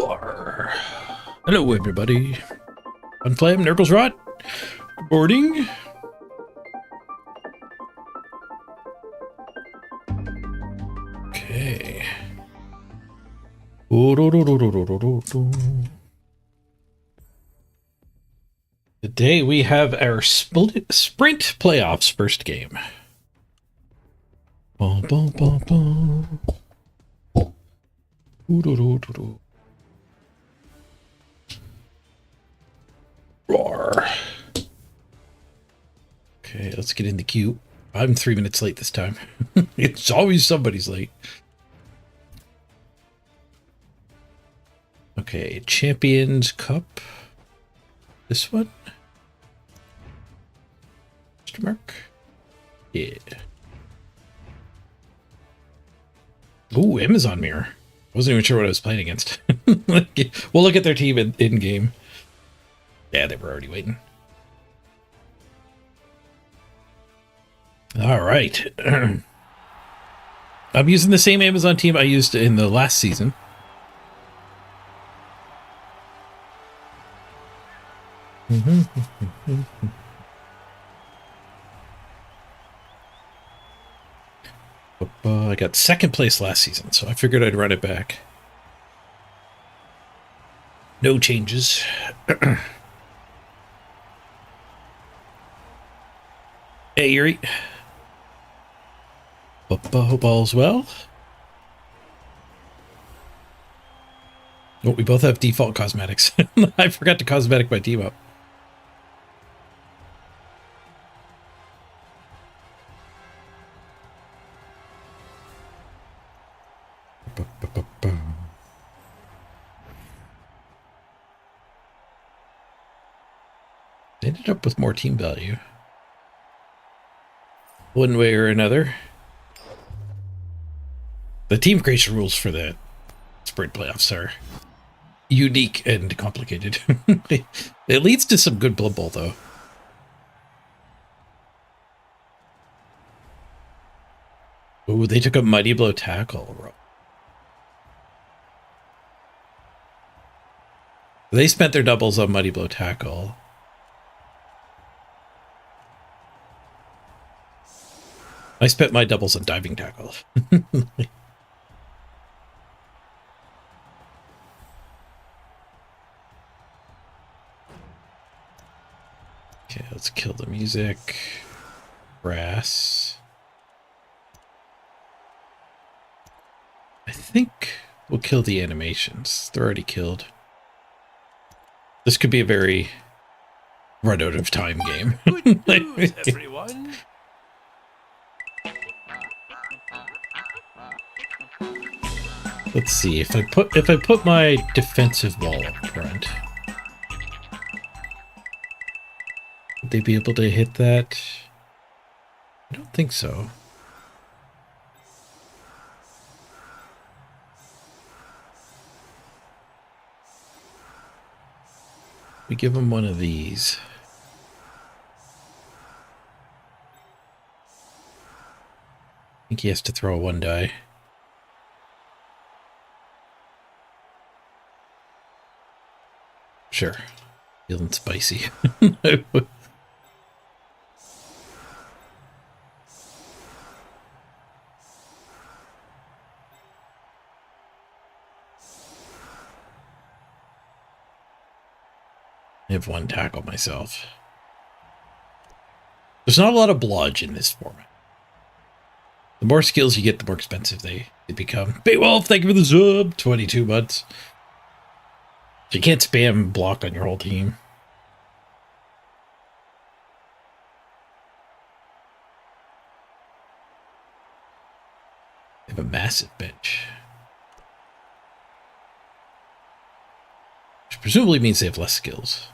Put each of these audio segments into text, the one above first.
Roar. Hello, everybody. Unflame, Nurkles Rot. Boarding. Okay. Today we have our sprint playoffs first game. Bum, bum, bum, bum. Roar. Okay, let's get in the queue. I'm 3 minutes late this time. It's always somebody's late. Okay, Champions Cup. This one? Mr. Mark? Yeah. Ooh, Amazon Mirror. Wasn't even sure what I was playing against. We'll look at their team in game. Yeah, they were already waiting. All right. I'm using the same Amazon team I used in the last season. I got second place last season, so I figured I'd run it back. No changes. Hey, Yuri. Hope all's well. Oh, we both have default cosmetics. I forgot to cosmetic my team up. Ended up with more team value. One way or another. The team creation rules for the sprint playoffs are unique and complicated. It leads to some good Blood Bowl, though. Ooh, they took a Mighty Blow tackle. They spent their doubles on Mighty Blow tackle. I spent my doubles on diving tackle. Okay, let's kill the music. Brass. I think we'll kill the animations. They're already killed. This could be a very run out of time game. Good news, everyone. Let's see if I put my defensive wall up front. Would they be able to hit that? I don't think so. We give him one of these. I think he has to throw a 1 die. Sure. Feeling spicy. I have 1 tackle myself. There's not a lot of blodge in this format. The more skills you get, the more expensive they become. Beowulf, thank you for the sub. 22 months. You can't spam block on your whole team. They have a massive bench. Which presumably means they have less skills.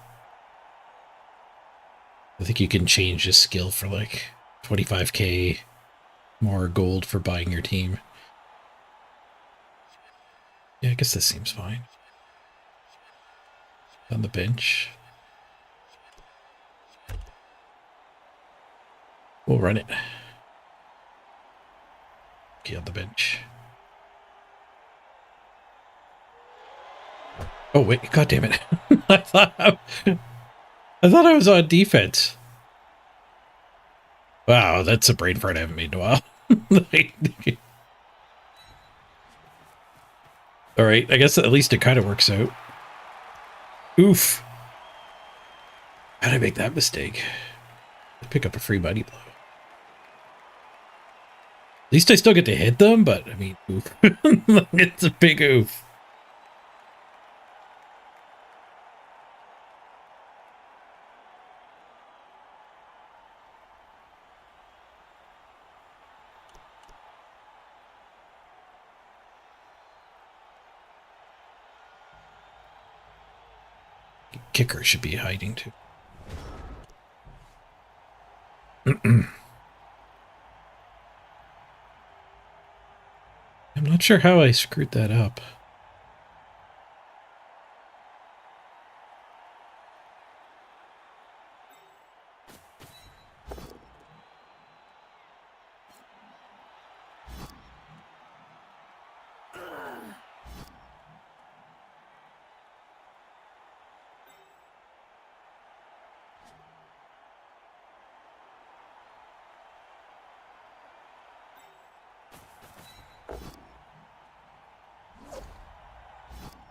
I think you can change this skill for like 25k more gold for buying your team. Yeah, I guess this seems fine. On the bench. We'll run it. Okay, on the bench. Oh wait, god damn it. I thought I was on defense. Wow, that's a brain fart I haven't made in a while. Alright, I guess at least it kind of works out. Oof. How did I make that mistake? Pick up a free money blow. At least I still get to hit them, but I mean, oof. It's a big oof. Kicker should be hiding too. I'm not sure how I screwed that up.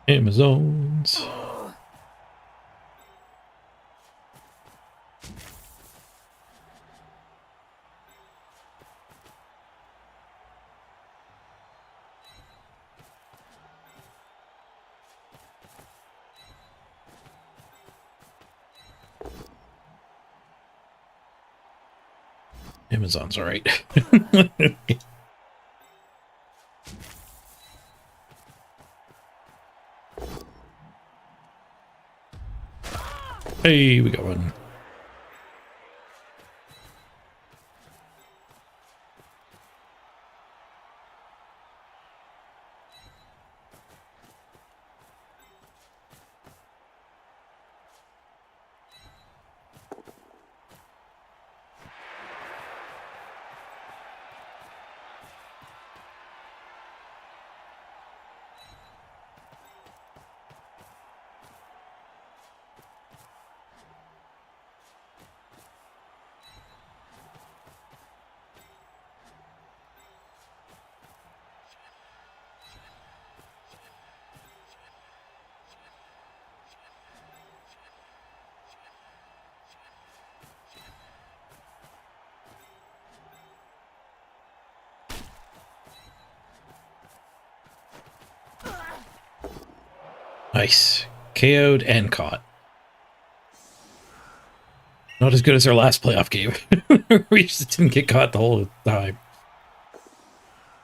Amazons. Amazon's all right. Hey, we got one. Nice. KO'd and caught. Not as good as our last playoff game. We just didn't get caught the whole time.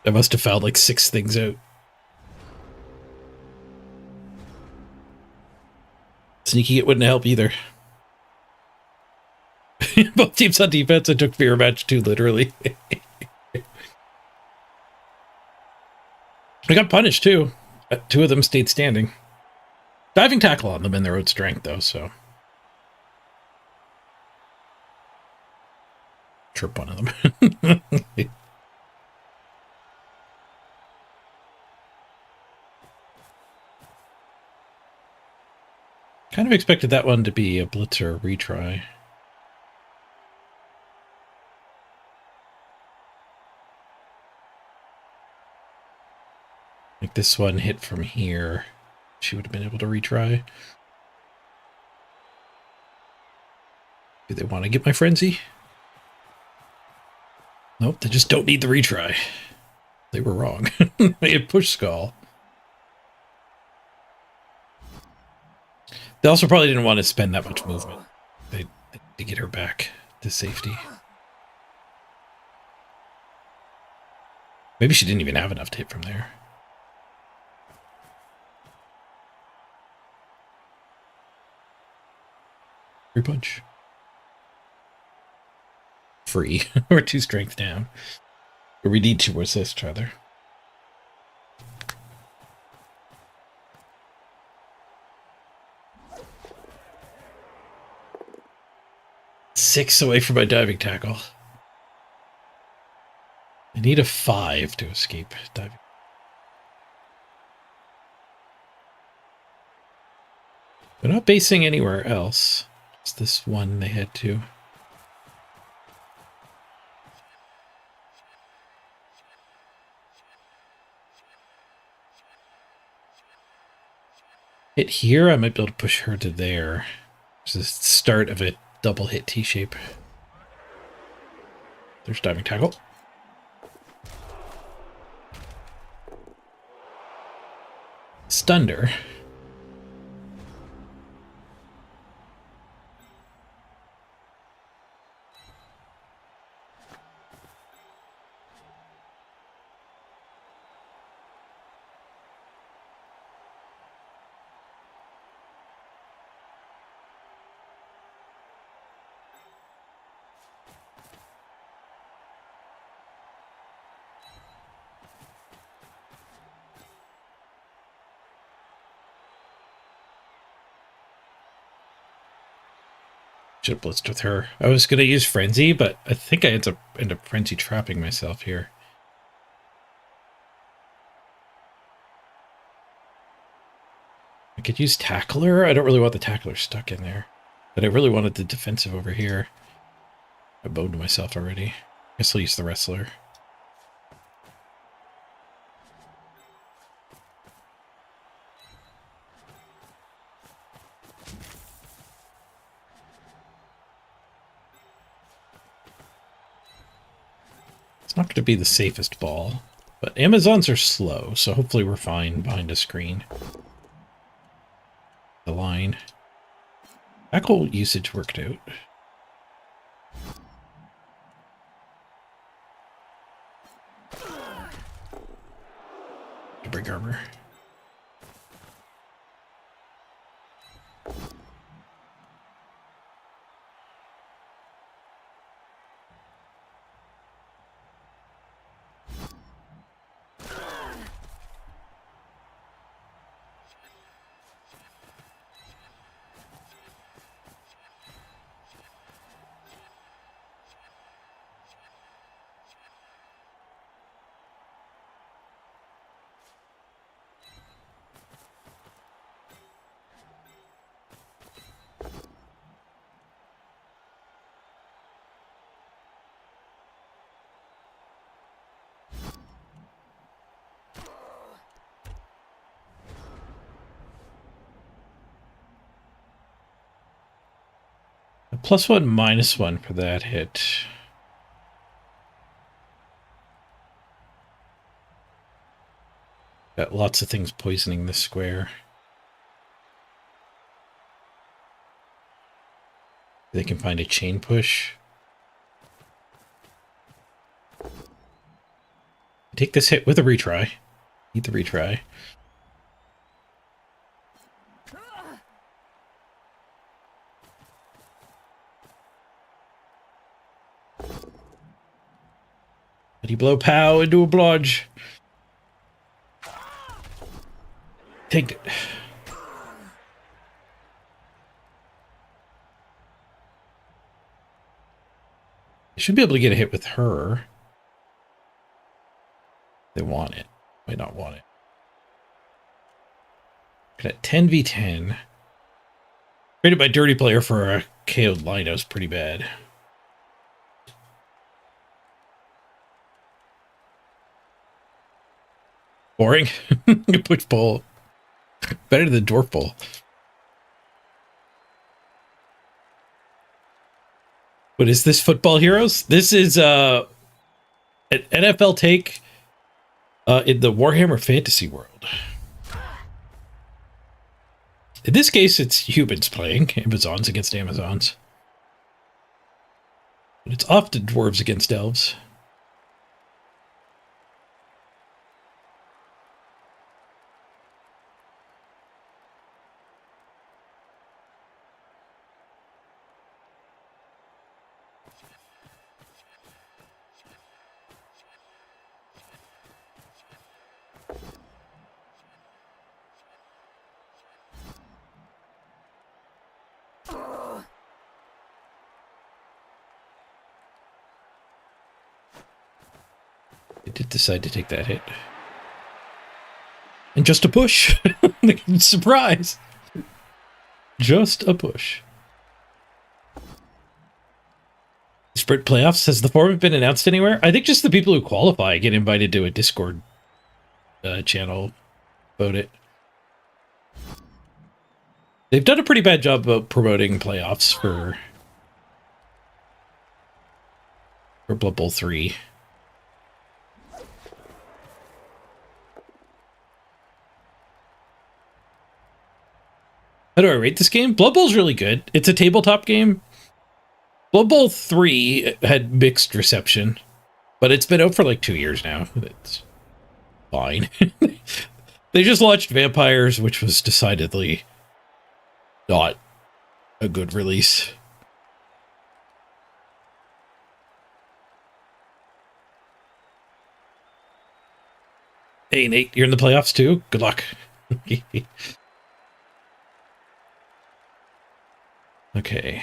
I must have fouled like 6 things out. Sneaking it wouldn't help either. Both teams on defense, I took fear match too, literally. I got punished too. 2 of them stayed standing. Diving tackle on them in their own strength, though, so. Trip one of them. Kind of expected that one to be a blitzer retry. Like this one hit from here. She would have been able to retry. Do they want to get my frenzy? Nope, they just don't need the retry. They were wrong. They had push skull. They also probably didn't want to spend that much movement. They need to get her back to safety. Maybe she didn't even have enough to hit from there. Free punch. Free. We're 2 strength down. Or we need to assist each other. Six away from my diving tackle. I need a 5 to escape diving. They're not basing anywhere else. It's this one they had to. Hit here, I might be able to push her to there. It's the start of a double hit T-shape. There's diving tackle. Stunned her. Should have blitzed with her. I was going to use Frenzy, but I think I end up Frenzy trapping myself here. I could use Tackler. I don't really want the Tackler stuck in there. But I really wanted the defensive over here. I boned myself already. I guess I'll use the Wrestler. It's not going to be the safest ball, but Amazons are slow, so hopefully we're fine behind a screen. The line. Tackle usage worked out. To break armor. +1, -1 for that hit. Got lots of things poisoning this square. They can find a chain push. Take this hit with a retry. Need the retry. Did he blow pow into a blodge? Take it. I should be able to get a hit with her. They want it. Might not want it. Got 10v10. Rated by Dirty Player for a KO'd Lino is pretty bad. Boring. Push pull. Better than dwarf pull. What is this, Football Heroes? This is an NFL take in the Warhammer Fantasy world. In this case, it's humans playing Amazons against Amazons. But it's often dwarves against elves. I did decide to take that hit. And just a push. Surprise. Just a push. Sprint playoffs, has the format been announced anywhere? I think just the people who qualify get invited to a Discord channel. Vote it. They've done a pretty bad job of promoting playoffs for Blood Bowl 3. How do I rate this game? Blood Bowl's really good. It's a tabletop game. Blood Bowl 3 had mixed reception, but it's been out for like 2 years now. It's fine. They just launched Vampires, which was decidedly not a good release. Hey, Nate, you're in the playoffs too? Good luck. Okay.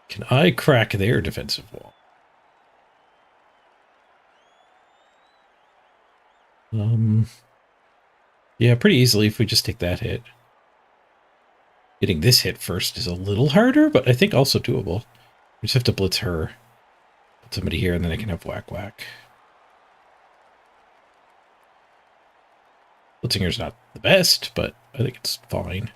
Can I crack their defensive wall? Yeah, pretty easily if we just take that hit. Getting this hit first is a little harder, but I think also doable. We just have to blitz her. Put somebody here, and then I can have whack whack. Blitzing her's not the best, but I think it's fine.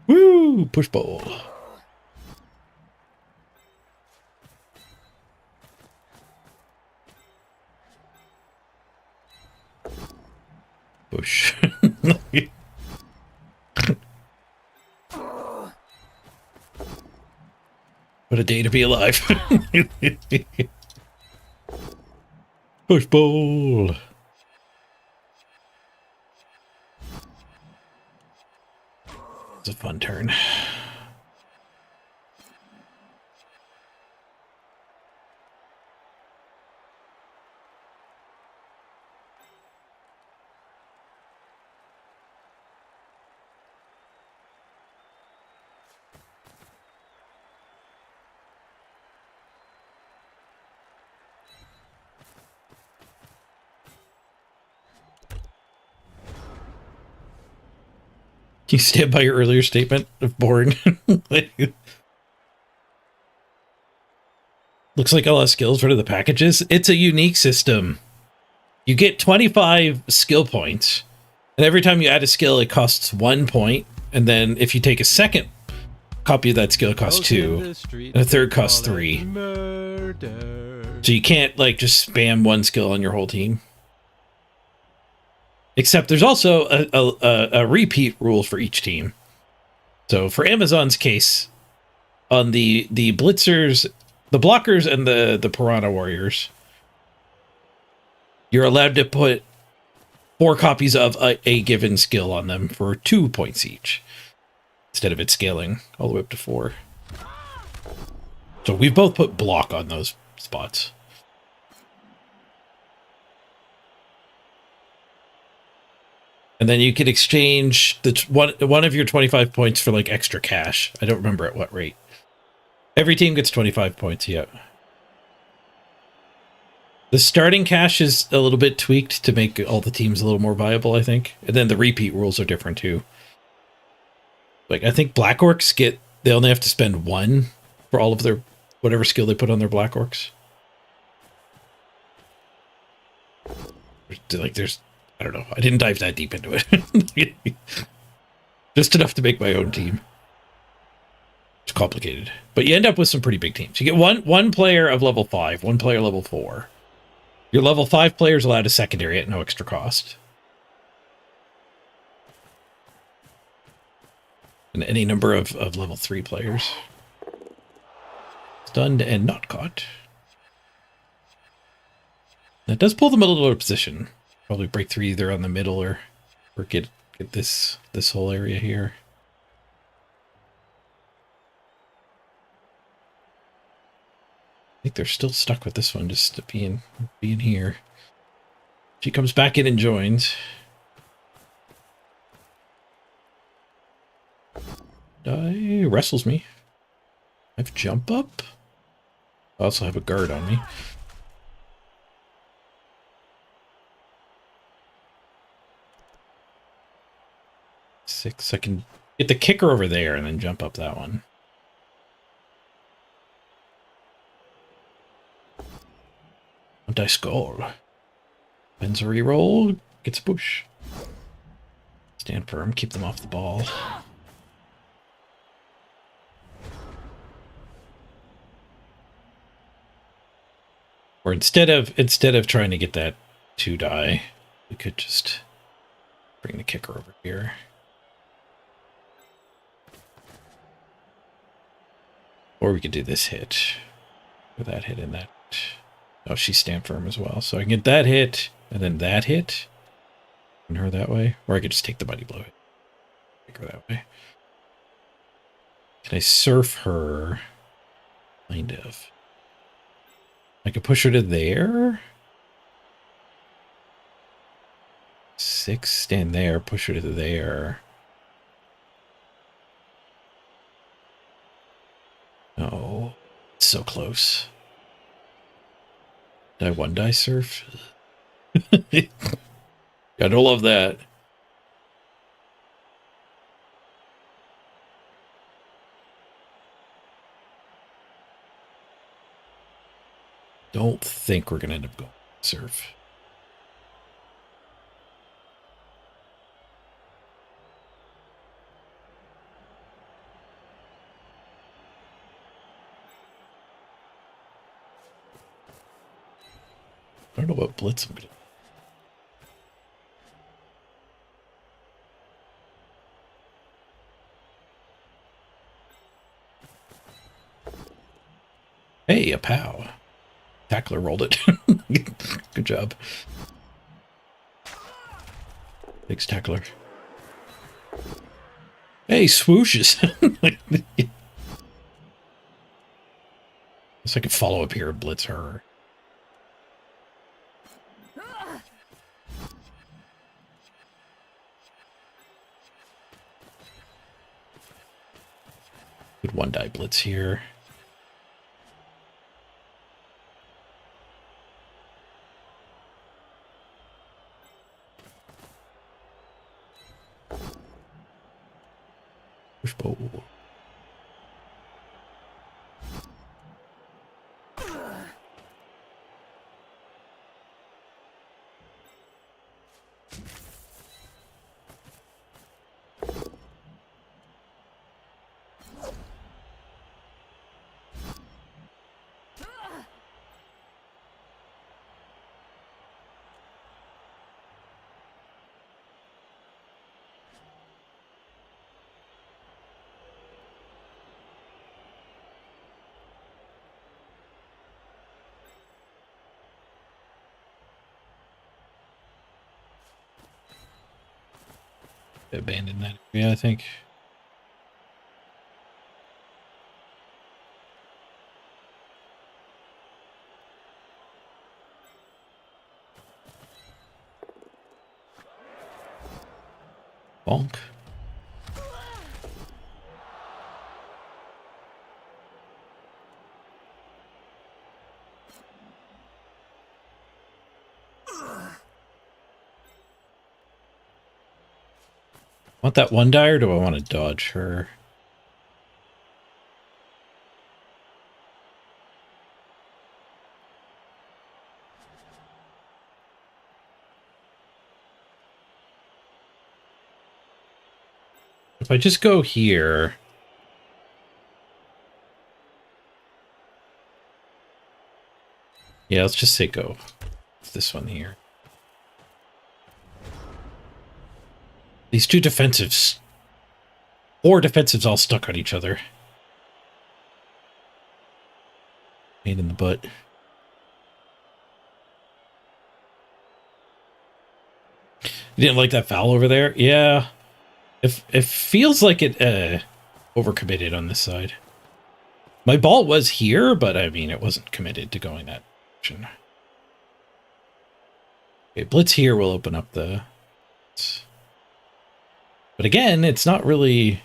Woo! Push ball. Push. What a day to be alive. Push ball. It's a fun turn. Can you stand by your earlier statement of boring? Looks like all our skills rid of the packages. It's a unique system. You get 25 skill points, and every time you add a skill, it costs 1 point. And then if you take a second copy of that skill, it costs 2, and a third costs 3. So you can't like just spam one skill on your whole team. Except there's also a repeat rule for each team. So for Amazon's case, on the blitzers, the blockers, and the piranha warriors, you're allowed to put 4 copies of a given skill on them for 2 points each, instead of it scaling all the way up to 4. So we've both put block on those spots. And then you can exchange one of your 25 points for like extra cash. I don't remember at what rate. Every team gets 25 points, yeah. The starting cash is a little bit tweaked to make all the teams a little more viable, I think. And then the repeat rules are different too. Like, I think Black Orcs they only have to spend 1 for all of their, whatever skill they put on their Black Orcs. Like, I don't know. I didn't dive that deep into it. Just enough to make my own team. It's complicated. But you end up with some pretty big teams. You get one player of level 5, one player level 4. Your level 5 player is allowed a secondary at no extra cost. And any number of level 3 players. Stunned and not caught. That does pull them a little out of position. Probably break through either on the middle or get this whole area here. I think they're still stuck with this one, just being here. She comes back in and joins. Wrestles me. I have jump up. I also have a guard on me. Six. I can get the kicker over there and then jump up that one. Dice skull. Bends a reroll. Gets a push. Stand firm. Keep them off the ball. Or instead of trying to get that 2 die, we could just bring the kicker over here. Or we could do this hit. With that hit and that. Oh, she's stand firm as well. So I can get that hit and then that hit. And her that way. Or I could just take the mighty blow hit. Take her that way. Can I surf her? Kind of. I could push her to there. 6, stand there, push her to there. Oh, it's so close. Did I 1 die surf? Gotta love that. Don't think we're gonna end up going surf. I don't know what blitz I'm gonna. Hey, a pow. Tackler rolled it. Good job. Thanks, tackler. Hey, swooshes. Guess I could follow up here and blitz her. Good 1 die blitz here. Push bow. Abandon that area, I think. Bonk. Want that 1 die or do I want to dodge her? If I just go here. Yeah, let's just say go. It's this one here. These 2 defensives. 4 defensives all stuck on each other. Pain in the butt. You didn't like that foul over there? Yeah. It feels like it overcommitted on this side. My ball was here, but I mean, it wasn't committed to going that direction. Okay, blitz here will open up the... But again, it's not really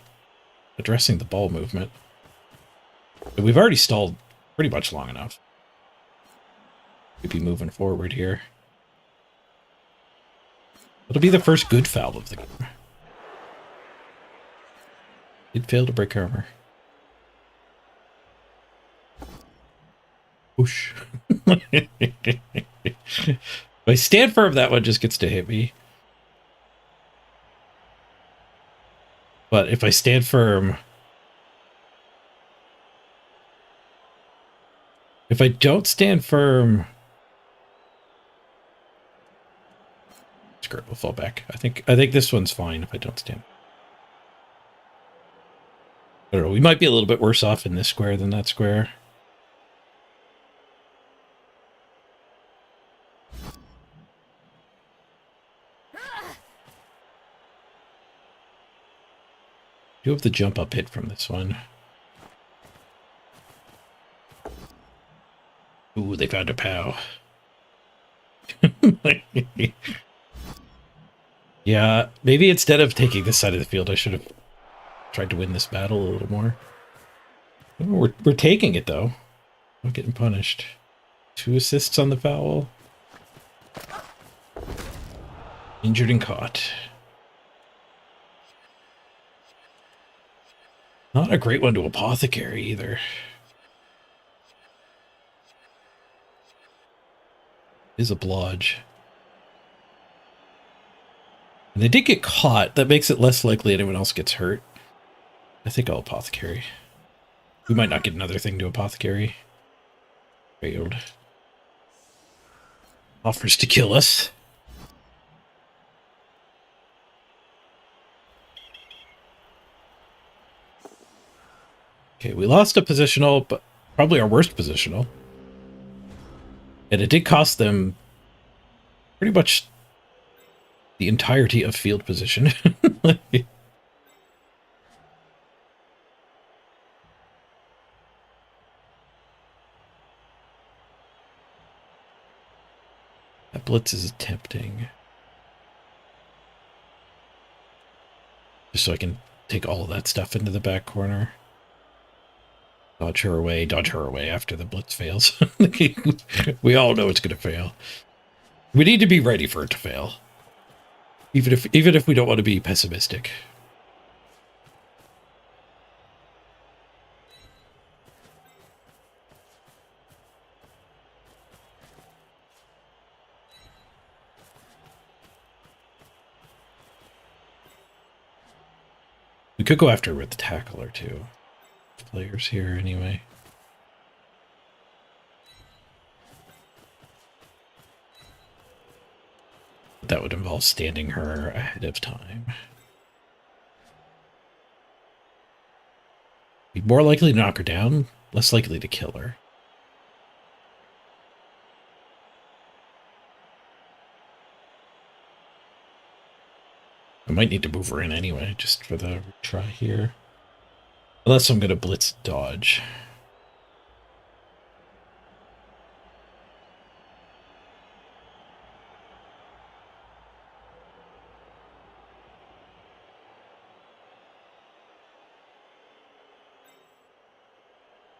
addressing the ball movement. But we've already stalled pretty much long enough. We'd be moving forward here. It'll be the first good foul of the game. Did fail to break armor. Whoosh. If I stand firm, that one just gets to hit me. But if I stand firm... If I don't stand firm... Screw it, we'll fall back. I think this one's fine if I don't stand. I don't know, we might be a little bit worse off in this square than that square. Do have the jump up hit from this one. Ooh, they found a POW. Yeah, maybe instead of taking this side of the field, I should have tried to win this battle a little more. We're taking it, though. Not getting punished. 2 assists on the foul. Injured and caught. Not a great one to apothecary, either. Is a blodge. And they did get caught. That makes it less likely anyone else gets hurt. I think I'll apothecary. We might not get another thing to apothecary. Failed. Offers to kill us. Okay, we lost a positional, but probably our worst positional. And it did cost them pretty much the entirety of field position. That blitz is tempting. Just so I can take all of that stuff into the back corner. Dodge her away after the blitz fails. We all know it's going to fail. We need to be ready for it to fail. Even if we don't want to be pessimistic. We could go after her with the tackle or two. Players here anyway. That would involve standing her ahead of time. Be more likely to knock her down, less likely to kill her. I might need to move her in anyway, just for the try here. Unless I'm going to blitz dodge.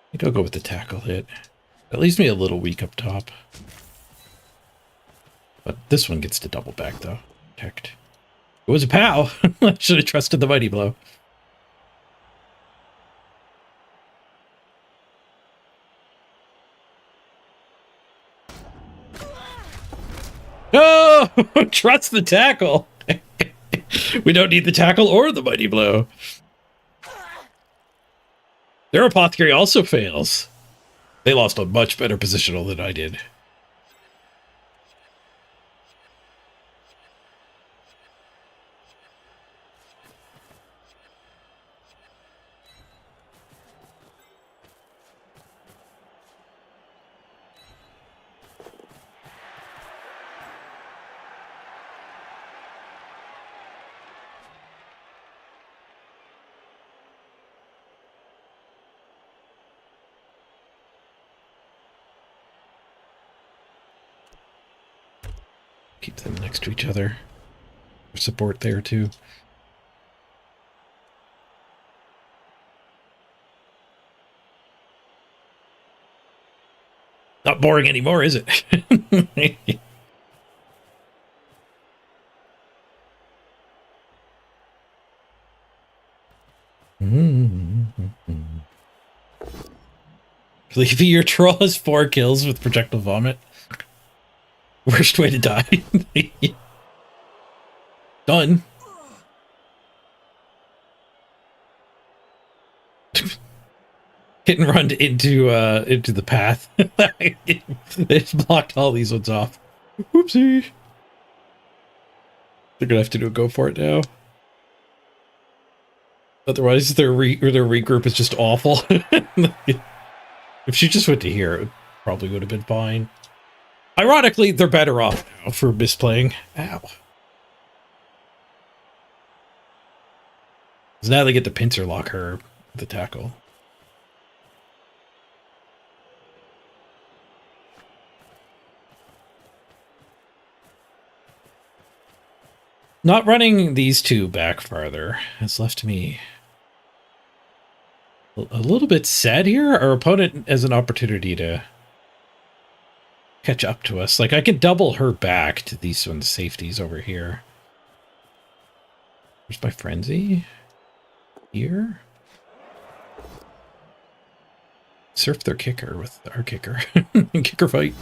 I think I'll go with the tackle hit. That leaves me a little weak up top. But this one gets to double back, though. Protect. It was a POW! I should have trusted the mighty blow. Oh! Trust the tackle! We don't need the tackle or the mighty blow. Their apothecary also fails. They lost a much better positional than I did. Keep them next to each other. For support there too. Not boring anymore, is it? Leaving your troll has 4 kills with projectile vomit. Worst way to die. Done. Hit and run into the path. It's blocked all these ones off. Whoopsie. They're gonna have to go for it now. Otherwise, their regroup is just awful. If she just went to here, it probably would have been fine. Ironically, they're better off now for misplaying. Ow. So now they get to pincer lock her with the tackle. Not running these two back farther has left me a little bit sad here. Our opponent has an opportunity to catch up to us. Like, I could double her back to these ones safeties over here. Where's my frenzy? Here? Surf their kicker with our kicker. Kicker fight.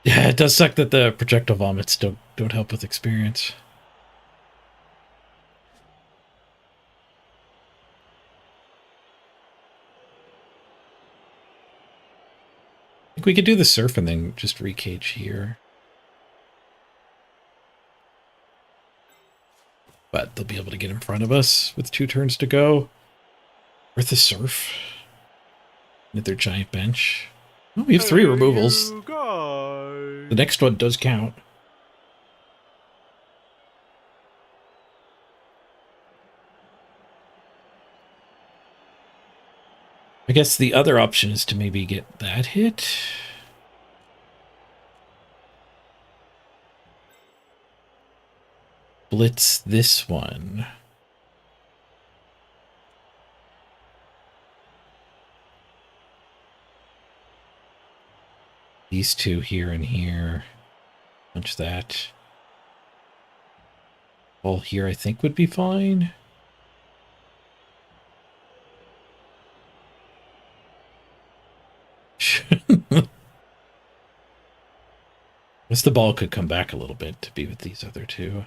Yeah, it does suck that the projectile vomits don't help with experience. I think we could do the surf and then just recage here. But they'll be able to get in front of us with 2 turns to go. Worth the surf. At their giant bench. Oh, we have 3 removals. The next one does count. I guess the other option is to maybe get that hit. Blitz this one. These 2 here and here. Punch that. All here I think would be fine. Guess the ball could come back a little bit to be with these other 2.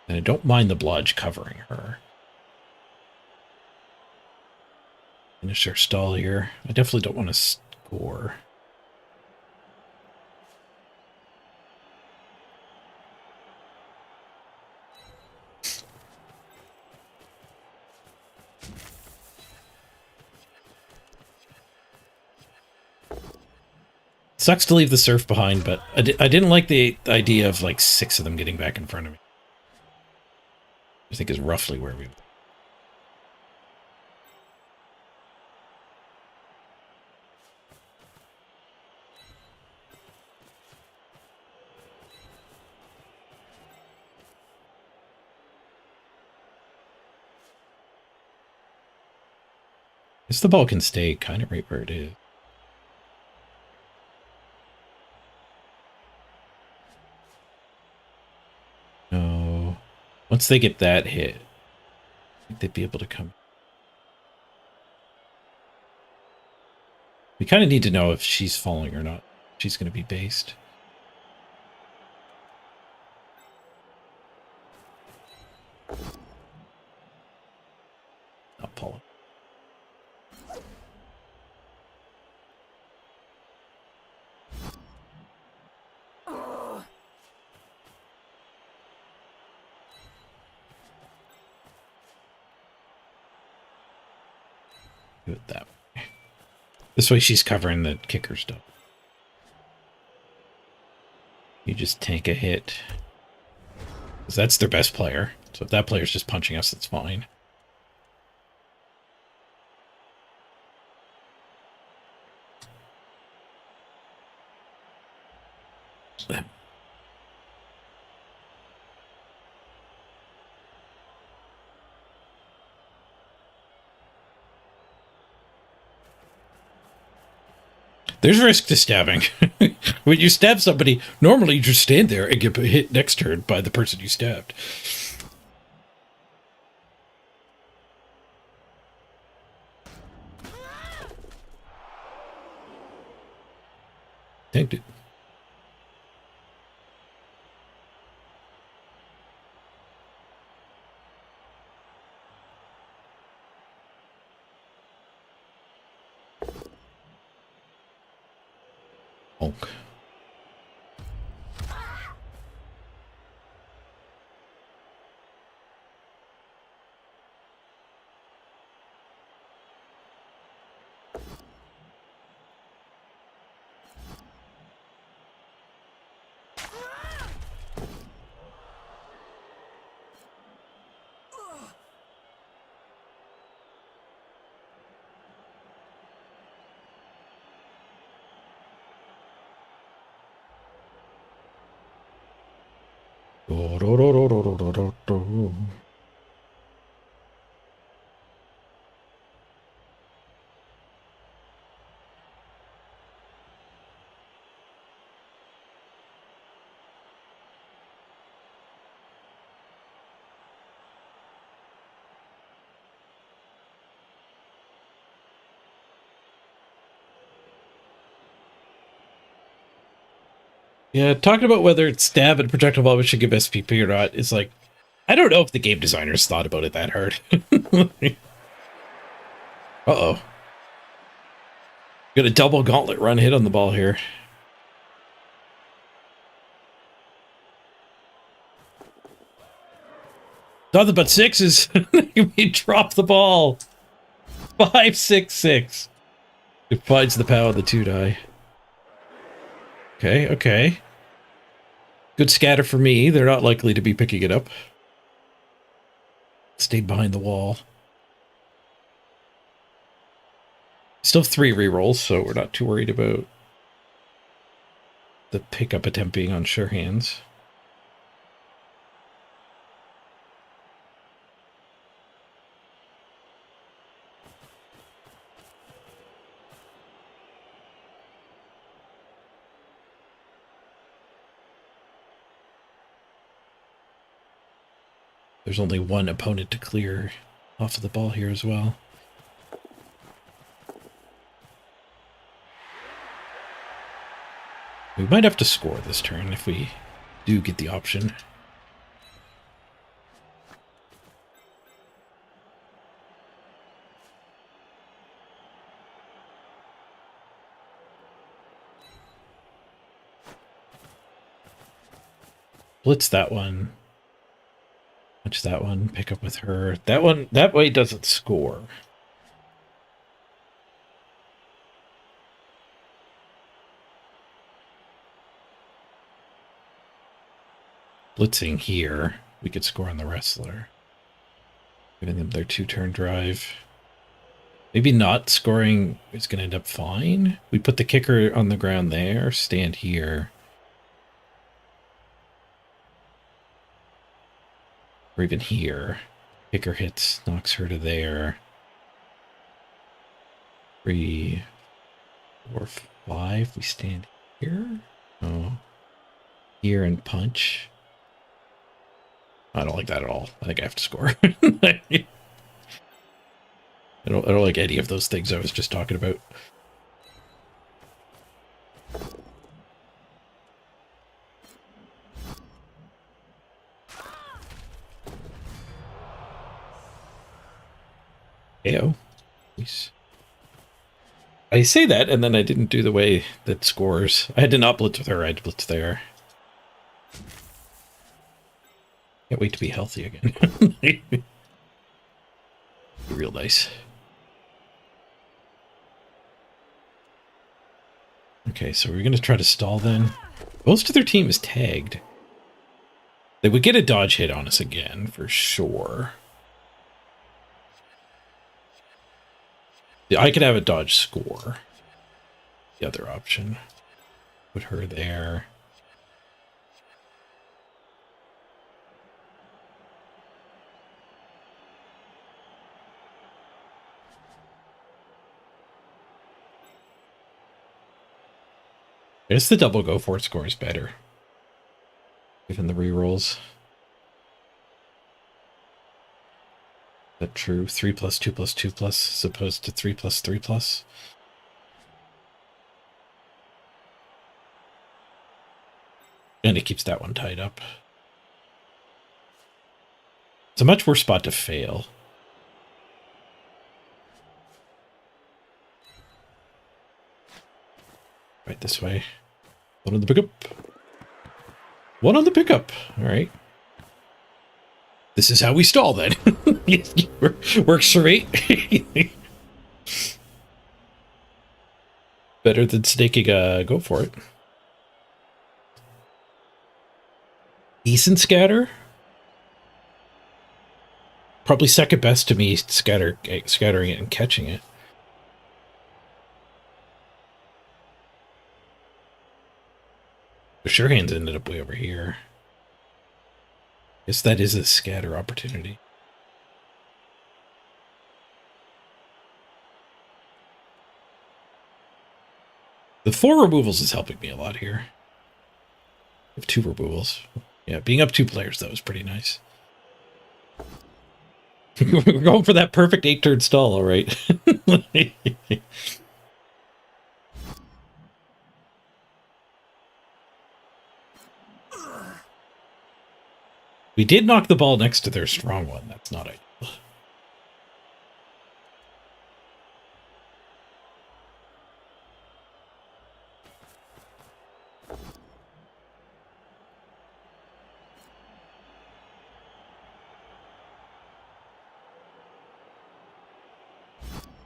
And I don't mind the blodge covering her. Finish our stall here. I definitely don't want to score. Sucks to leave the surf behind, but I didn't like the idea of like 6 of them getting back in front of me. I think is roughly where we... I guess the ball can stay kind of right where it is. No. Once they get that hit, I think they'd be able to come. We kind of need to know if she's falling or not. She's going to be based. Not falling. Do it that way. This way she's covering the kicker stuff. You just tank a hit. Because that's their best player. So if that player's just punching us, that's fine. There's risk to stabbing. When you stab somebody, normally you just stand there and get hit next turn by the person you stabbed. Tanked it. Honk. Yeah, talking about whether it's stab and projectile bomb should give SPP or not is like, I don't know if the game designers thought about it that hard. Uh-oh. Got a double gauntlet run hit on the ball here. Nothing but sixes. We drop the ball. 5-6-6. It finds the power of the 2-die. Okay, okay. Good scatter for me. They're not likely to be picking it up. Stayed behind the wall. Still 3 rerolls, so we're not too worried about the pickup attempt being on sure hands. There's only one opponent to clear off of the ball here as well. We might have to score this turn if we do get the option. Blitz that one. Watch that one. Pick up with her. That one, that way doesn't score. Blitzing here. We could score on the wrestler. Giving them their 2-turn drive. Maybe not scoring is going to end up fine. We put the kicker on the ground there. Stand here. Or even here. Kicker hits, knocks her to there. 3, 4, 5. We stand here. Oh. Here and punch. I don't like that at all. I think I have to score. I don't like any of those things I was just talking about. Ayo. Nice. I say that, and then I didn't do the way that scores. I had to not blitz with her, I had to blitz there. Can't wait to be healthy again. Real nice. Okay, so we're going to try to stall then. Most of their team is tagged. They would get a dodge hit on us again, for sure. Yeah, I could have a dodge score. The other option. Put her there. I guess the double go for it score is better. Given the rerolls. Is that true? 3 plus 2 plus 2 plus as opposed to 3 plus 3 plus? And it keeps that one tied up. It's a much worse spot to fail. Right this way. One on the pickup. One on the pickup. All right. This is how we stall then. Works for me. Better than snaking go for it. Decent scatter. Probably second best to me scattering it and catching it. The sure hands ended up way over here. Guess that is a scatter opportunity. The 4 removals is helping me a lot here. I have 2 removals. Yeah, being up 2 players, though, is pretty nice. We're going for that perfect 8-turn stall, all right. We did knock the ball next to their strong one. That's not ideal.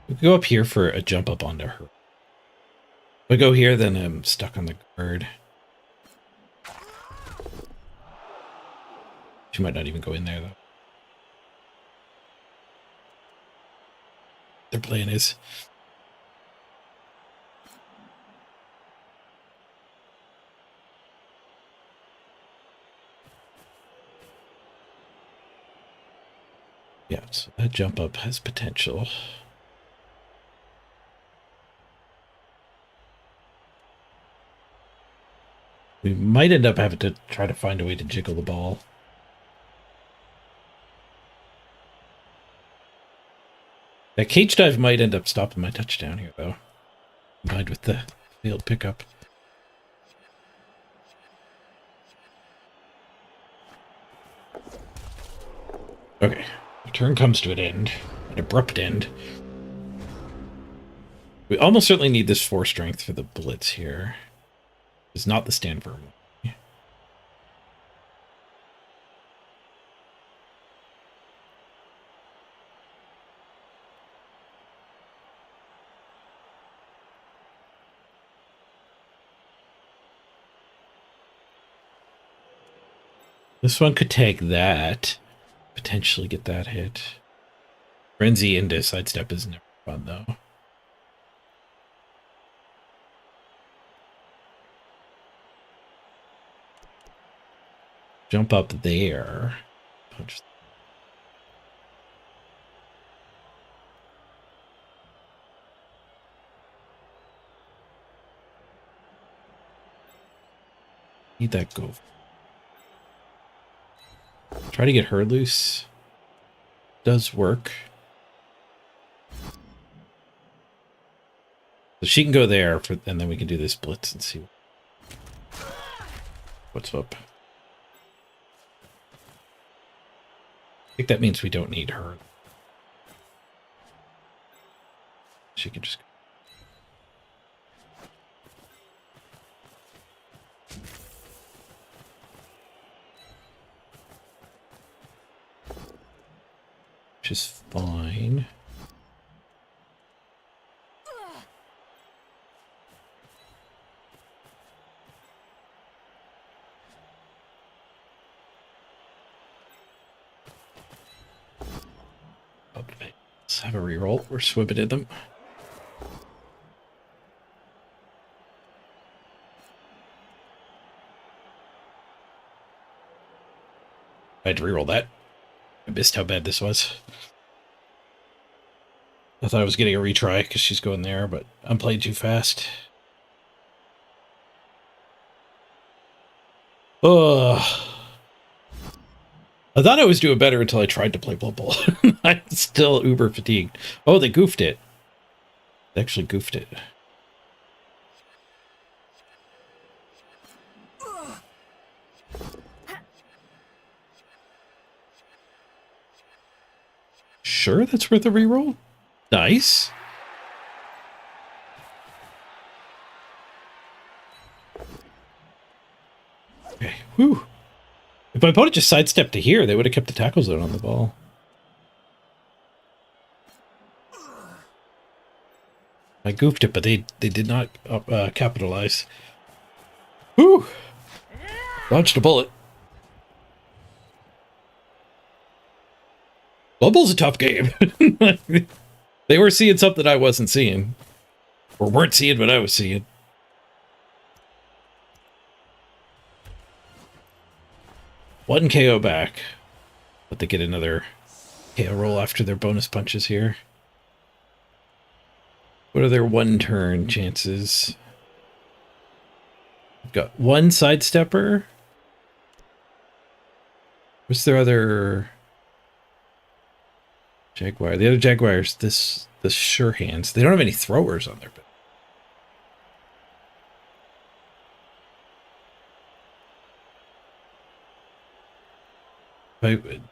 We go up here for a jump up onto her. If I go here, then I'm stuck on the guard. She might not even go in there, though. Their plan is... Yeah, so that jump up has potential. We might end up having to try to find a way to jiggle the ball. That cage dive might end up stopping my touchdown here, though. Combined with the failed pickup. Okay, the turn comes to an end. An abrupt end. We almost certainly need this 4 strength for the blitz here. It's not the stand firm. This one could take that. Potentially get that hit. Frenzy into sidestep is never fun, though. Jump up there. Punch. Need that go. Try to get her loose. Does work. So she can go there, and then we can do this blitz and see what's up. I think that means we don't need her. She can just... Which is fine. balls have a reroll. We're swimming in them. I had to reroll that. I missed how bad this was. I thought I was getting a retry because she's going there, but I'm playing too fast. Ugh. I thought I was doing better until I tried to play Blood Bowl. I'm still uber fatigued. Oh, they goofed it. They actually goofed it. Sure, that's worth a reroll? Nice. Okay, whew. If my opponent just sidestepped to here, they would have kept the tackle zone on the ball. I goofed it, but they did not capitalize. Whew! Dodged a bullet. Blood Bowl's a tough game. They were seeing something I wasn't seeing. Or weren't seeing what I was seeing. One KO back. But they get another KO roll after their bonus punches here. What are their one turn chances? We've got one sidestepper. What's their other Jaguar? The other Jaguar's this sure hands. They don't have any throwers on their bit.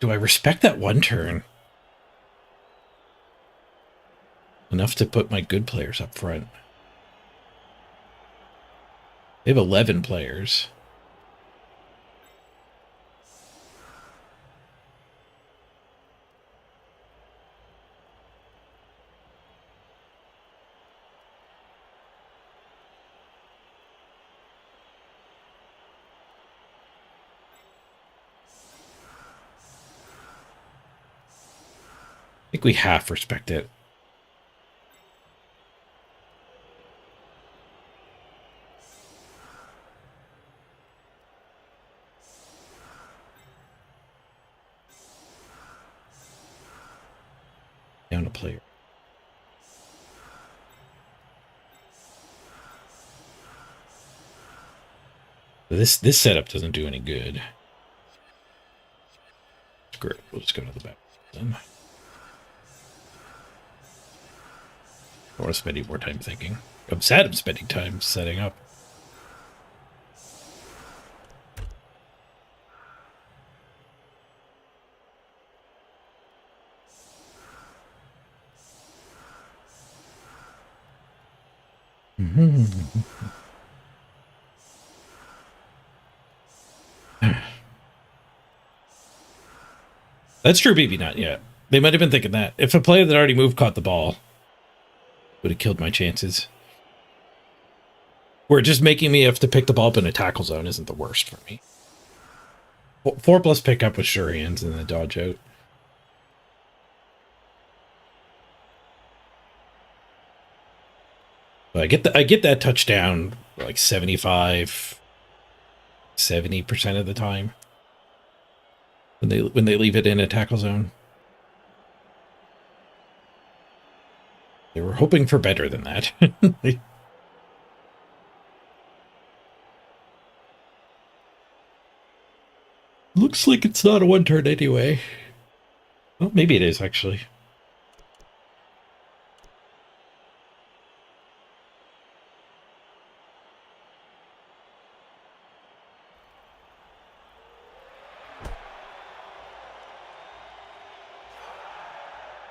Do I respect that one turn enough to put my good players up front? They have 11 players. I think we half respect it. Down a player. This setup doesn't do any good. Screw it. We'll just go to the back then. I want to spend any more time thinking. I'm sad I'm spending time setting up. That's true, maybe not yet. They might have been thinking that. If a player that already moved caught the ball, would have killed my chances. Where just making me have to pick the ball up in a tackle zone isn't the worst for me. 4+ pickup with sure hands and then dodge out. But I get that touchdown like 70% of the time when they leave it in a tackle zone. They were hoping for better than that. Looks like it's not a one turn anyway. Well, maybe it is actually.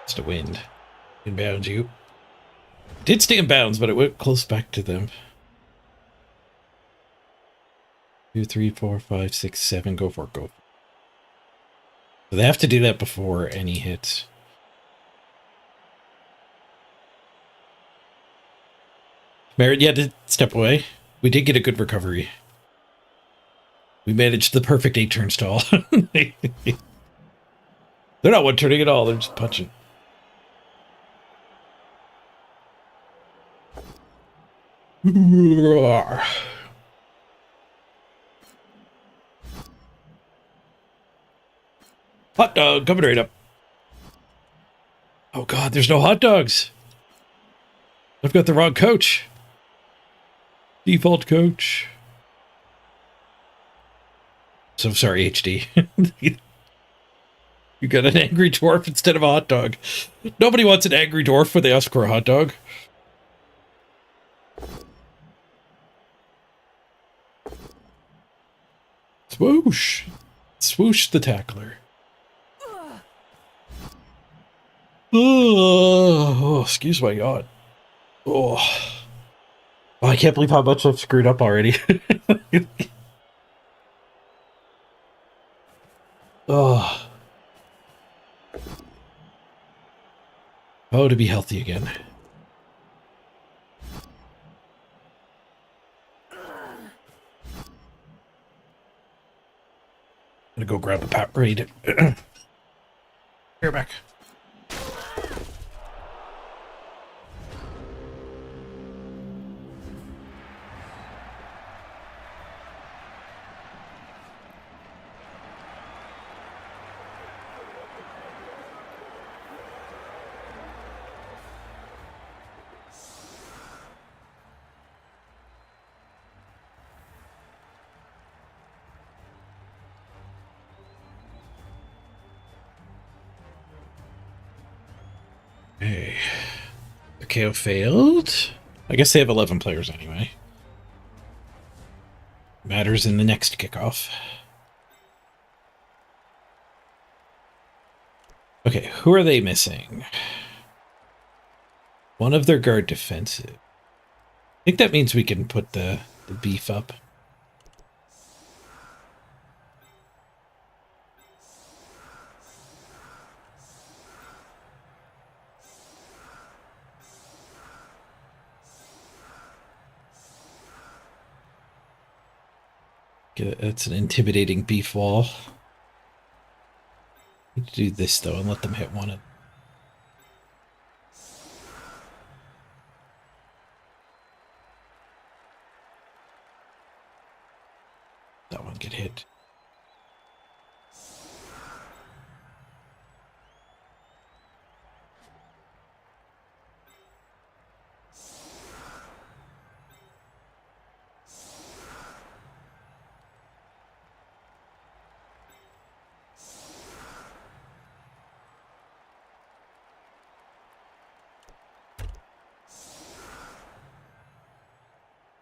Just a wind. Inbounds you. Did stay in bounds, but it went close back to them. 2, 3, 4, 5, 6, 7. Go for it. Go. So they have to do that before any hits. Merritt, yeah, did step away. We did get a good recovery. We managed the perfect 8-turn stall. They're not one-turning at all. They're just punching. Hot dog coming right up. Oh god, there's no hot dogs. I've got the wrong coach. Default coach. So sorry, HD. You got an angry dwarf instead of a hot dog. Nobody wants an angry dwarf when they ask for a hot dog. Swoosh. Swoosh the tackler. Oh, excuse my god. Oh. Oh, I can't believe how much I've screwed up already. Oh. Oh, to be healthy again. I'm gonna go grab a Powerade. Here, back. Okay. The KO failed. I guess they have 11 players anyway. Matters in the next kickoff. Okay, who are they missing? One of their guard defensive. I think that means we can put the beef up. That's an intimidating beef wall. Need to do this though and let them hit one. That one get hit.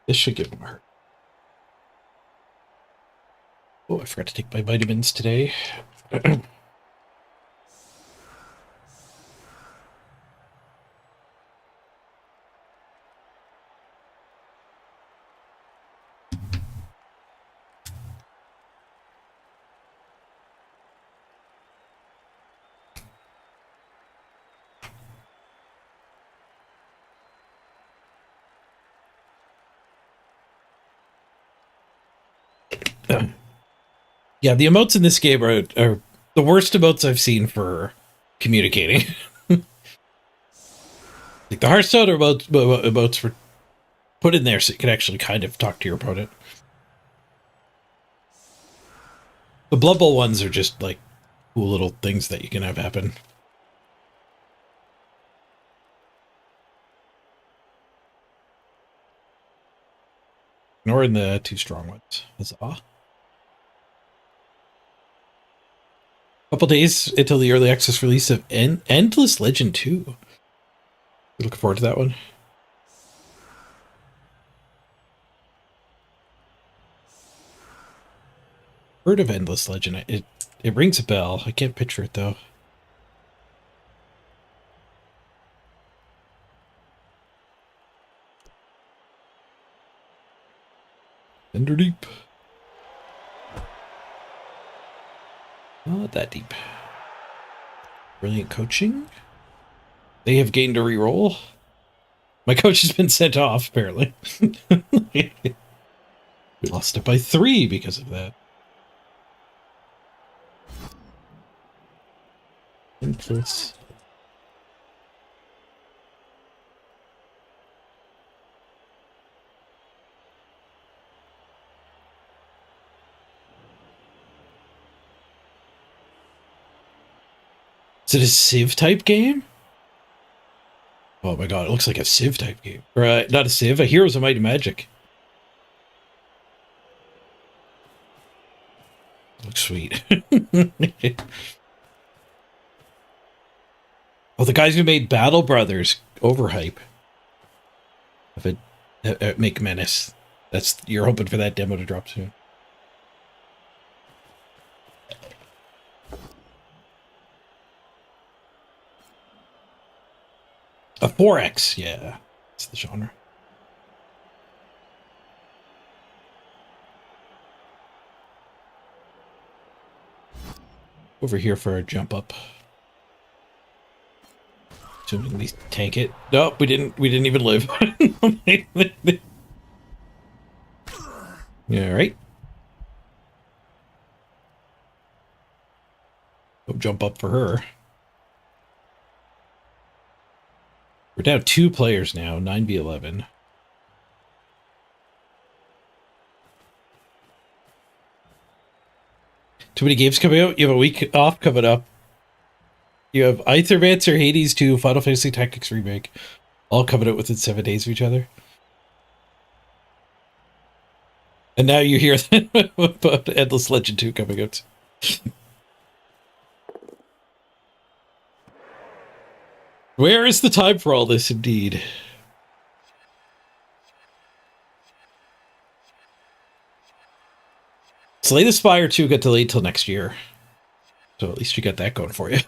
This should give them a hurt. Oh, I forgot to take my vitamins today. Yeah, the emotes in this game are the worst emotes I've seen for communicating. Like the Hearthstone emotes were put in there so you can actually kind of talk to your opponent. The Blood Bowl ones are just like cool little things that you can have happen. Ignoring the two strong ones. Huzzah. Couple days until the early access release of Endless Legend 2. Looking forward to that one. Heard of Endless Legend. It rings a bell. I can't picture it though. Ender deep. Not that deep. Brilliant coaching. They have gained a reroll. My coach has been sent off, apparently. We lost it by 3 because of that. Interest. Is it a Civ type game? Oh my god, it looks like a Civ type game. Or not a Civ, a Heroes of Might and Magic. Looks sweet. Oh, the guys who made Battle Brothers, overhype. If it make Menace. You're hoping for that demo to drop soon. A 4X, yeah. That's the genre. Over here for a jump up. Assuming we tank it. Nope, we didn't even live. Yeah, right. Go jump up for her. We're down 2 players now, 9v11. Too many games coming out. You have a week off coming up. You have Aethermancer, Hades 2, Final Fantasy Tactics Remake, all coming out within 7 days of each other. And now you hear about Endless Legend 2 coming out. Where is the time for all this, indeed? Slay the Spire 2 got delayed till next year. So at least you got that going for you.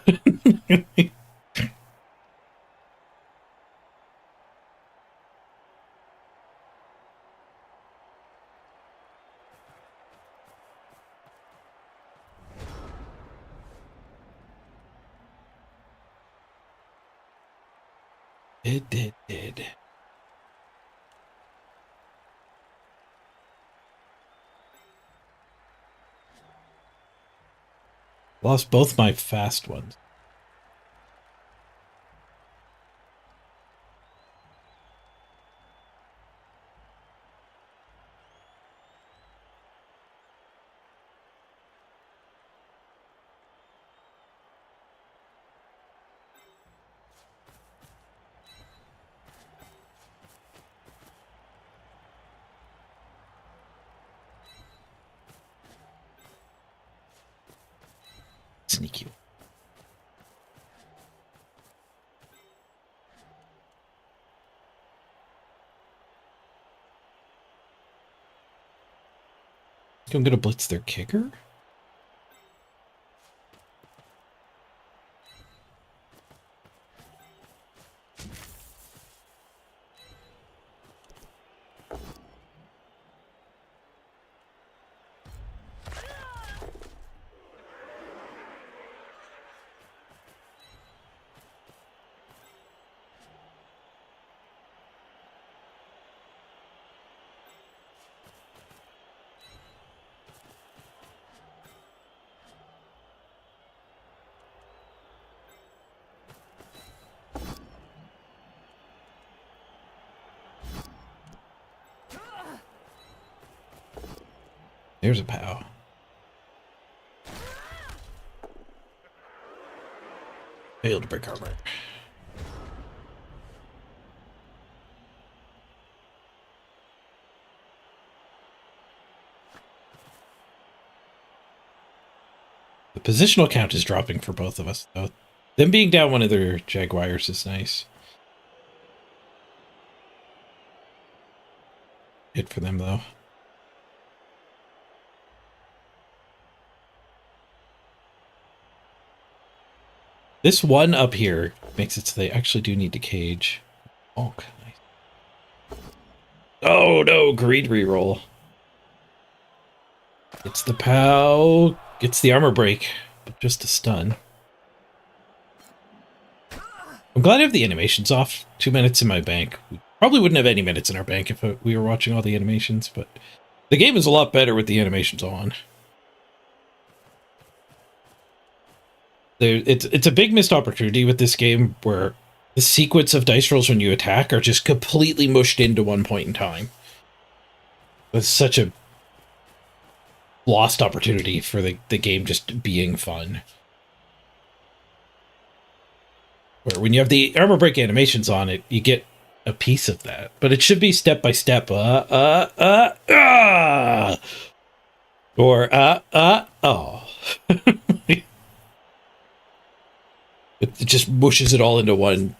It did. Lost both my fast ones. Sneaky. I'm gonna blitz their kicker? There's a POW. Failed to break armor. The positional count is dropping for both of us, though. Them being down one of their Jaguars is nice. Hit for them, though. This one up here makes it so they actually do need to cage. Oh, nice. Oh no, greed reroll. It's the POW. Gets the armor break, but just a stun. I'm glad I have the animations off. 2 minutes in my bank. We probably wouldn't have any minutes in our bank if we were watching all the animations, but the game is a lot better with the animations on. It's a big missed opportunity with this game where the sequence of dice rolls when you attack are just completely mushed into one point in time. It's such a lost opportunity for the game just being fun. Where when you have the armor break animations on it, you get a piece of that. But it should be step by step. Or, oh. It just mushes it all into one.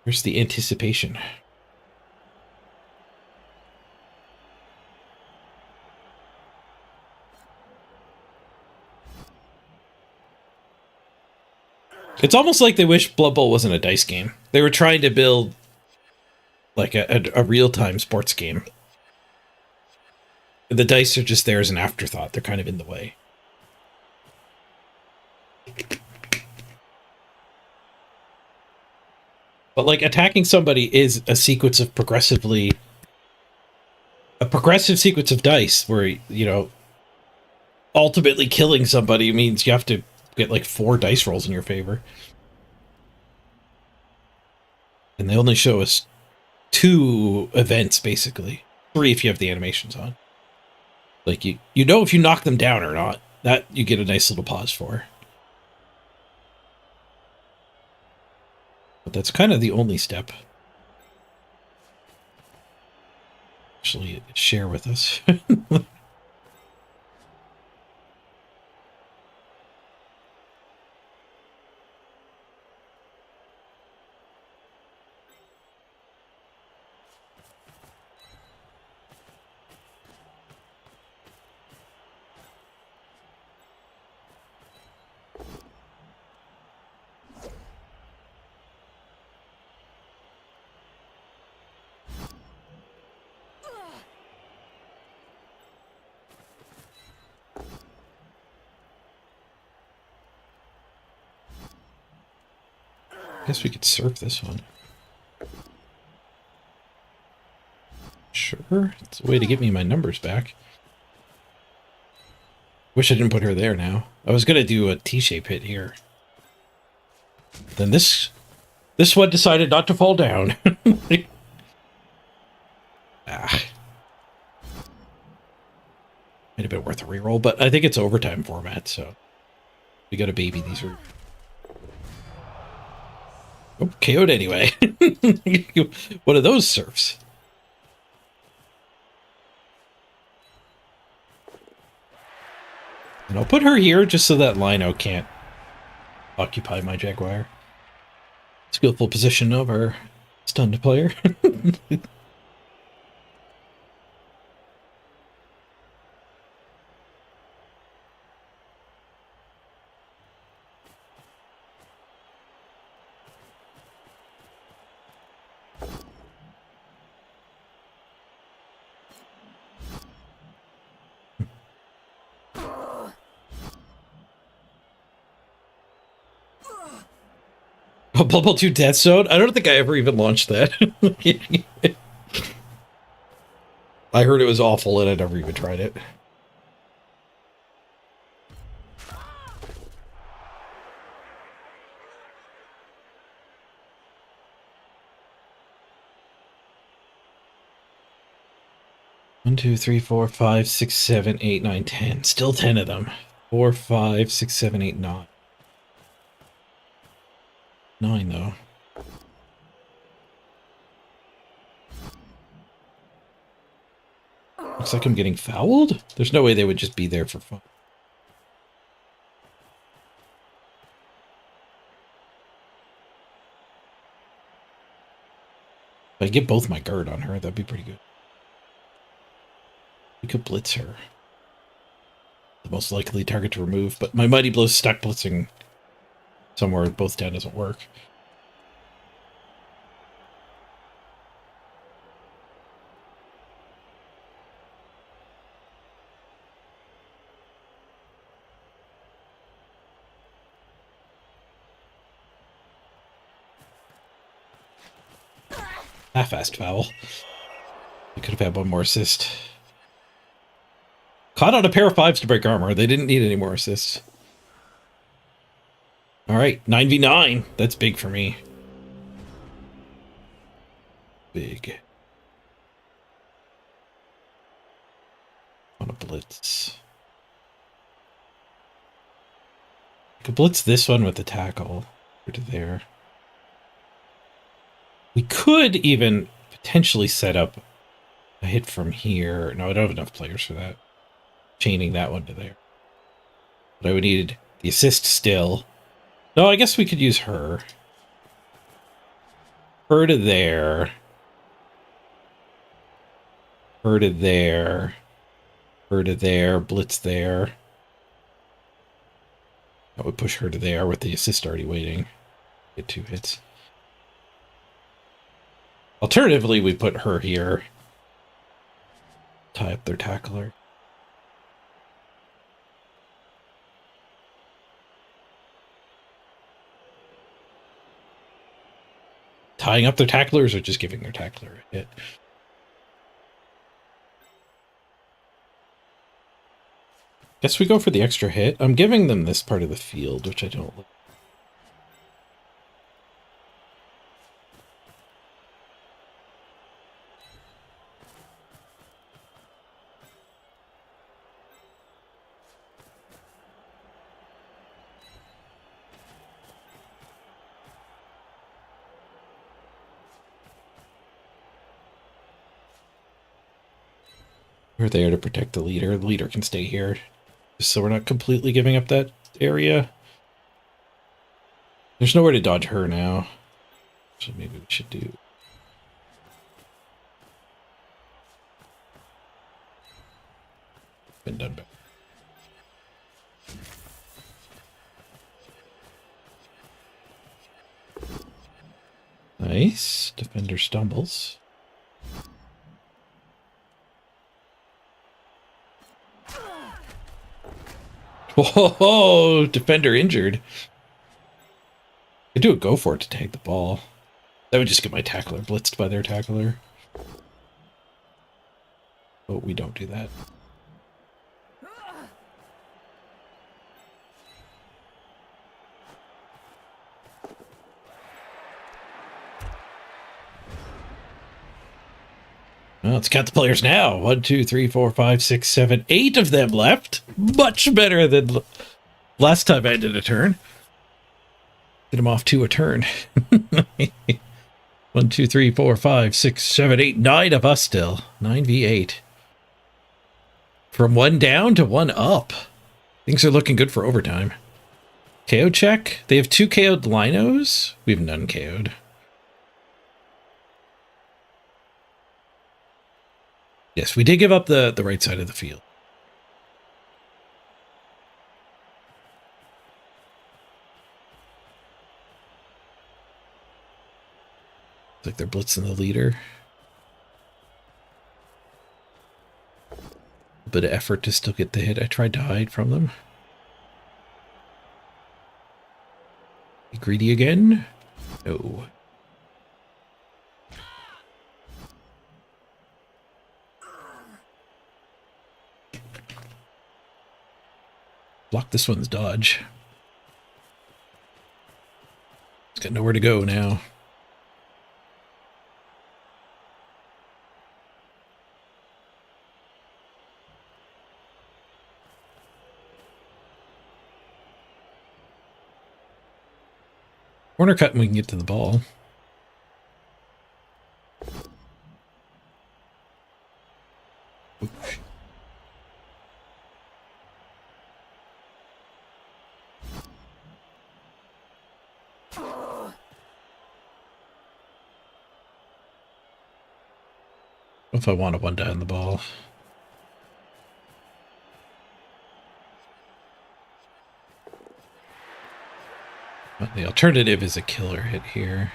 Where's the anticipation? It's almost like they wish Blood Bowl wasn't a dice game. They were trying to build like a real-time sports game. The dice are just there as an afterthought. They're kind of in the way. But like attacking somebody is a sequence of progressive sequence of dice where, you know, ultimately killing somebody means you have to get like 4 dice rolls in your favor. And they only show us 2 events, basically. 3 if you have the animations on. Like, you know if you knock them down or not. That you get a nice little pause for. But that's kind of the only step. Actually, share with us. Guess we could surf this one. Sure, it's a way to get me my numbers back. Wish I didn't put her there now. I was gonna do a T-shape hit here. Then this one decided not to fall down. Ah. Might have been worth a reroll, but I think it's overtime format, so we gotta baby these. Oh, KO'd anyway. What are those surfs? And I'll put her here just so that Lino can't occupy my Jaguar. Skillful position of our stunned player. Oh, Bubble 2 Death Zone? I don't think I ever even launched that. I heard it was awful and I never even tried it. One, 2, 3, 4, 5, 6, 7, 8, 9, 10. Still 10 of them. 4, 5, 6, 7, 8, 9. 9 though. Looks like I'm getting fouled? There's no way they would just be there for fun. If I get both my guard on her, that'd be pretty good. We could blitz her. The most likely target to remove, but my Mighty Blow's stuck blitzing somewhere both down doesn't work. Half-assed foul. We could have had one more assist. Caught on a pair of 5s to break armor. They didn't need any more assists. Alright, 9v9. That's big for me. Big. want to blitz. I could blitz this one with the tackle. Over to there. We could even potentially set up a hit from here. No, I don't have enough players for that. Chaining that one to there. But I would need the assist still. No, I guess we could use her. Her to there. Her to there. Her to there. Blitz there. I would push her to there with the assist already waiting. Get 2 hits. Alternatively, we put her here. Tie up their tackler. Tying up their tacklers or just giving their tackler a hit? Guess we go for the extra hit. I'm giving them this part of the field, which I don't like. We're there to protect the leader. The leader can stay here, just so we're not completely giving up that area. There's nowhere to dodge her now, so maybe we should do... Been done better. Nice. Defender stumbles. Whoa, defender injured. I do a go for it to take the ball. That would just get my tackler blitzed by their tackler. But we don't do that. Well, let's count the players now. 1, 2, 3, 4, 5, 6, 7, 8 of them left. Much better than last time I did a turn. Get him off to a turn. 1, 2, 3, 4, 5, 6, 7, 8, 9 of us still. 9v8. From 1 down to 1 up. Things are looking good for overtime. KO check. They have 2 KO'd linos. We have none KO'd. Yes, we did give up the right side of the field. It's like they're blitzing the leader. A bit of effort to still get the hit. I tried to hide from them. Be greedy again? No. Block this one's dodge. It's got nowhere to go now. Corner cut and we can get to the ball. Oops. If I want a one down the ball. But the alternative is a killer hit here.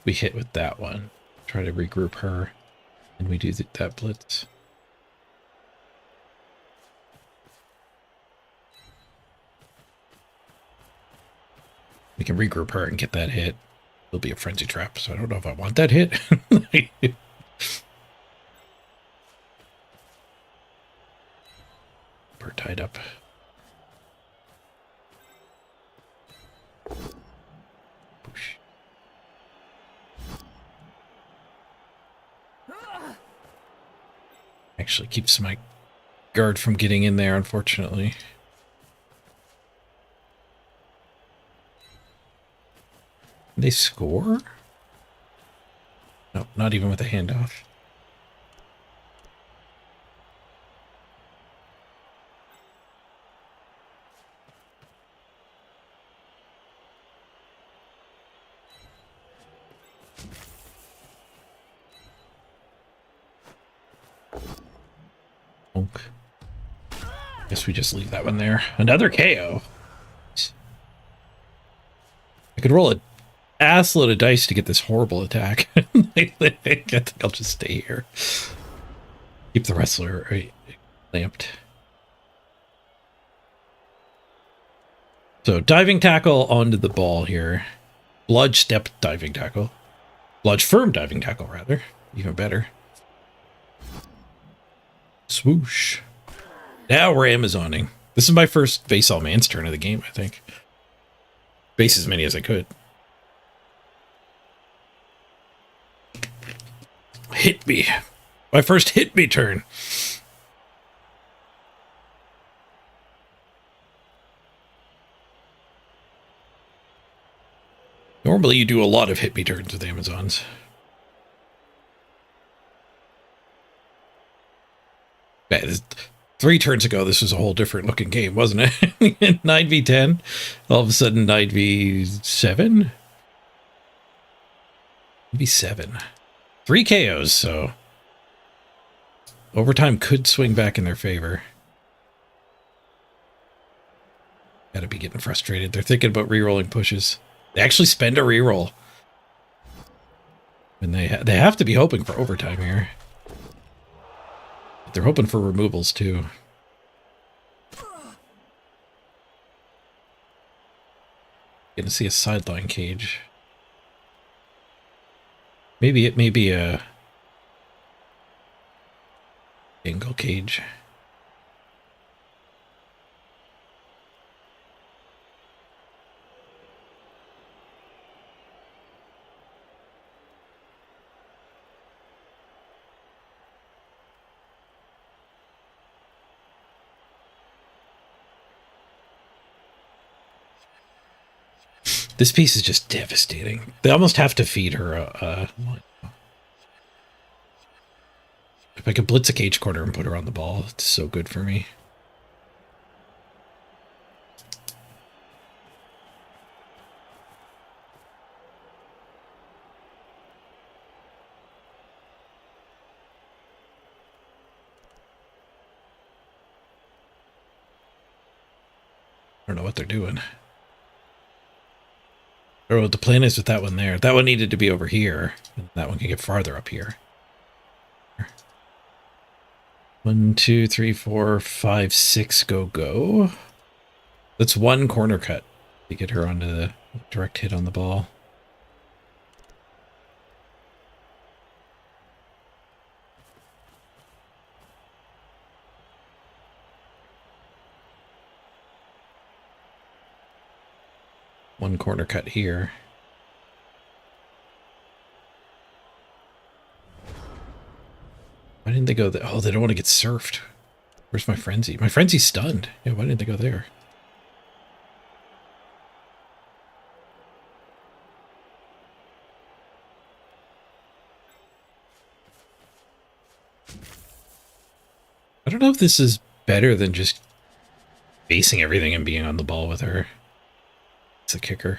We hit with that one. Try to regroup her, and we do that blitz. We can regroup her and get that hit. It'll be a frenzy trap, so I don't know if I want that hit. We're tied up. Push. Actually keeps my guard from getting in there, unfortunately. They score? No, not even with a handoff. Guess we just leave that one there. Another KO. I could roll an ass load of dice to get this horrible attack. I think I'll just stay here. Keep the wrestler lamped. So diving tackle onto the ball here. Bludge step diving tackle. Bludge firm diving tackle, rather. Even better. Swoosh. Now we're Amazoning. This is my first base all man's turn of the game, I think. Base as many as I could. Hit me. My first hit me turn. Normally you do a lot of hit me turns with Amazons. Man, 3 turns ago, this was a whole different looking game, wasn't it? 9v10. All of a sudden, 9v7? v7. 3 KOs, so overtime could swing back in their favor. Gotta be getting frustrated. They're thinking about re-rolling pushes. They actually spend a reroll. And they have to be hoping for overtime here. They're hoping for removals too. Gonna see a sideline cage. Maybe it may be a angle cage. This piece is just devastating. They almost have to feed her if I could blitz a cage corner and put her on the ball, it's so good for me. I don't know what they're doing. Or what the plan is with that one there. That one needed to be over here. And that one can get farther up here. 1, 2, 3, 4, 5, 6, go. That's 1 corner cut to get her onto the direct hit on the ball. One corner cut here. Why didn't they go there? Oh, they don't want to get surfed. Where's my frenzy? My frenzy's stunned. Yeah, why didn't they go there? I don't know if this is better than just facing everything and being on the ball with her. It's a kicker.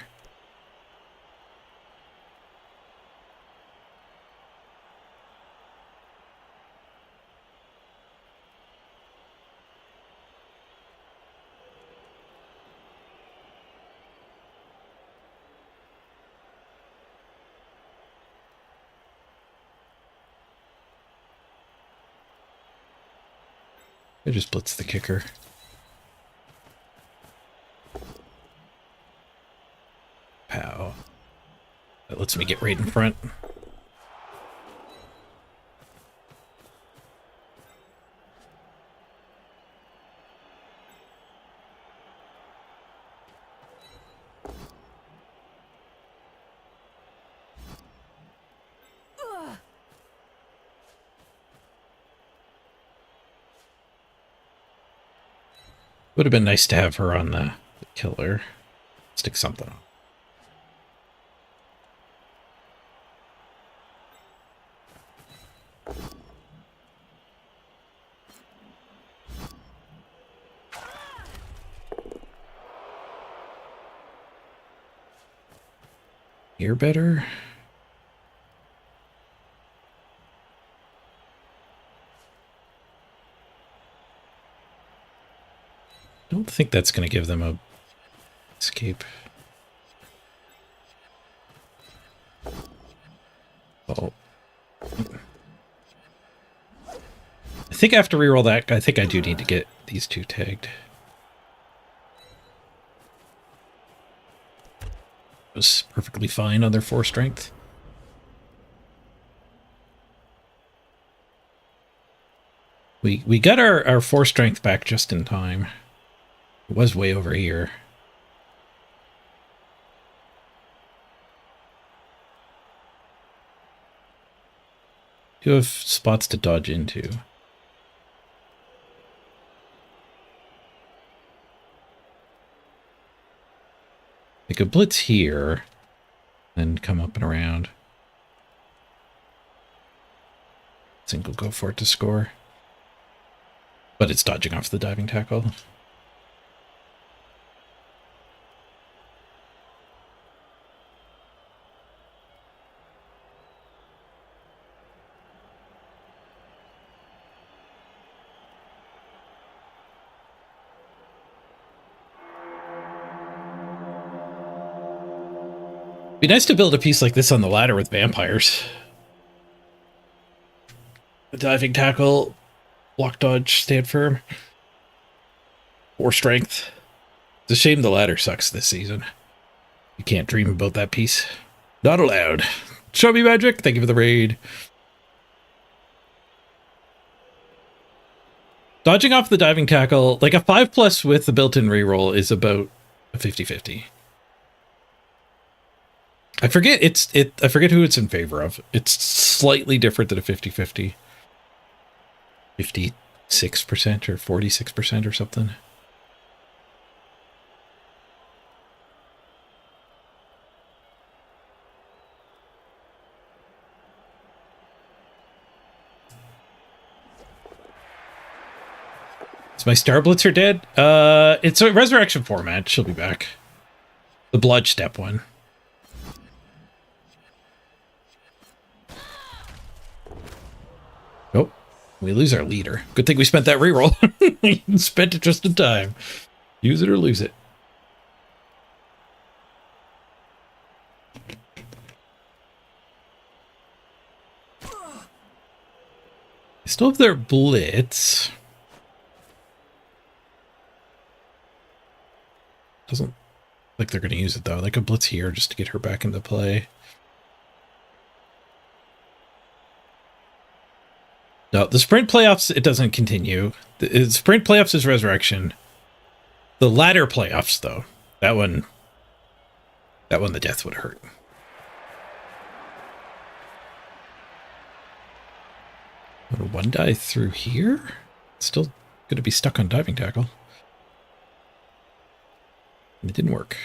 I just blitz the kicker. Pow. Let's lets me get right in front. Would have been nice to have her on the killer. Stick something on. Here better. Don't think that's going to give them a escape. Oh. I think I have to reroll that. I think I do need to get these two tagged. It was perfectly fine on their 4 strength. We got our 4 strength back just in time. It was way over here. You have spots to dodge into. They could blitz here and come up and around. Single go for it to score. But it's dodging off the diving tackle. Be nice to build a piece like this on the ladder with vampires. The diving tackle, block dodge, stand firm. 4 strength. It's a shame the ladder sucks this season. You can't dream about that piece. Not allowed. Show me magic. Thank you for the raid. Dodging off the diving tackle, like a 5+ with the built-in reroll is about a 50-50. I forget I forget who it's in favor of. It's slightly different than a 50-50. 56% or 46% or something. Is my Star Blitzer dead? It's a resurrection format. She'll be back. The blood step one. Oh, we lose our leader. Good thing we spent that reroll. Spent it just in time. Use it or lose it. They still have their blitz. Doesn't look like they're going to use it, though. They could blitz here just to get her back into play. No, the sprint playoffs, it doesn't continue. The sprint playoffs is resurrection. The ladder playoffs, though, that one the death would hurt. Would one die through here? Still going to be stuck on diving tackle. It didn't work.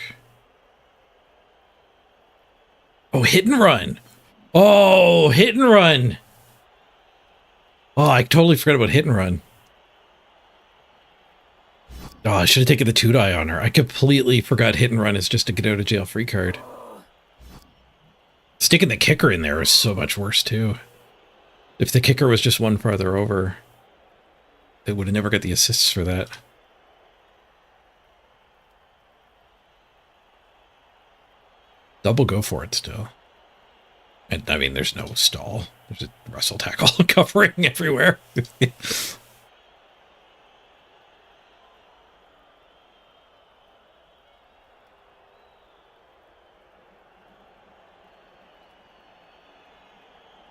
Oh, hit and run. Oh, hit and run. Oh, I totally forgot about hit and run. Oh, I should have taken the 2-die on her. I completely forgot hit and run is just a get out of jail free card. Sticking the kicker in there is so much worse, too. If the kicker was just one farther over, it would have never got the assists for that. Double go for it still. And I mean, there's no stall. There's a Russell tackle covering everywhere.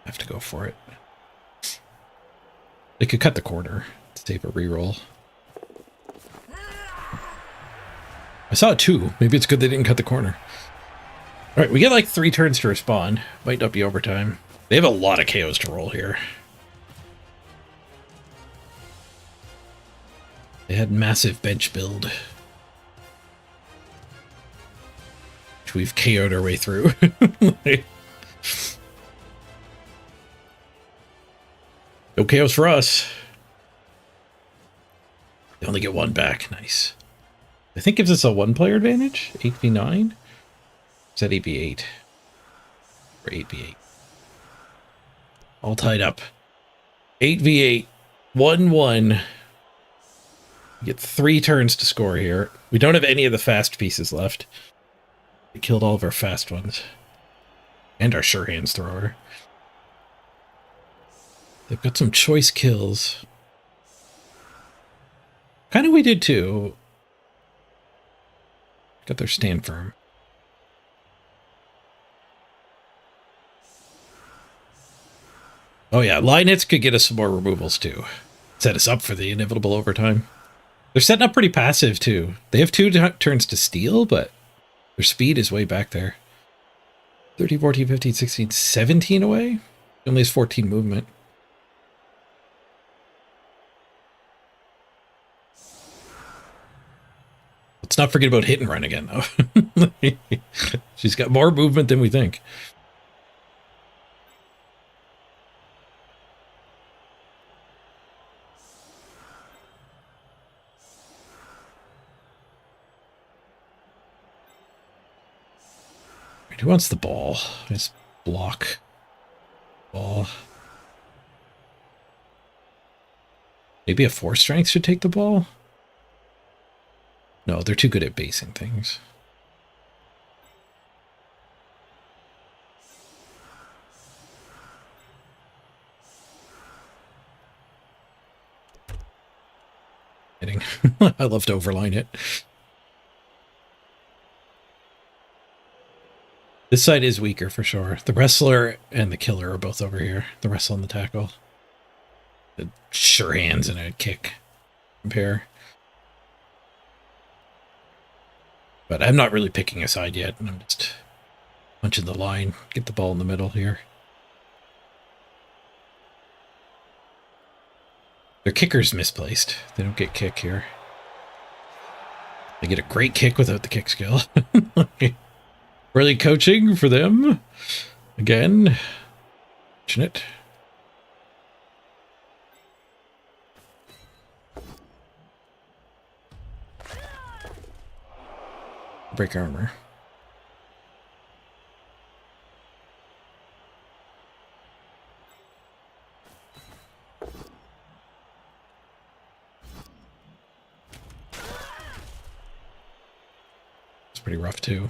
have to go for it. They could cut the corner to save a reroll. I saw it too. Maybe it's good they didn't cut the corner. All right, we get like 3 turns to respond. Might not be overtime. They have a lot of KOs to roll here. They had massive bench build, which we've KO'd our way through. No KOs for us. They only get 1 back. Nice. I think gives us a 1-player advantage. 8v9. Is that 8v8? Or 8v8? All tied up. 8v8. 1-1. We get 3 turns to score here. We don't have any of the fast pieces left. We killed all of our fast ones. And our sure hands thrower. They've got some choice kills. Kind of we did too. Got their stand firm. Oh yeah, line hits could get us some more removals too. Set us up for the inevitable overtime. They're setting up pretty passive too. They have 2 turns to steal, but their speed is way back there. 13, 14, 15, 16, 17 away? Only has 14 movement. Let's not forget about hit and run again, though. She's got more movement than we think. Who wants the ball? Just block. Ball. Maybe a 4 strength should take the ball? No, they're too good at basing things. Hitting. I love to overline it. This side is weaker for sure. The wrestler and the killer are both over here. The wrestle and the tackle. The sure hands and a kick compare. But I'm not really picking a side yet. I'm just punching the line. Get the ball in the middle here. Their kicker's misplaced. They don't get kick here. They get a great kick without the kick skill. Really coaching for them. Again. Fortunate. Break armor. It's pretty rough too.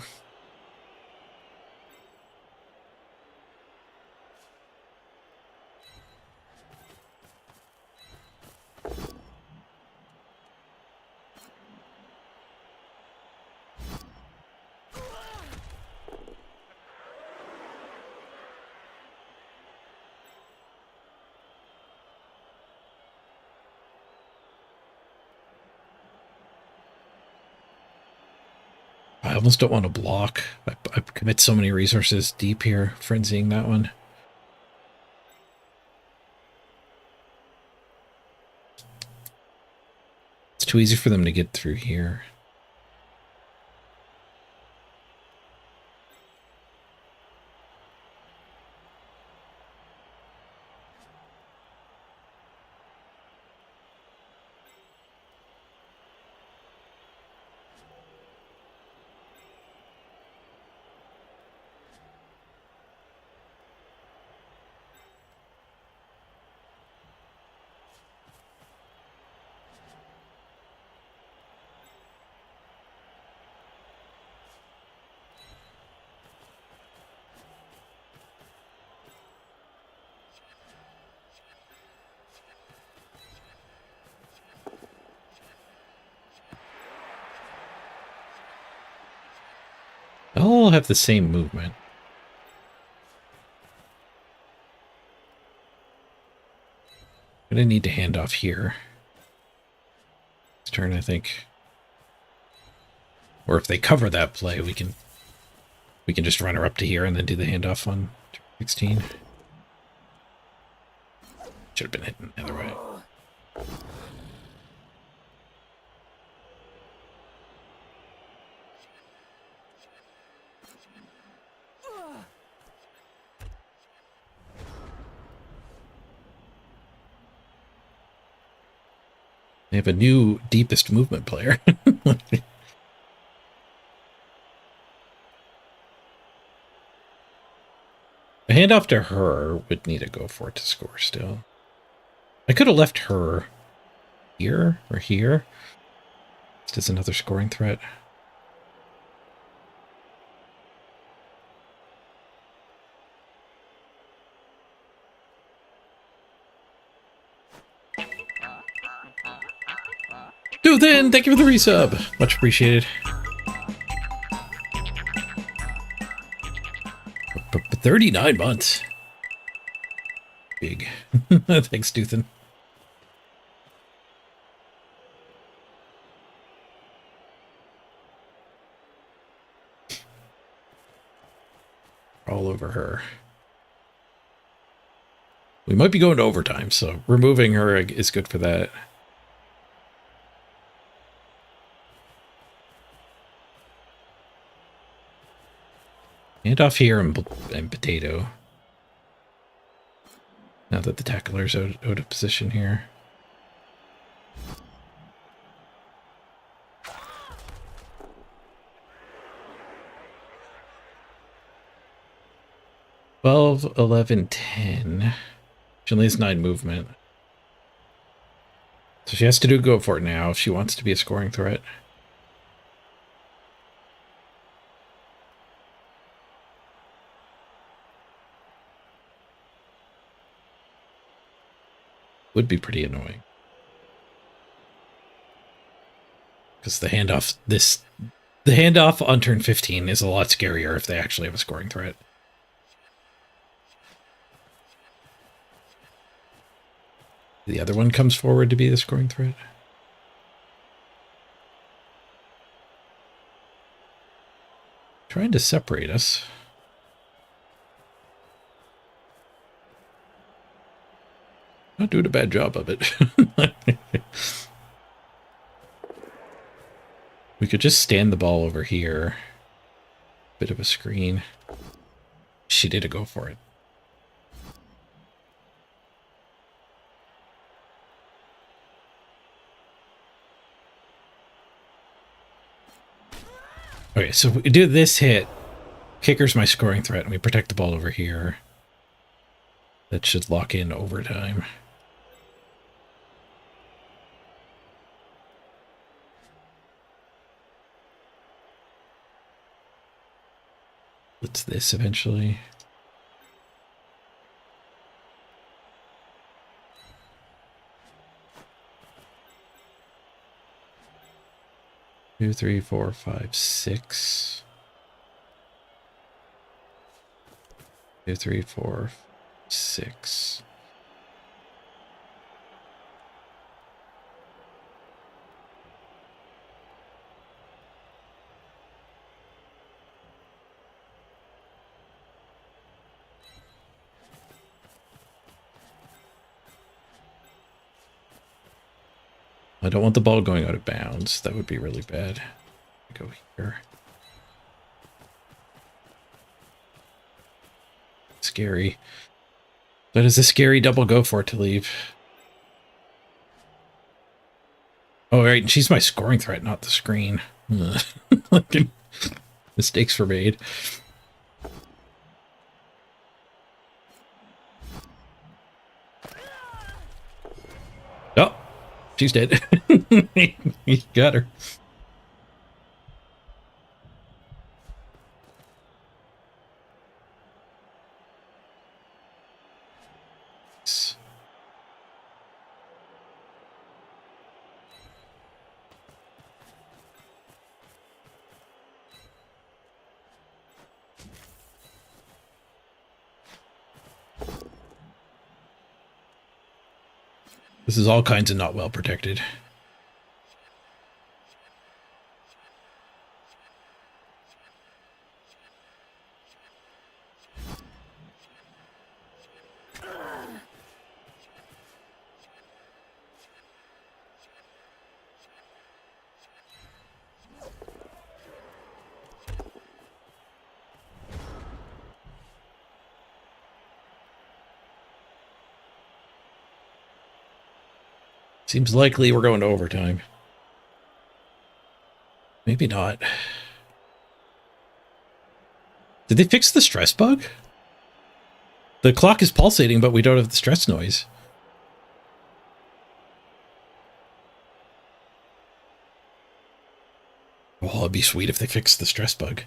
I almost don't want to block. I commit so many resources deep here, frenzying that one. It's too easy for them to get through here. They'll all have the same movement. gonna need to hand off here. This turn, I think. Or if they cover that play, we can just run her up to here and then do the handoff on 16. Should have been hitting the other way. They have a new deepest movement player. A handoff to her would need to go for it to score still. I could have left her here or here. This is another scoring threat. Dude, then thank you for the resub. Much appreciated. But 39 months. Big. Thanks, Duthin. All over her. We might be going to overtime, so removing her is good for that. And off here and potato. Now that the tackler's out of position here. $12, $11, $10. She only has 9 movement. So she has to go for it now if she wants to be a scoring threat. Would be pretty annoying. Because the handoff on turn 15 is a lot scarier if they actually have a scoring threat. The other one comes forward to be the scoring threat. Trying to separate us. Not doing a bad job of it. We could just stand the ball over here. Bit of a screen. She did a go for it. Okay, so we do this hit. Kicker's my scoring threat, and we protect the ball over here. That should lock in overtime. What's this eventually? Two, three, four, five, six. 2, 3, 4, 6. I don't want the ball going out of bounds. That would be really bad. Go here. Scary. That is a scary double go for it to leave. Oh, right. And she's my scoring threat, not the screen. Mistakes were made. Oh, she's dead. He got her. This is all kinds of not well protected. Seems likely we're going to overtime. Maybe not. Did they fix the stress bug? The clock is pulsating, but we don't have the stress noise. Oh, it'd be sweet if they fixed the stress bug.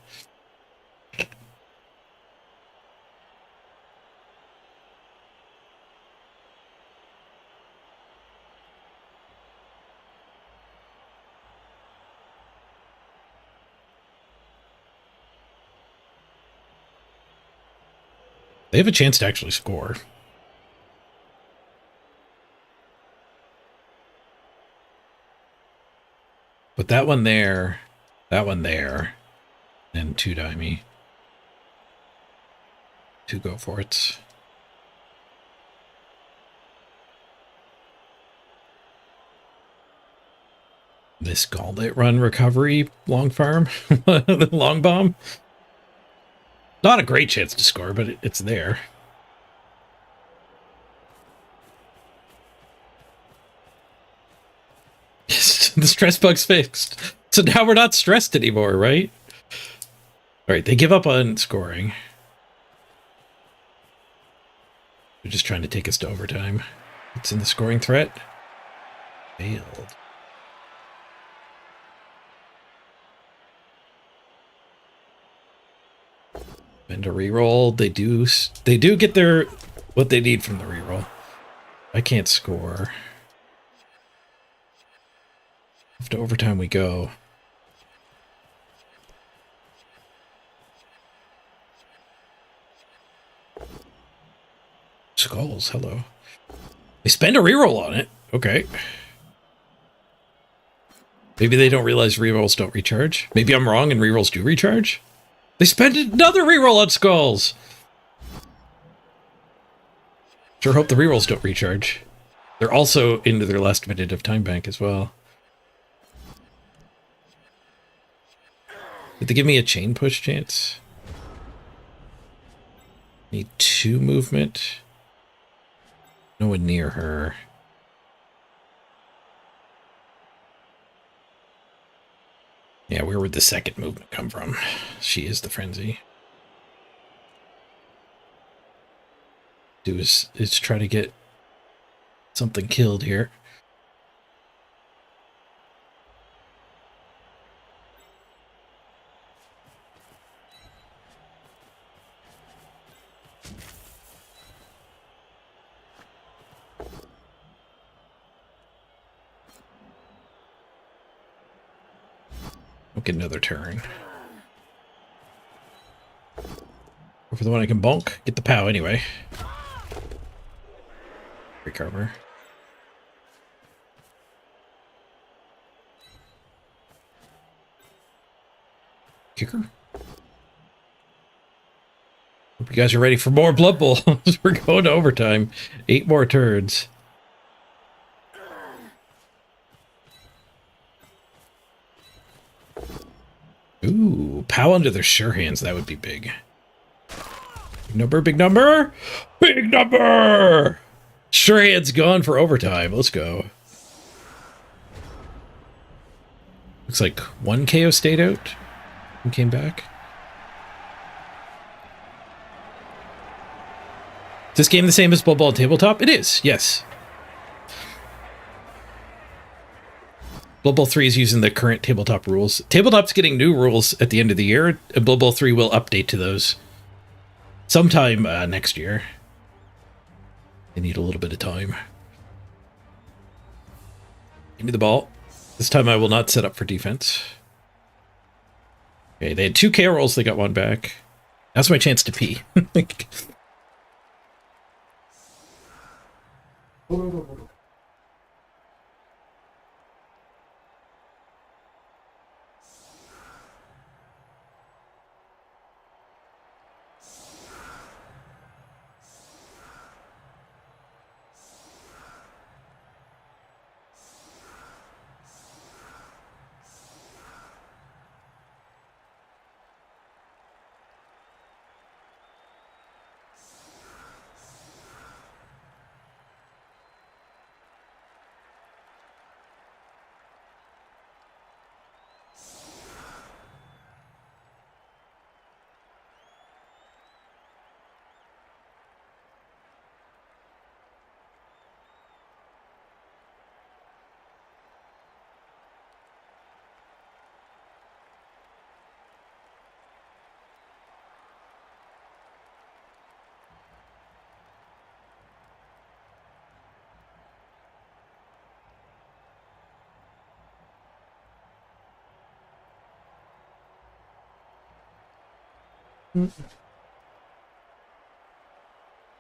They have a chance to actually score. But that one there, and two dimey. Two go for it. This gauntlet run recovery long farm, long bomb. Not a great chance to score, but it's there. The stress bug's fixed. So now we're not stressed anymore, right? All right, they give up on scoring. They're just trying to take us to overtime. It's in the scoring threat. Failed. And a reroll. They do get their what they need from the reroll. I can't score. To overtime we go. Skulls, hello. They spend a reroll on it. Okay. Maybe they don't realize rerolls don't recharge. Maybe I'm wrong and rerolls do recharge. They spend another reroll on skulls. Sure hope the rerolls don't recharge. They're also into their last minute of time bank as well. Did they give me a chain push chance? Need 2 movement. No one near her. Yeah, where would the second movement come from? She is the frenzy. Do is try to get something killed here. Get another turn. Go for the one I can bonk. Get the POW anyway. Recover. Kicker. Hope you guys are ready for more Blood Bowl. We're going to overtime. 8 more turns. Ooh, POW under their sure hands. That would be big. Big number, big number! Big number! Sure hands gone for overtime. Let's go. Looks like 1 KO stayed out and came back. Is this game the same as Blood Bowl Tabletop? It is, yes. Blood Bowl 3 is using the current tabletop rules. Tabletop's getting new rules at the end of the year, and Blood Bowl 3 will update to those sometime next year. They need a little bit of time. Give me the ball. This time I will not set up for defense. Okay, they had 2 KO rolls, they got 1 back. That's my chance to pee.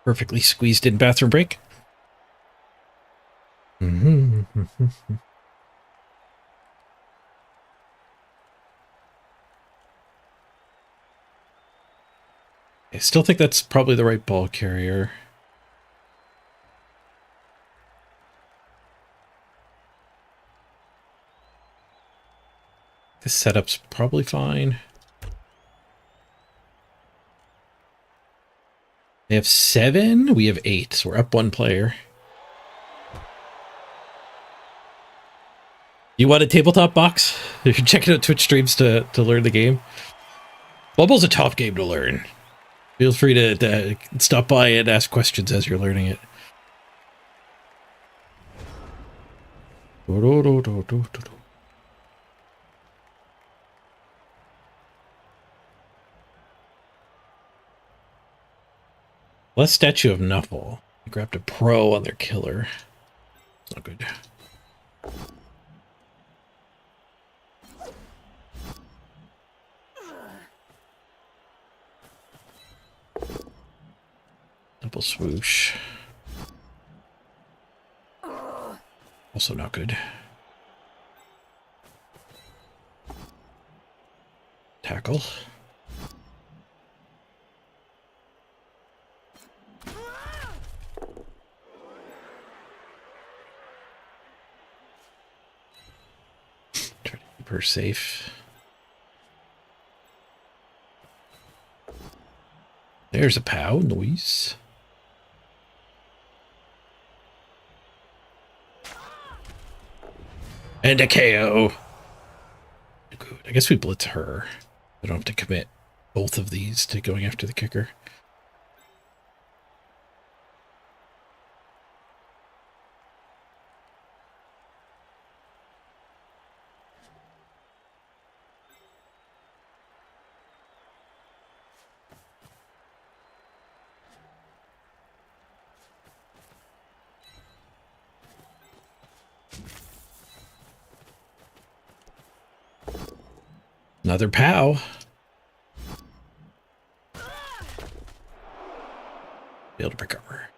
Perfectly squeezed in bathroom break. I still think that's probably the right ball carrier. This setup's probably fine. They have 7. We have 8. So we're up 1 player. You want a tabletop box? If you're checking out Twitch streams to learn the game. Bubble's a tough game to learn. Feel free to stop by and ask questions as you're learning it. Last statue of Nuffle. I grabbed a pro on their killer. It's not good. Double swoosh. Also not good. Tackle. Try to keep her safe. There's a pow noise. And a KO. Good. I guess we blitz her. I don't have to commit both of these to going after the kicker. Another pow. Be able to pick armor.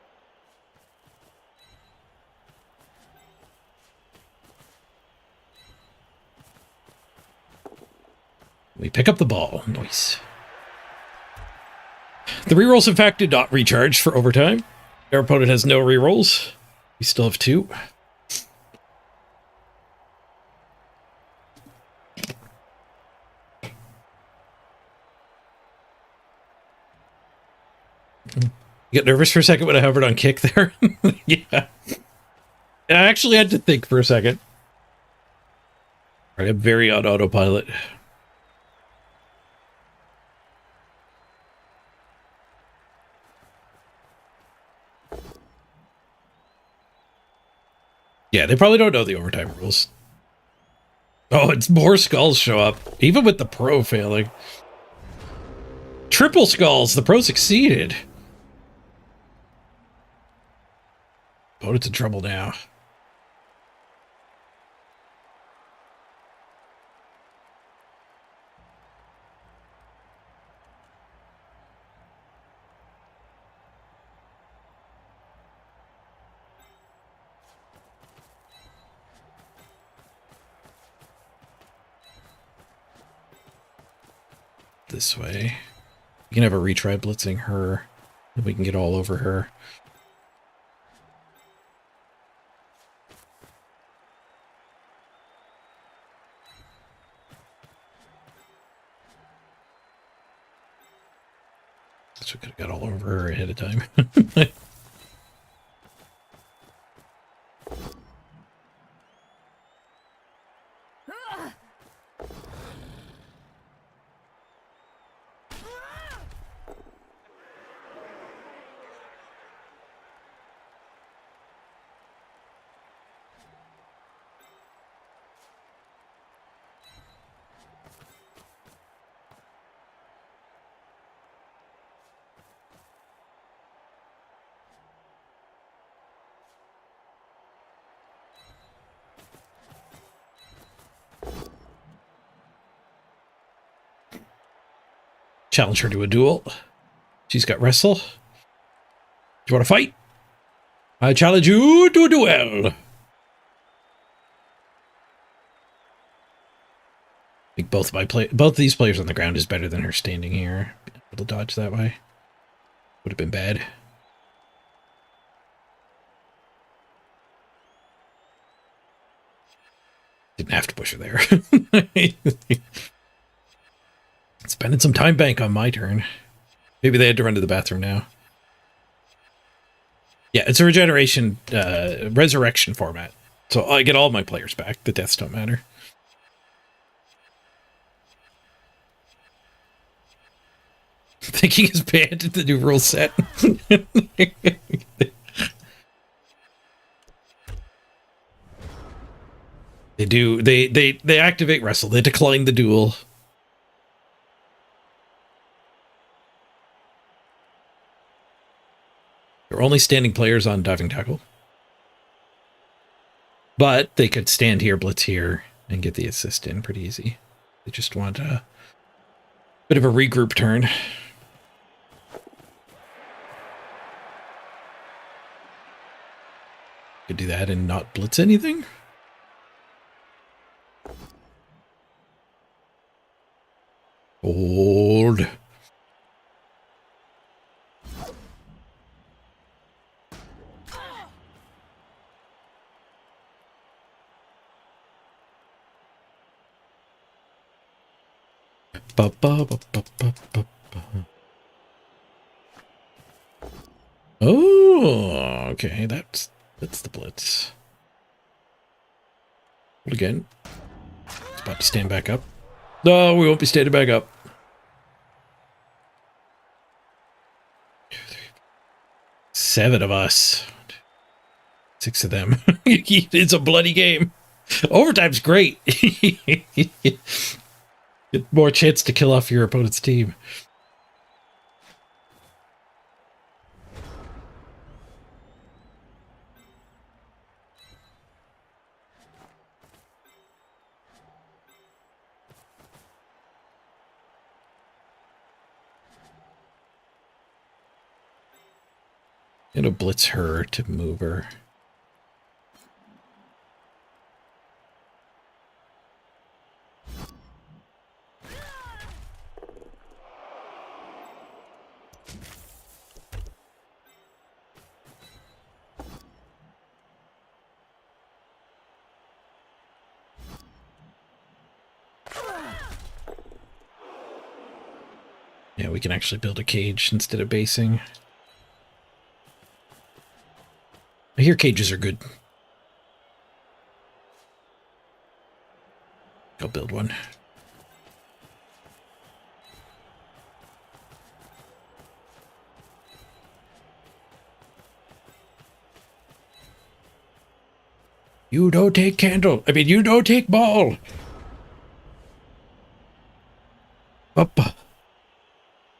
We pick up the ball. Nice. The rerolls, in fact, did not recharge for overtime. Our opponent has no rerolls. We still have 2. You get nervous for a second when I hovered on kick there? Yeah. I actually had to think for a second. All right, I'm very on autopilot. Yeah, they probably don't know the overtime rules. Oh, it's more skulls show up, even with the pro failing. Triple skulls, the pro succeeded. Opponent's in trouble now. This way. We can have a retry blitzing her. And we can get all over her. So we could have got all over her ahead of time. Challenge her to a duel. She's got wrestle. Do you want to fight? I challenge you to a duel. I think both of these players on the ground is better than her standing here. Able to dodge that way. Would have been bad. Didn't have to push her there. Spending some time bank on my turn. Maybe they had to run to the bathroom now. Yeah, it's a resurrection format. So I get all my players back. The deaths don't matter. Thinking is banned in the new rule set. They do. They activate wrestle. They decline the duel. They're only standing players on diving tackle. But they could stand here, blitz here, and get the assist in pretty easy. They just want a bit of a regroup turn. Could do that and not blitz anything. Hold. Ba, ba, ba, ba, ba, ba, ba. Oh, okay, that's the blitz. Again, it's about to stand back up. No, we won't be standing back up. 7 of us. 6 of them. It's a bloody game. Overtime's great. Get more chance to kill off your opponent's team. Gonna blitz her to move her. Yeah, we can actually build a cage instead of basing. I hear cages are good. I'll build one. You don't take candle. I mean, you don't take ball. Up.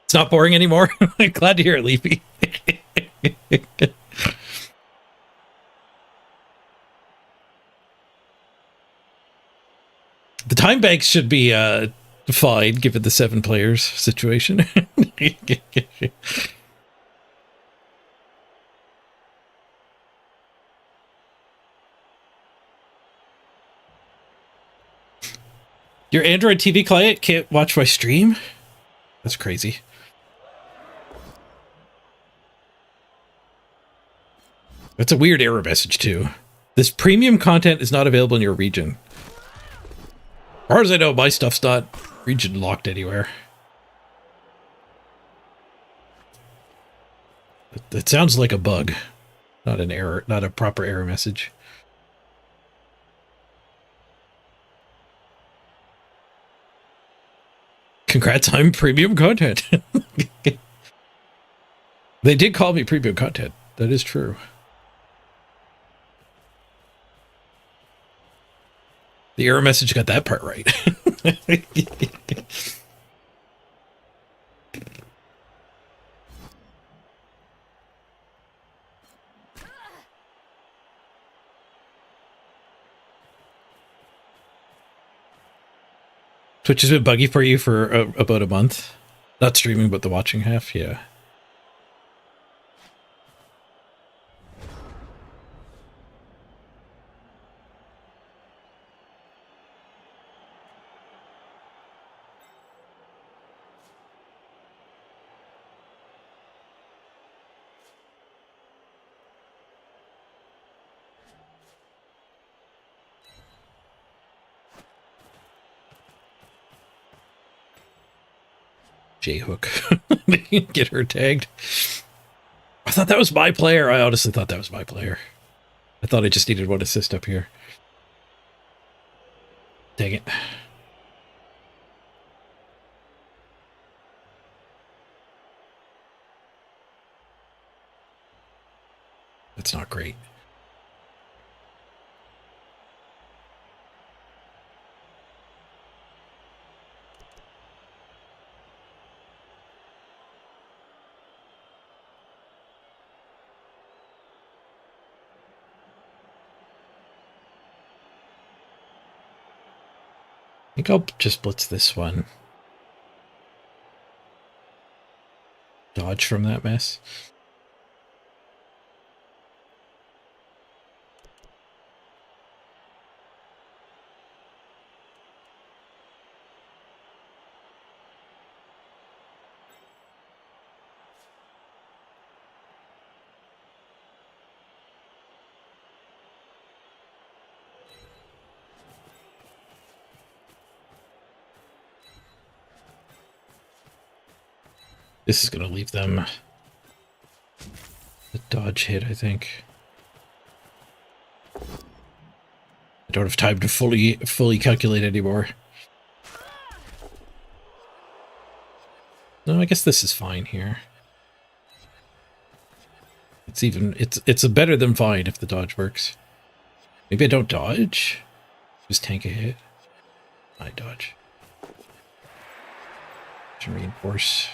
It's not boring anymore. Glad to hear it, Leafy. The time banks should be fine given the 7 players situation. Your Android TV client can't watch my stream? That's crazy. That's a weird error message, too. This premium content is not available in your region. As far as I know, my stuff's not region locked anywhere. It sounds like a bug, not an error, not a proper error message. Congrats, I'm premium content. They did call me premium content. That is true. The error message got that part right. Twitch has been buggy for you for about a month. Not streaming, but the watching half, yeah. J-Hook. Get her tagged. I thought that was my player. I honestly thought that was my player. I thought I just needed one assist up here. Dang it. That's not great. I think I'll just blitz this one. Dodge from that mess. This is going to leave them the dodge hit, I think. I don't have time to fully calculate anymore. No, I guess this is fine here. It's a better than fine if the dodge works. Maybe I don't dodge. Just tank a hit. I dodge. Should reinforce.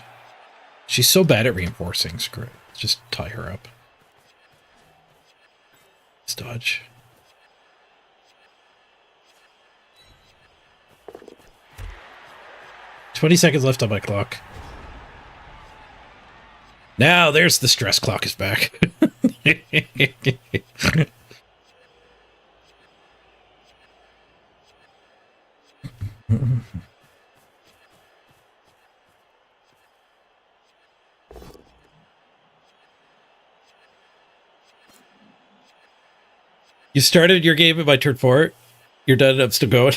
She's so bad at reinforcing. Screw it. Just tie her up. Let's dodge. "20 seconds left on my clock." Now there's the stress clock is back. You started your game at my turn 4. You're done. I'm still going.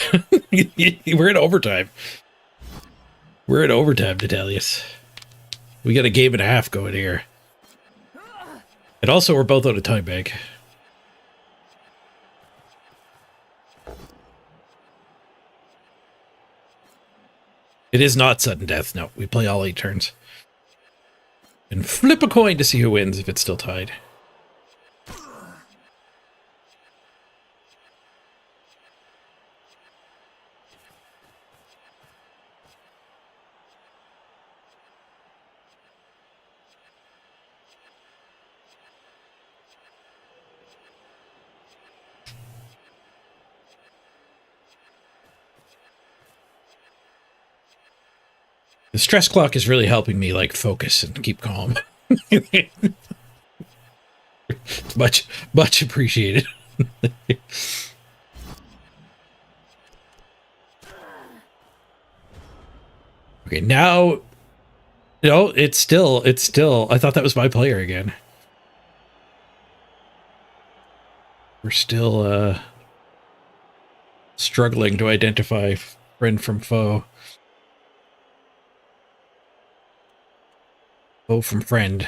We're in overtime. We're in overtime, Natalius. We got a game and a half going here. And also, we're both out of time bank. It is not sudden death. No, we play all 8 turns. And flip a coin to see who wins if it's still tied. The stress clock is really helping me, like, focus and keep calm. It's much appreciated. Okay, now... No, it's still... I thought that was my player again. We're still, struggling to identify friend from foe. Foe from friend.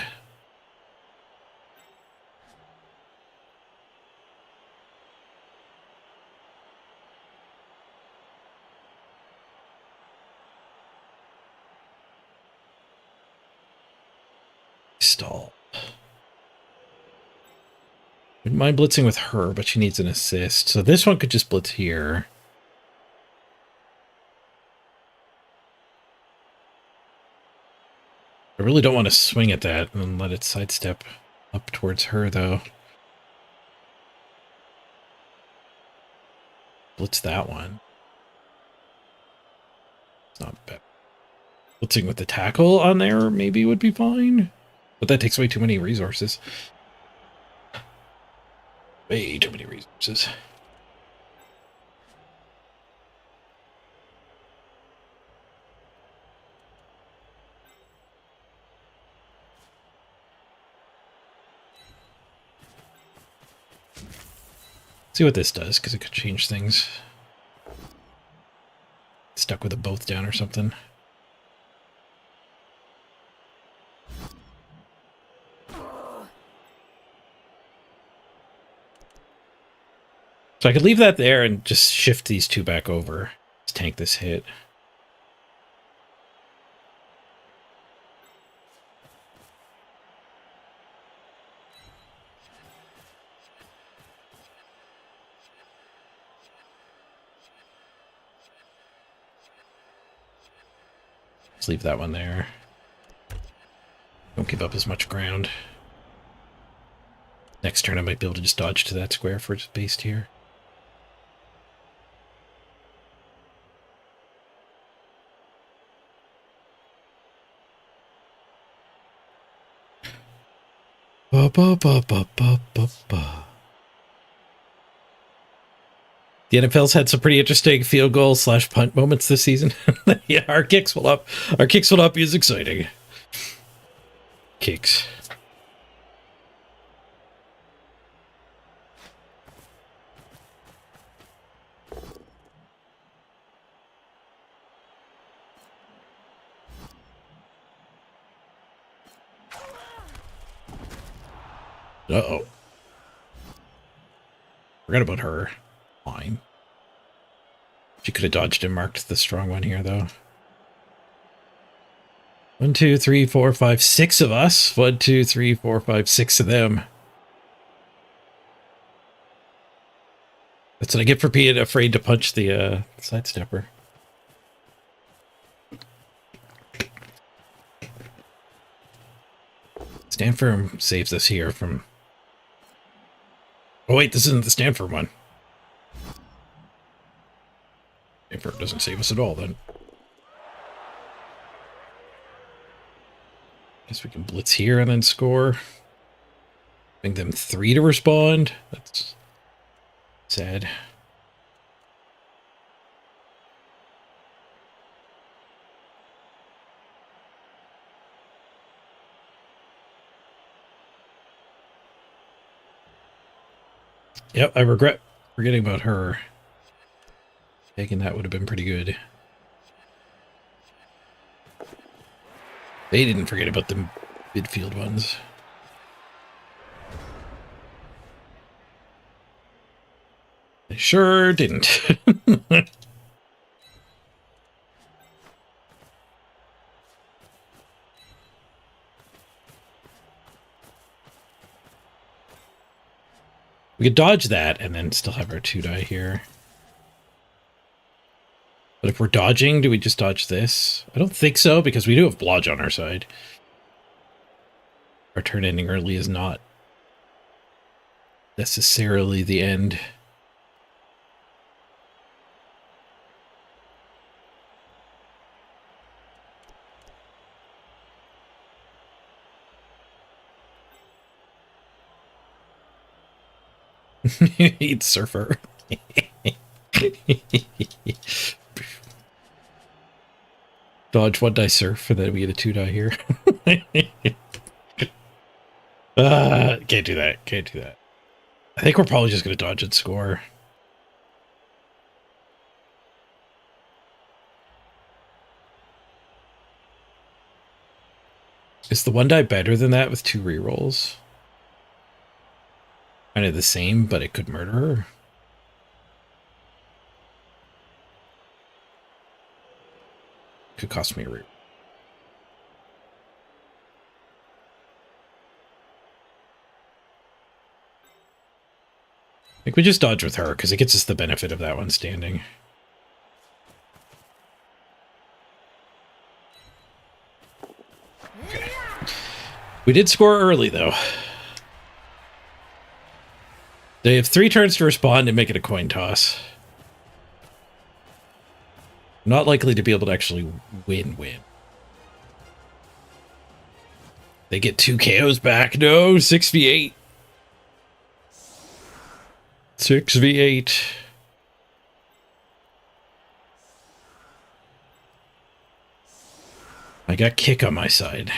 Stall. Wouldn't mind blitzing with her, but she needs an assist. So this one could just blitz here. I really don't want to swing at that and let it sidestep up towards her, though. Blitz that one. It's not bad. Blitzing with the tackle on there maybe would be fine. But that takes way too many resources. Way too many resources. See what this does, because it could change things. Stuck with a both down or something. So I could leave that there and just shift these two back over. Just tank this hit. Just leave that one there. Don't give up as much ground. Next turn I might be able to just dodge to that square for its based here. Ba, ba, ba, ba, ba, ba, ba. The NFL's had some pretty interesting field goal / punt moments this season. Yeah, our kicks will up. Our kicks will not be as exciting. Kicks. Uh-oh. Forgot about her. Fine. She could have dodged and marked the strong one here, though. 1, 2, 3, 4, 5, 6 of us. 1, 2, 3, 4, 5, 6 of them. That's what I get for being afraid to punch the sidestepper. Stand firm saves us here from... Oh wait, this isn't the stand firm one. Stand firm doesn't save us at all then. Guess we can blitz here and then score. Make them 3 to respond. That's sad. Yep, I regret forgetting about her. Taking that would have been pretty good. They didn't forget about the midfield ones. They sure didn't. We could dodge that and then still have our 2 die here. But if we're dodging, do we just dodge this? I don't think so, because we do have blodge on our side. Our turn ending early is not necessarily the end. Eat surfer. Dodge 1 die surf, and then we get a 2 die here. Can't do that. Can't do that. I think we're probably just going to dodge and score. Is the 1 die better than that with 2 rerolls? Kind of the same, but it could murder her. Could cost me a reroll. I think we just dodge with her, because it gets us the benefit of that one standing. Okay. We did score early, though. They have 3 turns to respond and make it a coin toss. Not likely to be able to actually win. They get 2 KOs back. No, 6v8. 6v8. I got kick on my side.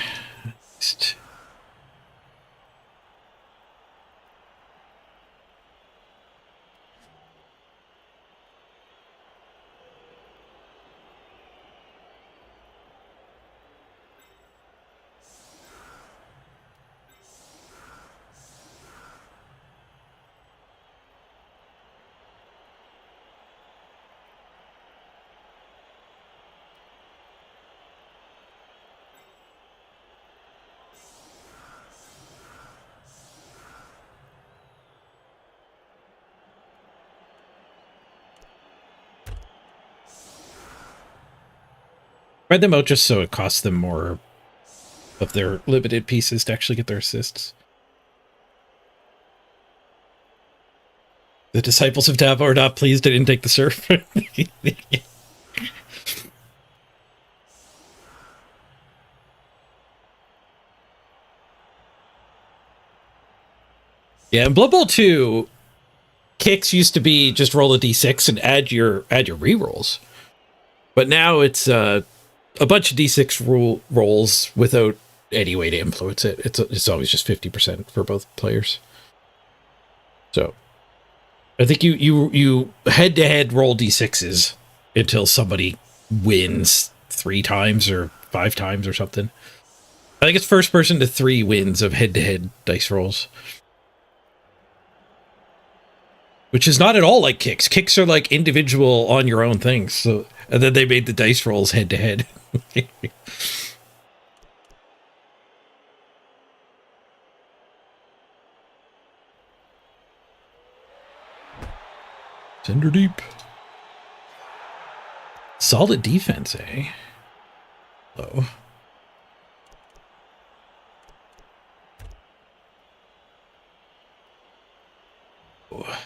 Spread them out just so it costs them more of their limited pieces to actually get their assists. The disciples of Davo are not pleased I didn't take the surf. Yeah, in Blood Bowl 2, kicks used to be just roll a d6 and add your rerolls. But now it's a bunch of d6 rolls without any way to influence it. It's always just 50% for both players. So I think you head-to-head roll d6s until somebody wins 3 times or 5 times or something. I think it's first person to 3 wins of head-to-head dice rolls. Which is not at all like kicks. Kicks are like individual on your own things. So, and then they made the dice rolls head to head. Sender deep. Solid defense, eh? Low. Oh.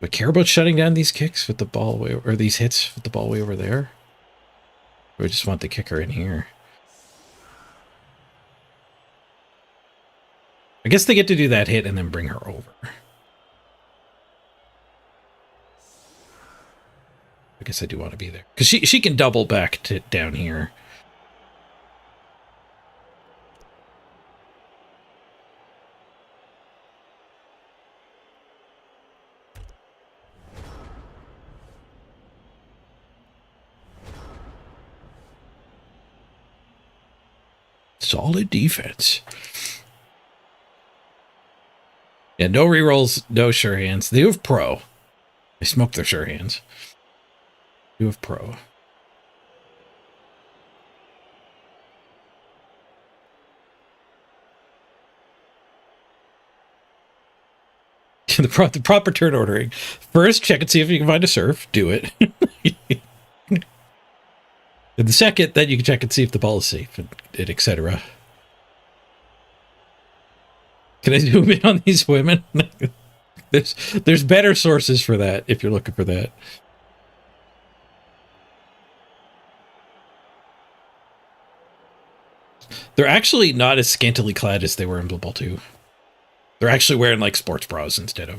But care about shutting down these kicks with the ball way, or these hits with the ball way over there? Or we just want the kicker in here? I guess they get to do that hit and then bring her over. I guess I do want to be there. Because she can double back to down here. Solid defense. Yeah, no rerolls, no sure hands. They do have pro. They smoke their sure hands. They do have pro. the proper turn ordering. First, check and see if you can find a surf. Do it. And the second, then you can check and see if the ball is safe, and etc. Can I zoom in on these women? There's better sources for that if you're looking for that. They're actually not as scantily clad as they were in Blood Bowl 2. They're actually wearing like sports bras instead of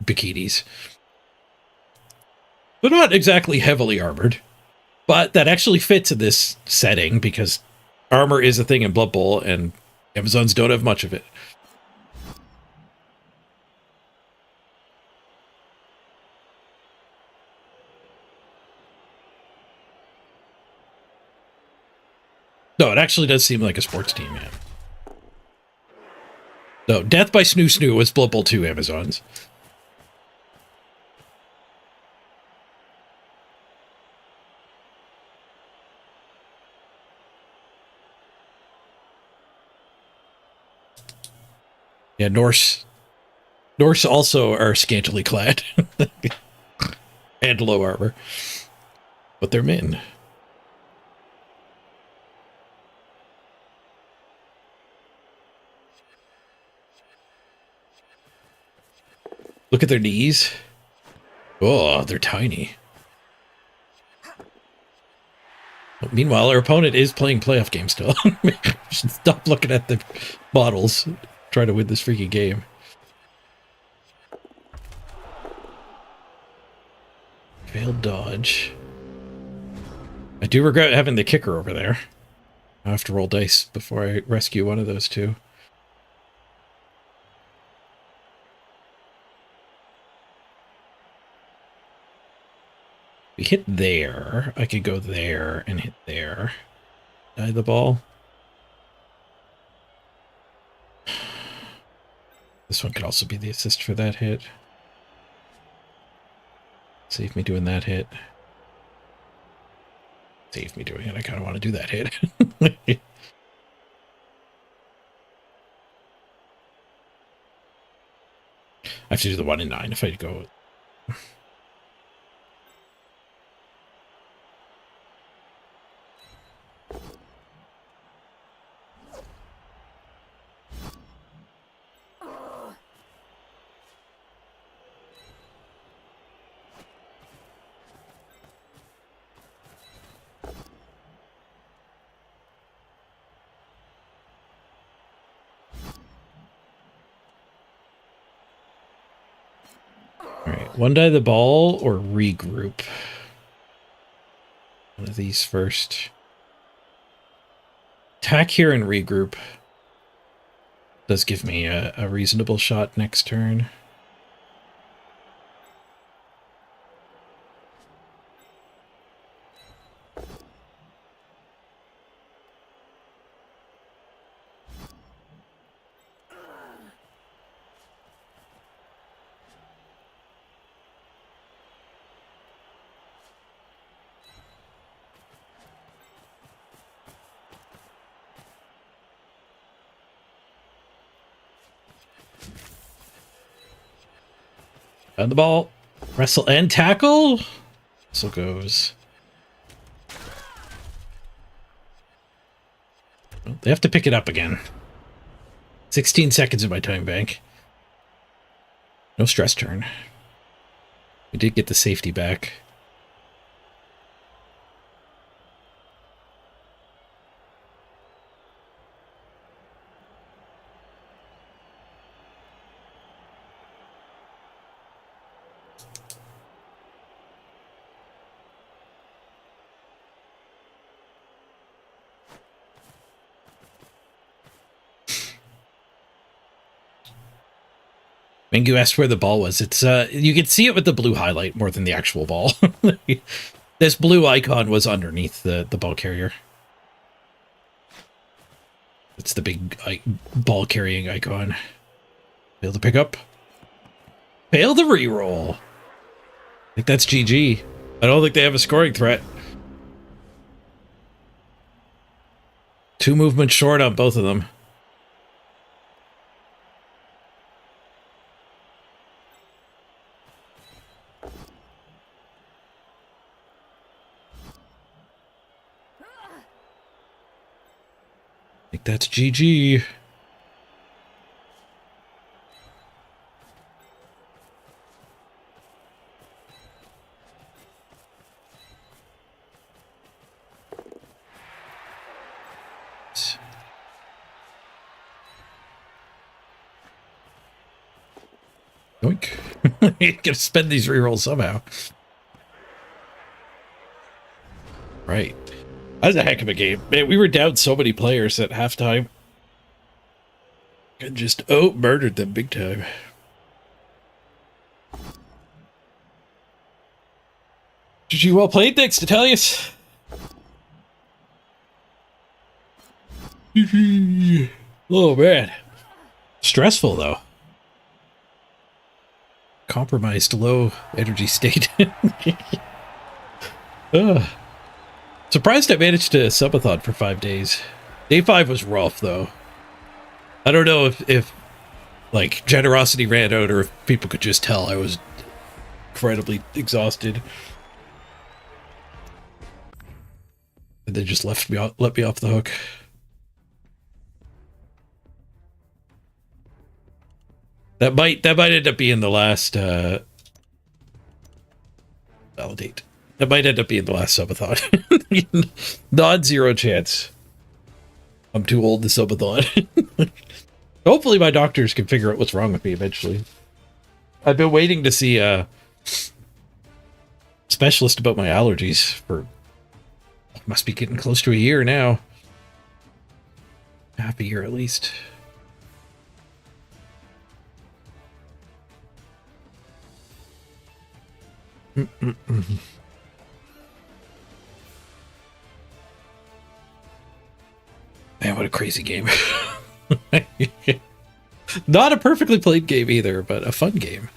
bikinis. They're not exactly heavily armored, but that actually fits in this setting because armor is a thing in Blood Bowl and Amazons don't have much of it. No, it actually does seem like a sports team, yeah. No, Death by Snoo Snoo was Blood Bowl 2 Amazons. Yeah, Norse also are scantily clad. And low armor. But they're men. Look at their knees. Oh, they're tiny. Well, meanwhile, our opponent is playing playoff games still. We should stop looking at the bottles. Try to win this freaking game. Failed dodge. I do regret having the kicker over there. I have to roll dice before I rescue one of those two. We hit there. I could go there and hit there. Die the ball. This one could also be the assist for that hit. Save me doing that hit. Save me doing it. I kind of want to do that hit. I have to do the 1 in 9 if I go. Alright, one die the ball or regroup. One of these first. Attack here and regroup. Does give me a reasonable shot next turn. On the ball. Wrestle and tackle. So goes. Well, they have to pick it up again. 16 seconds in my time bank. No stress turn. We did get the safety back. Mingu asked where the ball was. It's you can see it with the blue highlight more than the actual ball. This blue icon was underneath the ball carrier. It's the big ball carrying icon. Fail to pick up. Fail the reroll. I think that's GG. I don't think they have a scoring threat. 2 movements short on both of them. I think that's GG. Yoink. You gotta spend these rerolls somehow. Right. That was a heck of a game. Man, we were down so many players at halftime. And just murdered them big time. GG, well played. Thanks, Natalius. GG. Oh, man. Stressful, though. Compromised low energy state. Surprised I managed to subathon for 5 days. Day 5 was rough, though. I don't know if like, generosity ran out or if people could just tell I was incredibly exhausted. And they just let me off the hook. That might end up being the last validate. That might end up being the last subathon. Non-zero chance. I'm too old to subathon. Hopefully my doctors can figure out what's wrong with me eventually. I've been waiting to see a specialist about my allergies for, must be getting close to a year now. Half a year at least. Man, what a crazy game. Not a perfectly played game either, but a fun game.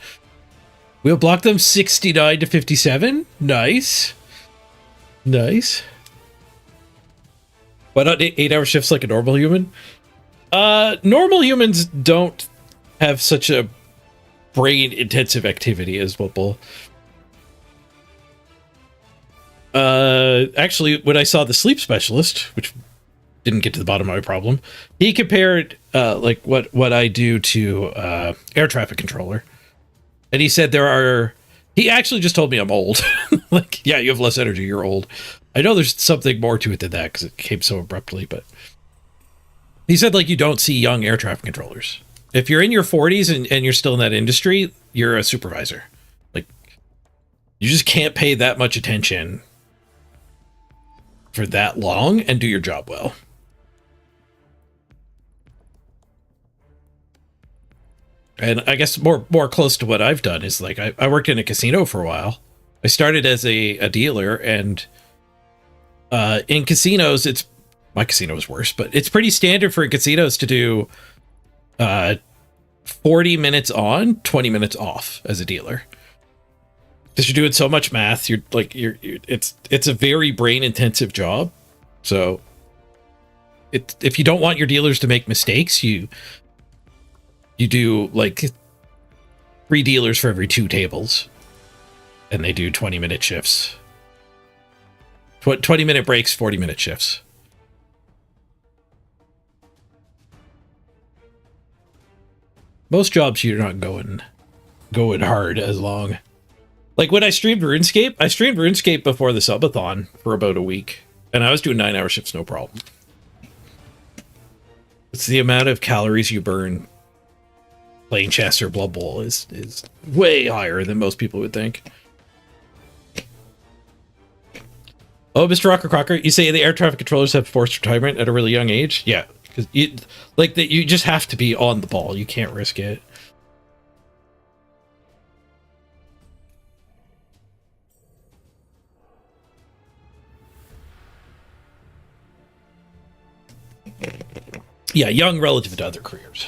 We'll block them 69 to 57. Nice. Nice. Why not 8-hour shifts like a normal human? Normal humans don't have such a brain-intensive activity as Whipple. Actually, when I saw the sleep specialist, which didn't get to the bottom of my problem, he compared like what I do to air traffic controller, and he said he actually just told me I'm old. Like, yeah, you have less energy, you're old. I know there's something more to it than that because it came so abruptly, but he said, like, you don't see young air traffic controllers. If you're in your 40s and you're still in that industry, you're a supervisor. Like, you just can't pay that much attention for that long and do your job well. And I guess more close to what I've done is, like, I worked in a casino for a while. I started as a dealer, and in casinos, my casino was worse, but it's pretty standard for casinos to do 40 minutes on, 20 minutes off as a dealer. Because you're doing so much math, it's a very brain intensive job. So if you don't want your dealers to make mistakes, you do like 3 dealers for every 2 tables, and they do 20-minute shifts. 20-minute breaks, 40-minute shifts. Most jobs you're not going hard as long. Like when I streamed RuneScape before the subathon for about a week, and I was doing 9-hour shifts, no problem. It's the amount of calories you burn playing chess or Blood Bowl is way higher than most people would think. Oh, Mr. Rocker Crocker, you say the air traffic controllers have forced retirement at a really young age? Yeah, because you just have to be on the ball. You can't risk it. Yeah, young relative to other careers.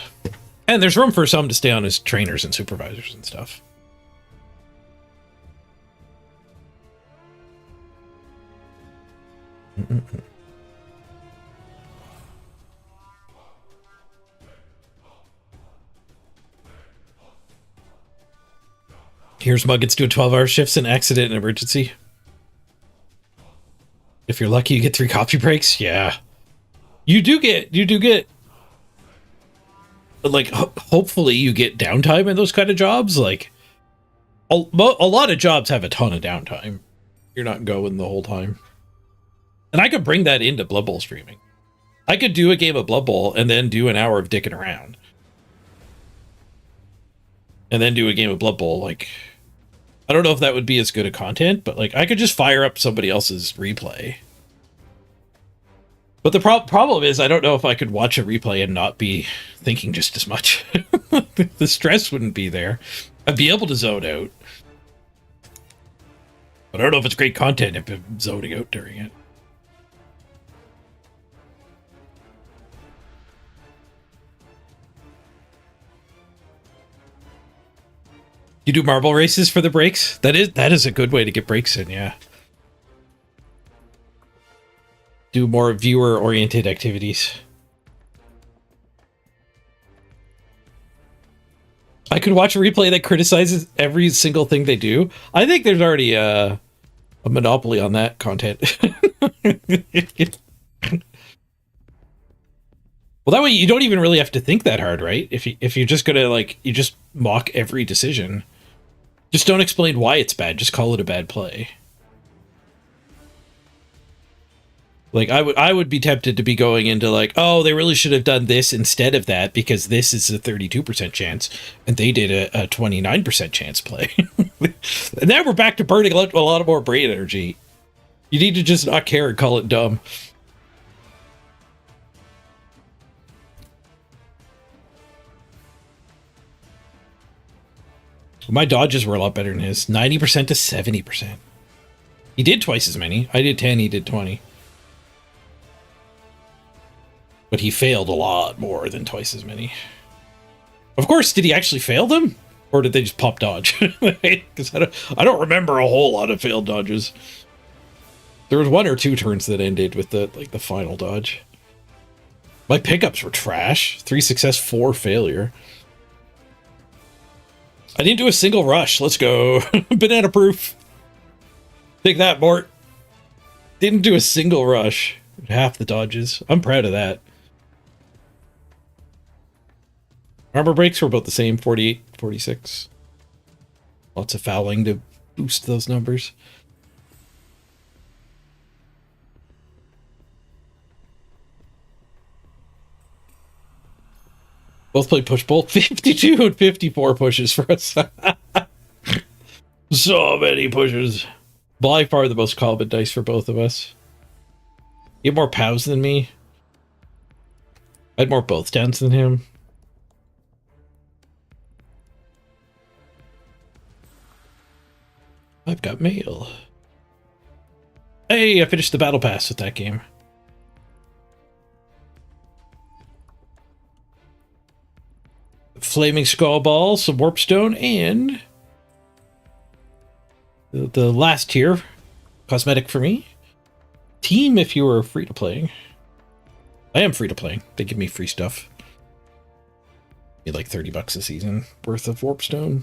And there's room for some to stay on as trainers and supervisors and stuff. Here's Muggins doing 12-hour shifts in accident and emergency. If you're lucky, you get 3 coffee breaks. Yeah. You do get like, hopefully you get downtime in those kind of jobs. Like, a lot of jobs have a ton of downtime. You're not going the whole time. And I could bring that into Blood Bowl streaming. I could do a game of Blood Bowl and then do an hour of dicking around. And then do a game of Blood Bowl. Like, I don't know if that would be as good a content, but like, I could just fire up somebody else's replay. But the problem is, I don't know if I could watch a replay and not be thinking just as much. The stress wouldn't be there. I'd be able to zone out. But I don't know if it's great content if I'm zoning out during it. You do marble races for the breaks? That is a good way to get breaks in, yeah. Do more viewer-oriented activities. I could watch a replay that criticizes every single thing they do. I think there's already a monopoly on that content. Well, that way you don't even really have to think that hard, right? If you're just gonna, like, you just mock every decision. Just don't explain why it's bad. Just call it a bad play. Like, I would be tempted to be going into like, oh, they really should have done this instead of that because this is a 32% chance and they did a 29% chance play. And now we're back to burning a lot more brain energy. You need to just not care and call it dumb. My dodges were a lot better than his. 90% to 70%. He did twice as many. I did 10, he did 20. But he failed a lot more than twice as many. Of course, did he actually fail them? Or did they just pop dodge? Because I don't remember a whole lot of failed dodges. There was 1 or 2 turns that ended with the final dodge. My pickups were trash. 3 success, 4 failure. I didn't do a single rush. Let's go. Banana proof. Take that, Mort. Didn't do a single rush. Half the dodges. I'm proud of that. Armor breaks were about the same, 48, 46. Lots of fouling to boost those numbers. Both played push bolt. 52 and 54 pushes for us. So many pushes. By far the most common dice for both of us. You have more POWs than me. I had more both downs than him. I've got mail. Hey, I finished the battle pass with that game. Flaming Skull Ball, some Warpstone, and the last tier cosmetic for me. Team if you were free to play. I am free to play. They give me free stuff. Need like $30 a season worth of Warpstone.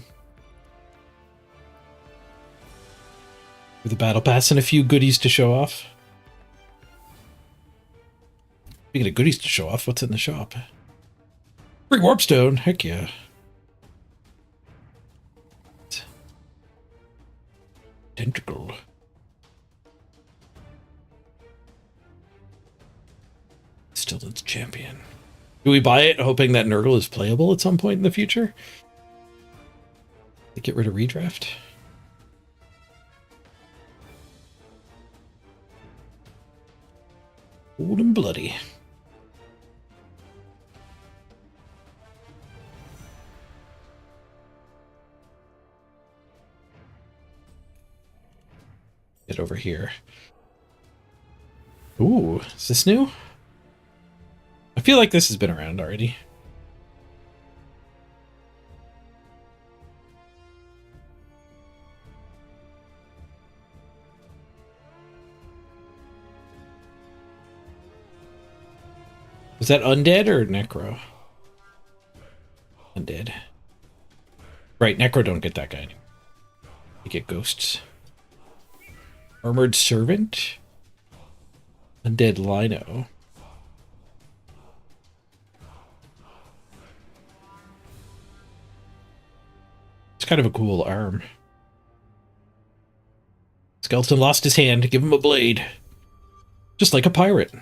With a battle pass and a few goodies to show off. Speaking of goodies to show off, what's in the shop? Free Warpstone, heck yeah. Tentacle. Still its champion. Do we buy it hoping that Nurgle is playable at some point in the future? To get rid of redraft? Old and bloody. Get over here. Ooh, is this new? I feel like this has been around already. Was that undead or necro? Undead. Right, necro don't get that guy anymore. You get ghosts. Armored servant. Undead lino. It's kind of a cool arm. Skeleton lost his hand. Give him a blade. Just like a pirate.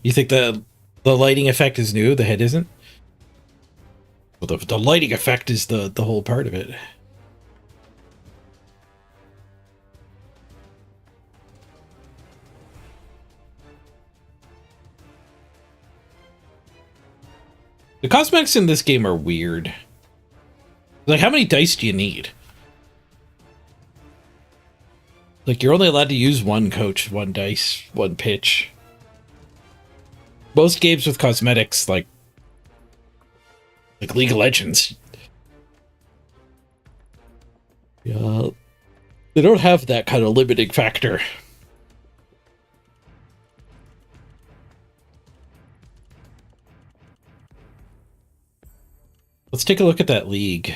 You think the lighting effect is new? The head isn't? Well, the lighting effect is the whole part of it. The cosmetics in this game are weird. Like, how many dice do you need? Like, you're only allowed to use one coach, one dice, one pitch. Most games with cosmetics, like League of Legends, yeah, they don't have that kind of limiting factor. Let's take a look at that league.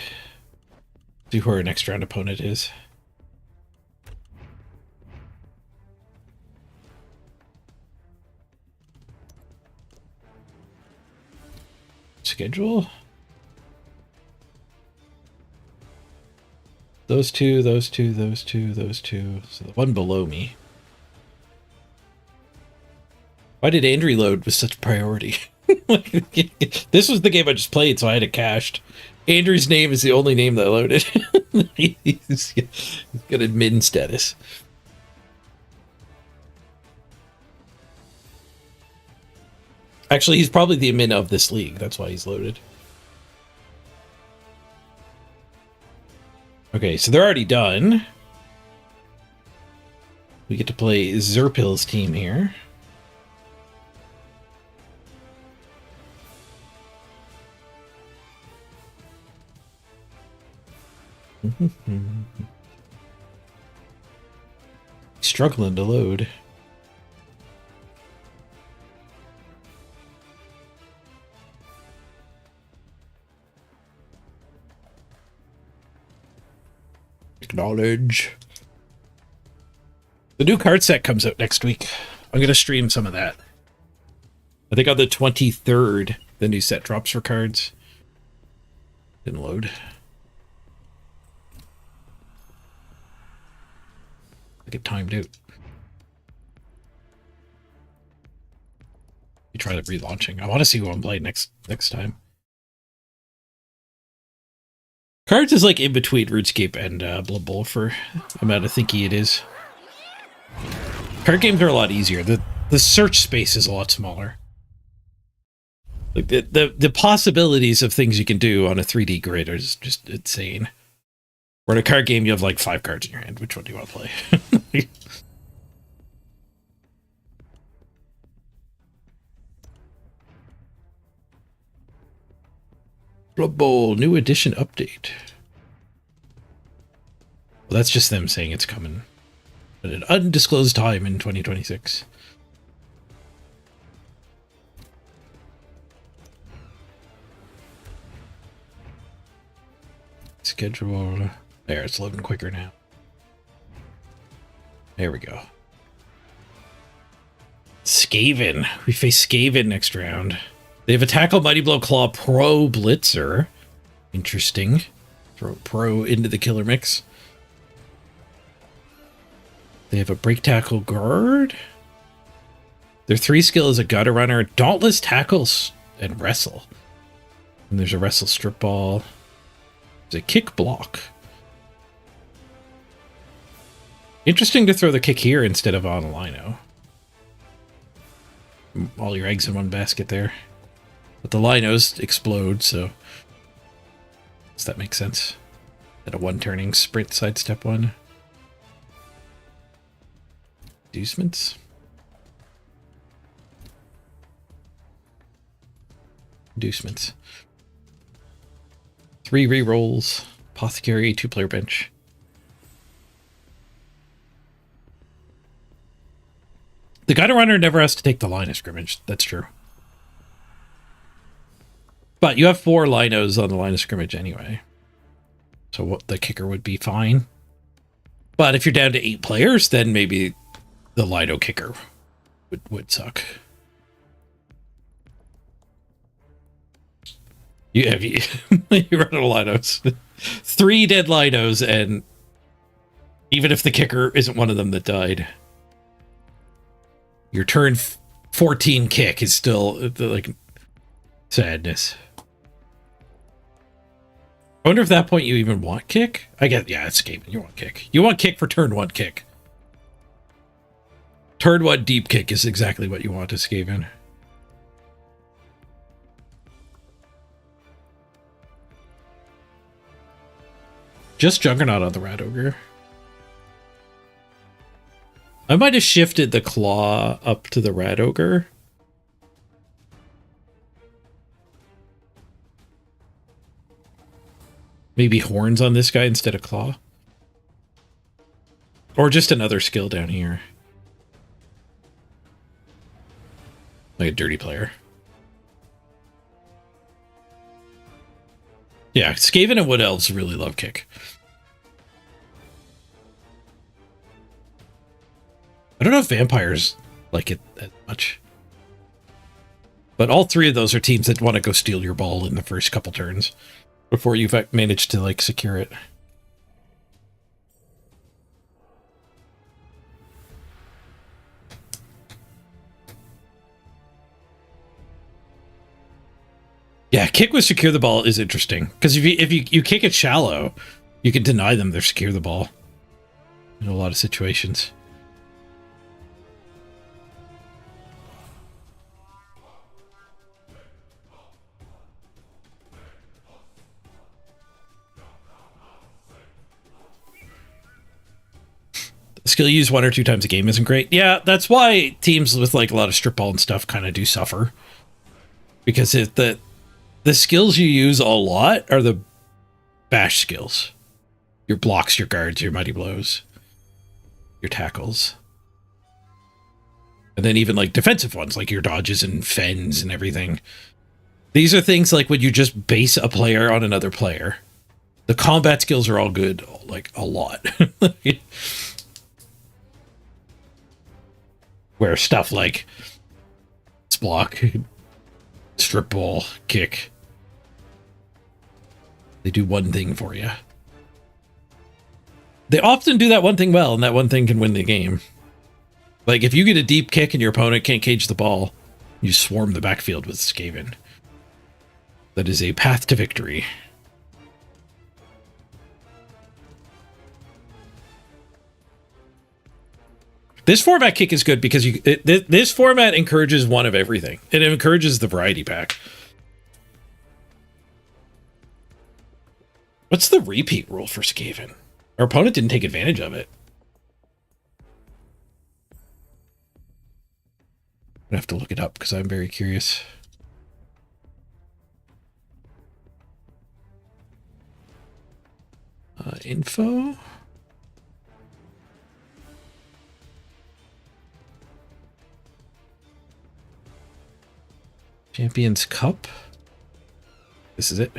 See who our next round opponent is. schedule. Those two, those two, those two, those two. So the one below me. Why did Andrew load with such priority? This was the game I just played, so I had it cached. Andrew's name is the only name that loaded. He's got admin status. Actually, he's probably the admin of this league. That's why he's loaded. Okay, so they're already done. We get to play Zerpil's team here. Struggling to load. Acknowledge. The new card set comes out next week. I'm going to stream some of that. I think on the 23rd, the new set drops for cards. Didn't load. I get timed out. You try the relaunching. I want to see who I'm playing next time. Cards is like in between RuneScape and Blood Bowl for amount of thinky it is. Card games are a lot easier. The search space is a lot smaller. Like the possibilities of things you can do on a 3D grid is just insane. Where in a card game you have like 5 cards in your hand. Which one do you want to play? Blood Bowl new edition update. Well, that's just them saying it's coming at an undisclosed time in 2026. Schedule. There, it's loading quicker now. There we go. Skaven. We face Skaven next round. They have a Tackle Mighty Blow Claw Pro Blitzer. Interesting. Throw Pro into the killer mix. They have a Break Tackle Guard. Their 3 skill is a Gutter Runner, Dauntless Tackles, and Wrestle. And there's a Wrestle Strip Ball. There's a Kick Block. Interesting to throw the kick here instead of on a Lino. All your eggs in one basket there. But the Linos explode, so does that make sense? At a 1-turning sprint sidestep one. Inducements. Inducements. 3 rerolls. Apothecary, 2-player bench. The Gutter Runner never has to take the line of scrimmage. That's true. But you have 4 Linos on the line of scrimmage anyway. So what the kicker would be fine. But if you're down to 8 players, then maybe the Lino kicker would suck. You run out of Linos. 3 dead Linos, and even if the kicker isn't one of them that died, your turn 14 kick is still like sadness. I wonder if at that point you even want kick? I guess, yeah, it's Skaven. You want kick. You want kick for turn 1 kick. Turn 1 deep kick is exactly what you want to Skaven. Just Juggernaut on the Rat Ogre. I might have shifted the Claw up to the Rat Ogre. Maybe Horns on this guy instead of Claw. Or just another skill down here. Like a dirty player. Yeah, Skaven and Wood Elves really love kick. I don't know if vampires like it that much. But all three of those are teams that want to go steal your ball in the first couple turns before you've managed to, like, secure it. Yeah, kick with secure the ball is interesting. Because if you kick it shallow, you can deny them their secure the ball in a lot of situations. Skill used 1 or 2 times a game isn't great. Yeah, that's why teams with like a lot of strip ball and stuff kind of do suffer. Because the skills you use a lot are the bash skills. Your blocks, your guards, your mighty blows, your tackles. And then even like defensive ones, like your dodges and fends and everything. These are things like when you just base a player on another player. The combat skills are all good, like a lot. Where stuff like block, strip ball, kick, they do one thing for you. They often do that one thing well, and that one thing can win the game. Like, if you get a deep kick and your opponent can't cage the ball, you swarm the backfield with Skaven. That is a path to victory. This format kick is good because this format encourages one of everything. It encourages the variety pack. What's the repeat rule for Skaven? Our opponent didn't take advantage of it. I'm gonna have to look it up because I'm very curious. Info. Champions Cup. This is it.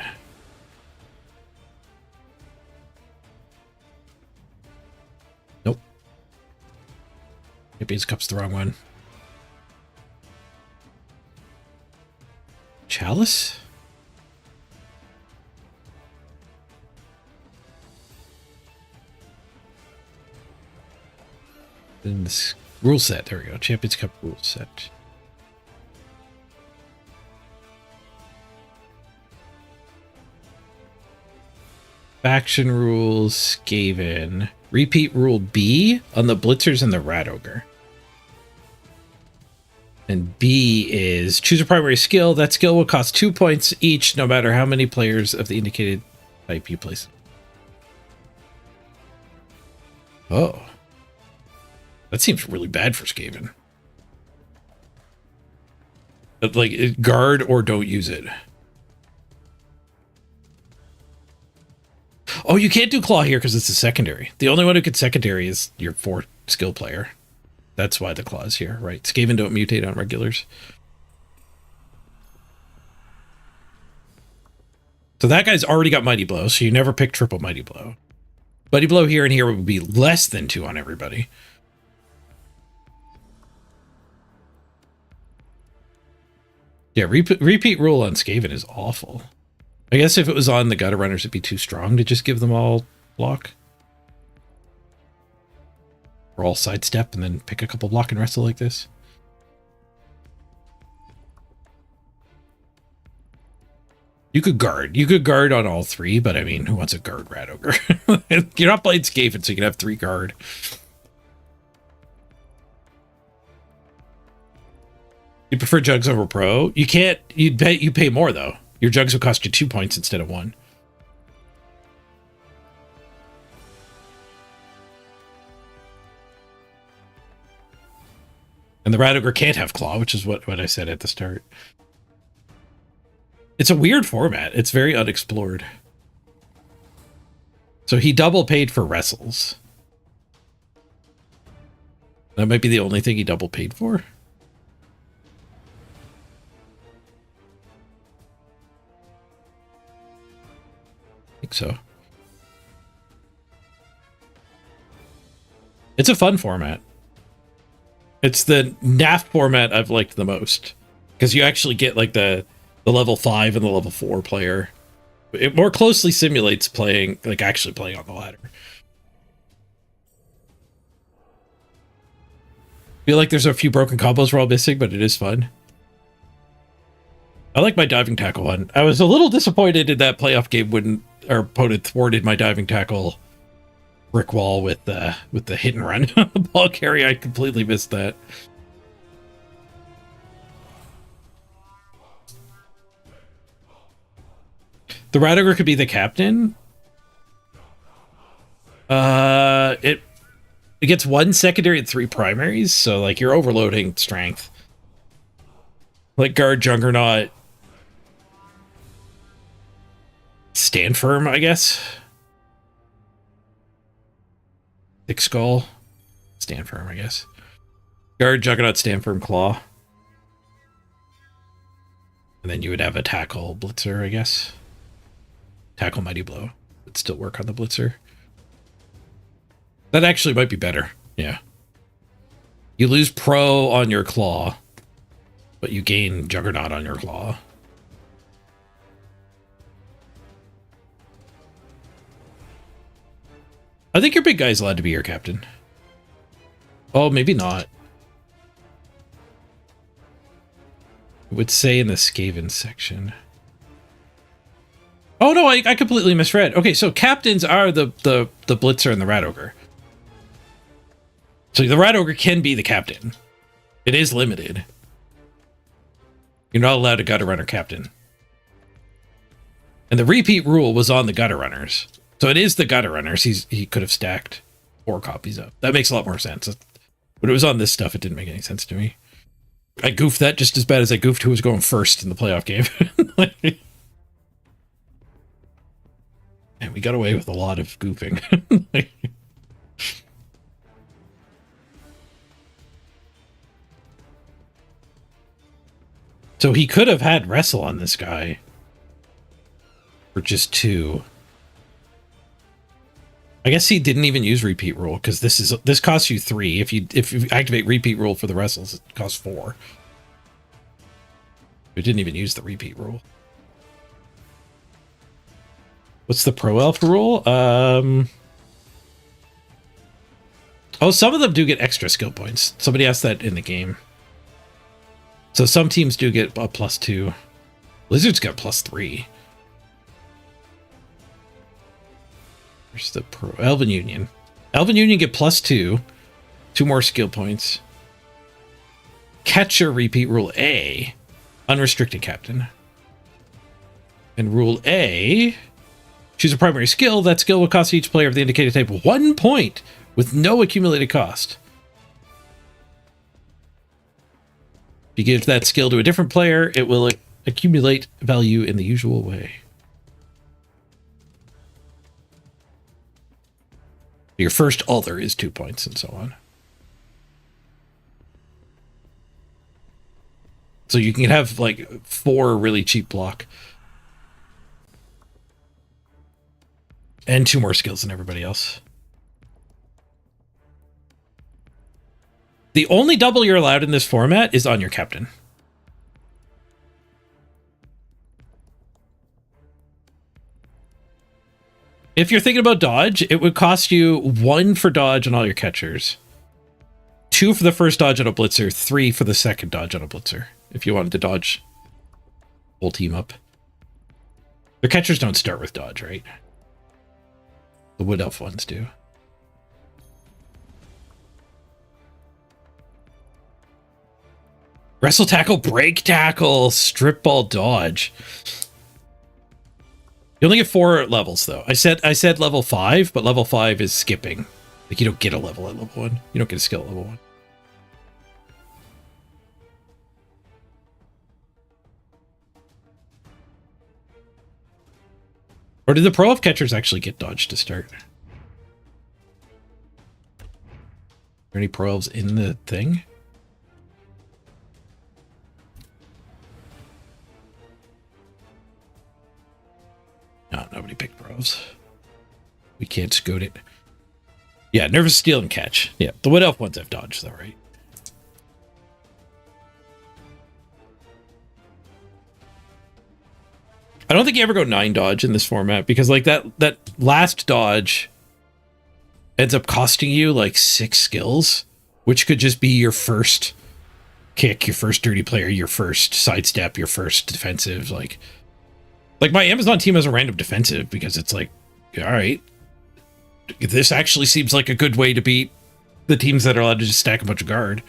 Nope. Champions Cup's the wrong one. Chalice? Then this rule set. There we go. Champions Cup rule set. Faction rules, Skaven. Repeat rule B on the Blitzers and the Rat Ogre. And B is choose a primary skill. That skill will cost 2 points each, no matter how many players of the indicated type you place. Oh. That seems really bad for Skaven. But like, guard or don't use it. Oh, you can't do claw here because it's a secondary. The only one who could secondary is your 4 skill player. That's why the claw is here, right? Skaven don't mutate on regulars. So that guy's already got Mighty Blow, so you never pick triple Mighty Blow. Mighty Blow here and here would be less than 2 on everybody. Yeah, repeat rule on Skaven is awful. I guess if it was on the Gutter Runners, it'd be too strong to just give them all block. Or all sidestep and then pick a couple block and wrestle like this. You could guard. You could guard on all 3, but I mean, who wants a guard Rat Ogre? You're not playing Skaven, so you can have 3 guard. You prefer Jugs over Pro? You can't. You pay more though. Your Jugs will cost you 2 points instead of 1. And the Rat Ogre can't have Claw, which is what I said at the start. It's a weird format. It's very unexplored. So he double paid for wrestles. That might be the only thing he double paid for. I think so. It's a fun format. It's the NAF format I've liked the most. Because you actually get like the level 5 and the level 4 player. It more closely simulates playing, like actually playing on the ladder. Feel like there's a few broken combos we're all missing, but it is fun. I like my diving tackle one. I was a little disappointed in that playoff game when our opponent thwarted my diving tackle brick wall with the hit and run ball carry. I completely missed that. The Rat Ogre could be the captain. It gets 1 secondary and 3 primaries, so like you're overloading strength. Like guard Juggernaut. Stand firm, I guess. Thick skull. Stand firm, I guess. Guard Juggernaut, stand firm, claw. And then you would have a tackle blitzer, I guess. Tackle mighty blow. Would still work on the blitzer. That actually might be better. Yeah. You lose pro on your claw, but you gain Juggernaut on your claw. I think your big guy's allowed to be your captain. Oh, maybe not. It would say in the Skaven section. Oh no, I completely misread. Okay, so captains are the Blitzer and the Rat Ogre. So the Rat Ogre can be the captain. It is limited. You're not allowed a gutter runner captain. And the repeat rule was on the gutter runners. So it is the gutter runners. He could have stacked 4 copies up. That makes a lot more sense. When it was on this stuff, it didn't make any sense to me. I goofed that just as bad as I goofed who was going first in the playoff game. And we got away with a lot of goofing. So he could have had wrestle on this guy for just 2. I guess he didn't even use repeat rule because this costs you 3. If you activate repeat rule for the wrestles, it costs 4. We didn't even use the repeat rule. What's the pro elf rule? Oh, some of them do get extra skill points. Somebody asked that in the game. So some teams do get a +2. Lizards got +3. Where's the pro? Elven Union. Elven Union get +2. 2 more skill points. Catcher repeat rule A. Unrestricted captain. And rule A. Choose a primary skill. That skill will cost each player of the indicated type 1 point with no accumulated cost. If you give that skill to a different player, it will accumulate value in the usual way. Your first other is 2 points and so on. So you can have like 4 really cheap block. And 2 more skills than everybody else. The only double you're allowed in this format is on your captain. If you're thinking about dodge, it would cost you 1 for dodge on all your catchers. 2 for the first dodge on a blitzer, 3 for the second dodge on a blitzer. If you wanted to dodge whole team up. Their catchers don't start with dodge, right? The Wood Elf ones do. Wrestle tackle, break tackle, strip ball, dodge. You only get 4 levels though. I said level 5, but level 5 is skipping. Like you don't get a level at level 1. You don't get a skill at level 1. Or did the pro elf catchers actually get dodge to start? Are there any pro elves in the thing? No, nobody picked pro elves. We can't scoot it. Yeah, nervous steal and catch. Yeah, the wood elf ones have dodge though, right? I don't think you ever go 9 dodge in this format because like that last dodge ends up costing you like 6 skills, which could just be your first kick, your first dirty player, your first sidestep, your first defensive. Like my Amazon team has a random defensive because it's like, all right, this actually seems like a good way to beat the teams that are allowed to just stack a bunch of guard.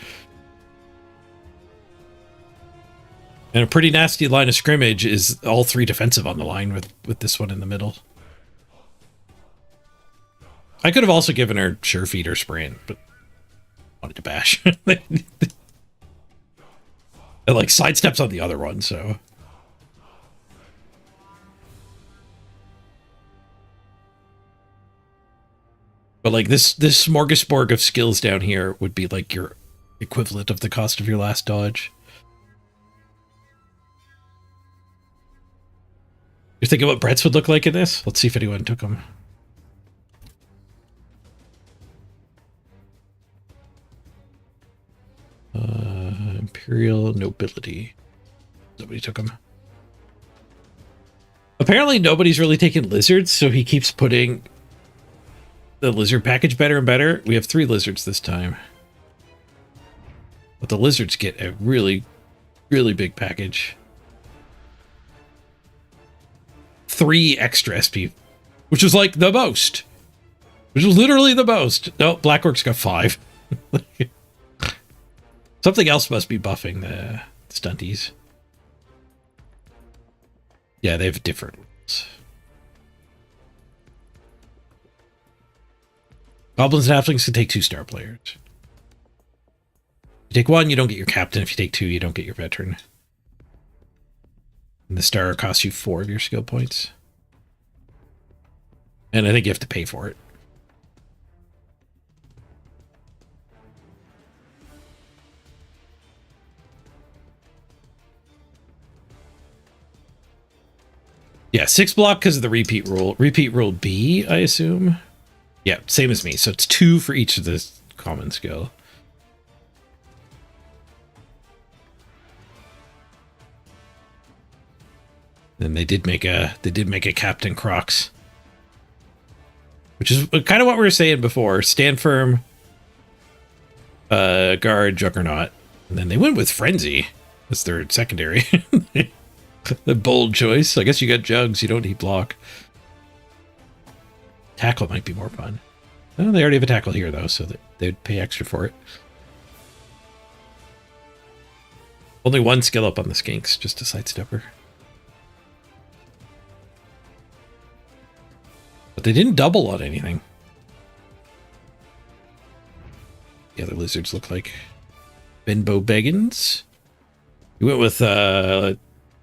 And a pretty nasty line of scrimmage is all 3 defensive on the line with this one in the middle. I could have also given her sure feet or sprint, but I wanted to bash. And like sidesteps on the other one, so. But like this smorgasbord of skills down here would be like your equivalent of the cost of your last dodge. You're thinking what Brett's would look like in this? Let's see if anyone took them. Imperial Nobility. Nobody took them. Apparently nobody's really taken lizards, so he keeps putting the lizard package better and better. We have 3 lizards this time. But the lizards get a really, really big package. 3 extra SP, which is like the most. Which is literally the most. No, Blackwork's got 5. Something else must be buffing the stunties. Yeah, they have different rules. Goblins and halflings can take 2 star players. You take 1, you don't get your captain. If you take 2, you don't get your veteran. And the star costs you 4 of your skill points. And I think you have to pay for it. Yeah, 6 block because of the repeat rule. Repeat rule B, I assume. Yeah, same as me. So it's 2 for each of the common skill. Then they did make a Captain Crocs, which is kind of what we were saying before. Stand firm, guard, Juggernaut, and then they went with Frenzy as their secondary. The bold choice. I guess you got Jugs. You don't need block. Tackle might be more fun. Oh, they already have a tackle here though, so they'd pay extra for it. Only 1 skill up on the skinks, just a sidestepper. But they didn't double on anything. The other lizards look like Benbow Beggins. We went with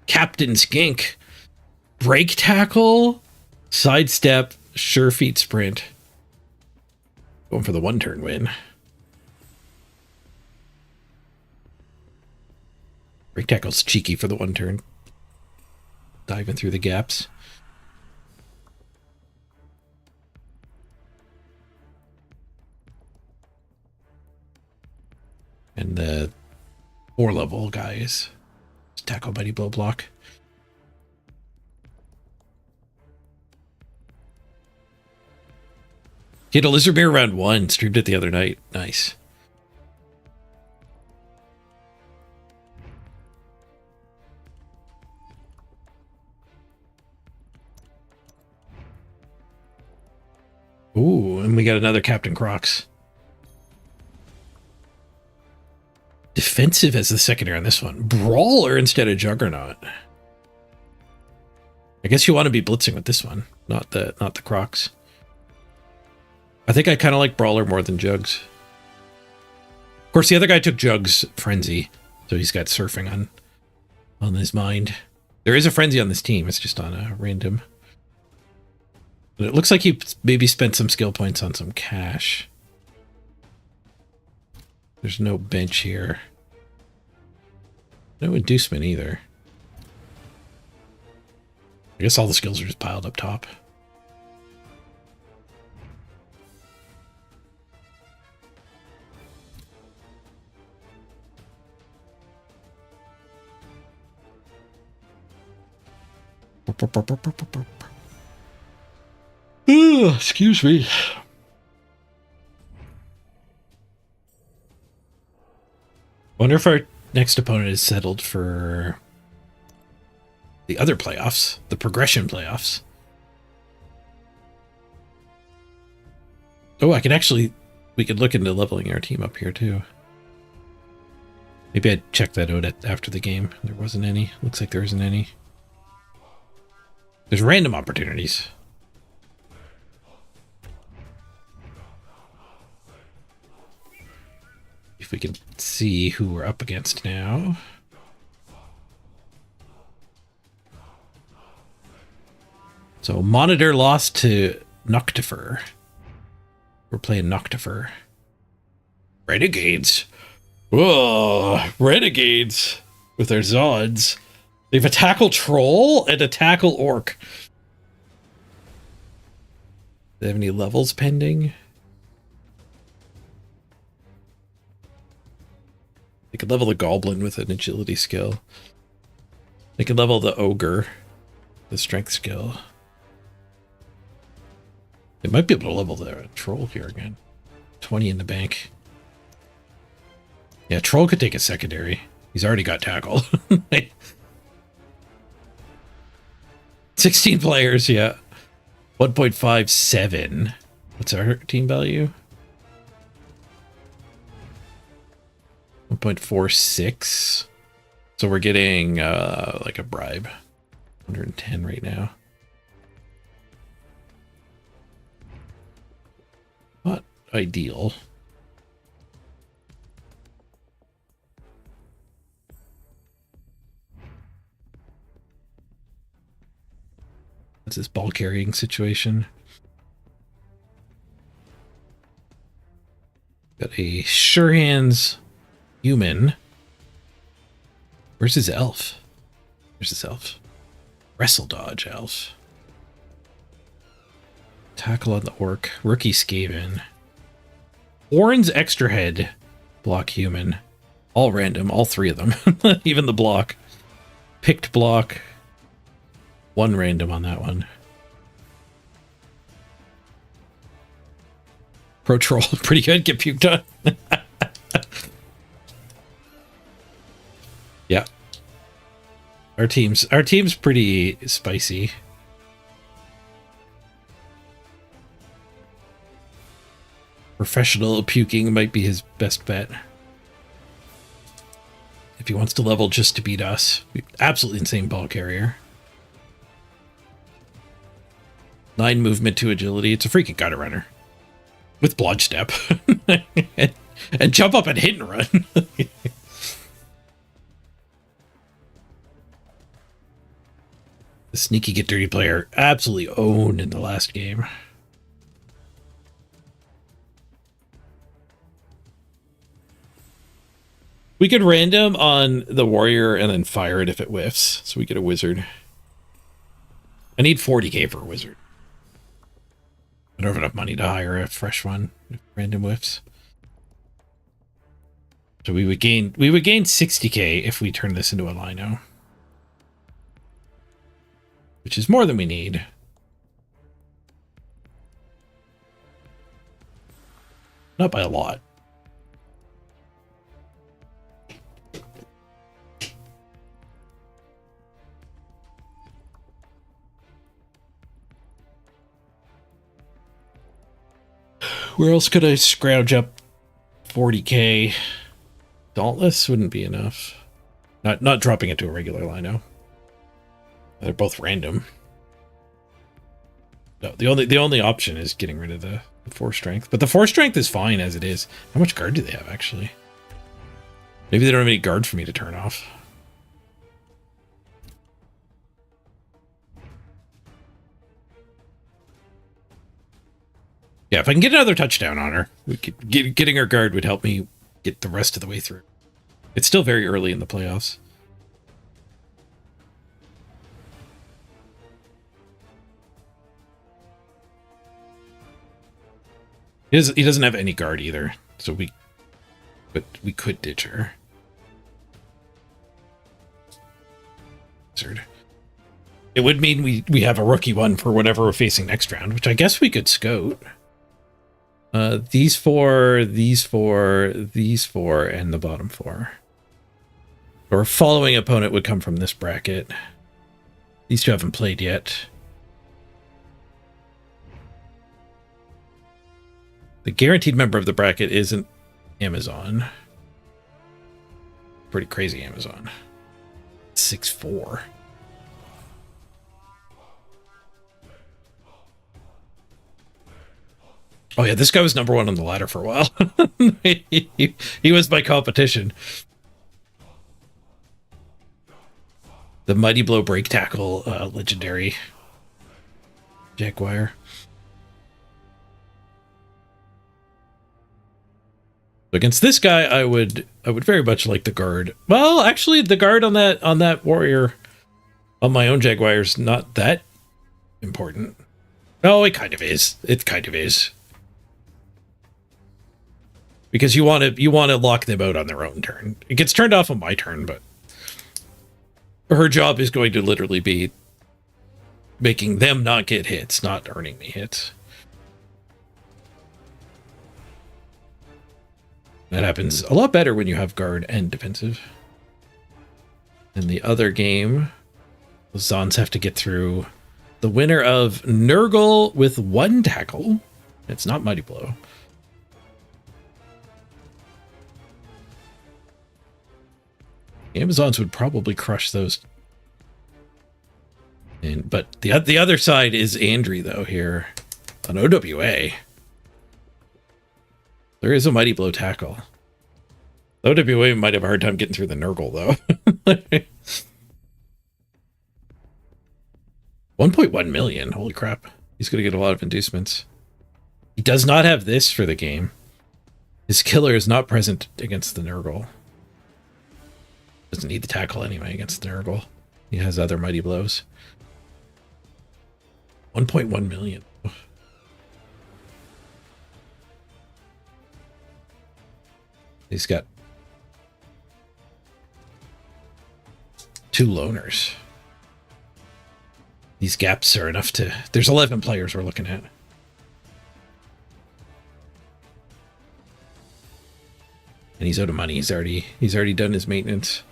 Captain Skink, break tackle, sidestep, sure feet sprint. Going for the 1-turn win. Break tackle's cheeky for the 1-turn. Diving through the gaps. And the 4-level guys. Tackle Mighty Blow block. He had a Lizard Bear round 1. Streamed it the other night. Nice. Ooh, and we got another Captain Crocs. Defensive as the secondary on this one. Brawler instead of Juggernaut. I guess you want to be blitzing with this one, not the Crocs. I think I kind of like Brawler more than Jugs. Of course, the other guy took Jugs Frenzy, so he's got surfing on his mind. There is a Frenzy on this team. It's just on a random. But it looks like he maybe spent some skill points on some cash. There's no bench here. No inducement either. I guess all the skills are just piled up top. Excuse me. Wonder if our next opponent is settled for the other playoffs, the progression playoffs. Oh, we could look into leveling our team up here too. Maybe I'd check that out after the game. There wasn't any. Looks like there isn't any. There's random opportunities. If we can see who we're up against now. So Monitor lost to Noctifer. We're playing Noctifer. Renegades. Whoa, Renegades with their Zods. They have a tackle troll and a tackle orc. Do they have any levels pending? They could level the goblin with an agility skill. They could level the ogre, the strength skill. They might be able to level the troll here again. 20 in the bank. Yeah, troll could take a secondary. He's already got tackle. 16 players, yeah. 1.57. What's our team value? 1.46. So we're getting like a bribe. 110 right now. Not ideal. That's this ball carrying situation. Got a sure hands human. Where's his elf? Where's his elf? Wrestle dodge elf. Tackle on the orc. Rookie Skaven. Orin's extra head. Block human. All random. All three of them. Even the block. Picked block. One random on that one. Pro troll. Pretty good. Get puked on. Yeah. Our team's pretty spicy. Professional puking might be his best bet. If he wants to level just to beat us. Absolutely insane ball carrier. 9 movement, 2 agility. It's a freaking gutter runner. With blood step. and jump up and hit and run. The sneaky get dirty player absolutely owned in the last game. We could random on the warrior and then fire it if it whiffs. So we get a wizard. I need 40k for a wizard. I don't have enough money to hire a fresh one if random whiffs. So we would gain 60k if we turn this into a lino. Which is more than we need. Not by a lot. Where else could I scrounge up 40k? Dauntless wouldn't be enough. Not dropping it to a regular lino. They're both random. No, the only option is getting rid of the 4 strength. But the 4 strength is fine as it is. How much guard do they have actually? Maybe they don't have any guard for me to turn off. Yeah, if I can get another touchdown on her, we could getting her guard would help me get the rest of the way through. It's still very early in the playoffs. He doesn't have any guard either, so we could ditch her. Wizard. It would mean we have a rookie one for whatever we're facing next round, which I guess we could scout. These four, these four, these four, and the bottom four. Or following opponent would come from this bracket. These two haven't played yet. The guaranteed member of the bracket isn't Amazon. Pretty crazy Amazon. 6'4". Oh yeah, this guy was number one on the ladder for a while. he was my competition. The Mighty Blow break tackle, legendary Jaguar. Against this guy, I would very much like the guard. Well, actually, the guard on that warrior on my own Jaguar is not that important. Oh, it kind of is. It kind of is. Because you want to lock them out on their own turn. It gets turned off on my turn, but her job is going to literally be making them not get hits, not earning me hits. That happens a lot better when you have guard and defensive. In the other game, the Zons have to get through the winner of Nurgle with 1 tackle. It's not Mighty Blow. Amazons would probably crush those. But the other side is Andry, though, here on OWA. There is a Mighty Blow tackle. OWA might have a hard time getting through the Nurgle, though. 1.1 million. Holy crap. He's going to get a lot of inducements. He does not have this for the game. His killer is not present against the Nurgle. Doesn't need the tackle anyway against the Nurgle. He has other Mighty Blows. 1.1 million. He's got 2 loners. These gaps are enough to... There's 11 players we're looking at. And he's out of money. He's already done his maintenance.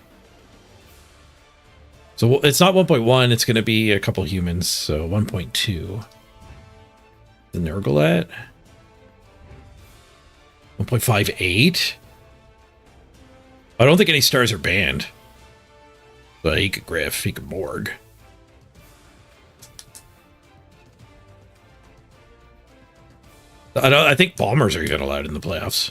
So it's not 1.1. It's going to be a couple humans. So 1.2. The Nurgle at 1.58. I don't think any stars are banned. But he could Griff. He could Morg. I think bombers are even allowed in the playoffs.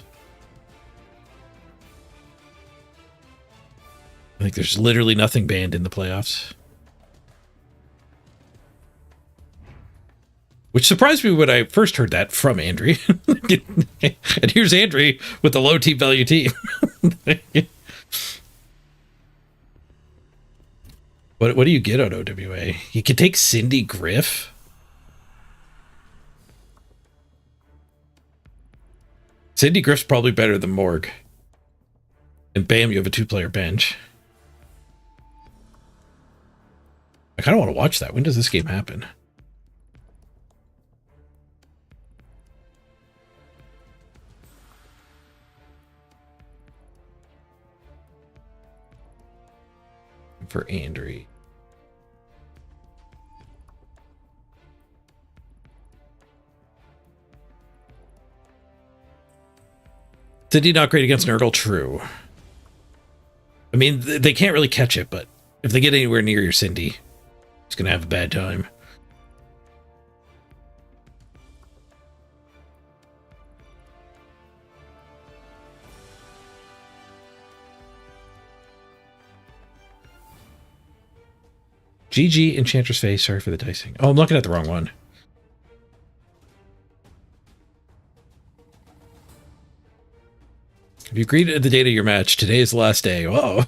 I think there's literally nothing banned in the playoffs. Which surprised me when I first heard that from Andry. And here's Andry with the low team value team. What do you get on OWA? You could take Cindy Griff. Cindy Griff's probably better than Morg. And bam, you have a 2-player bench. I kind of want to watch that. When does this game happen? For Andry. Cindy not great against Nurgle, true. I mean, they can't really catch it, but if they get anywhere near your Cindy, it's going to have a bad time. GG, Enchantress Face. Sorry for the dicing. Oh, I'm looking at the wrong one. Have you agreed to the date of your match? Today is the last day. Whoa.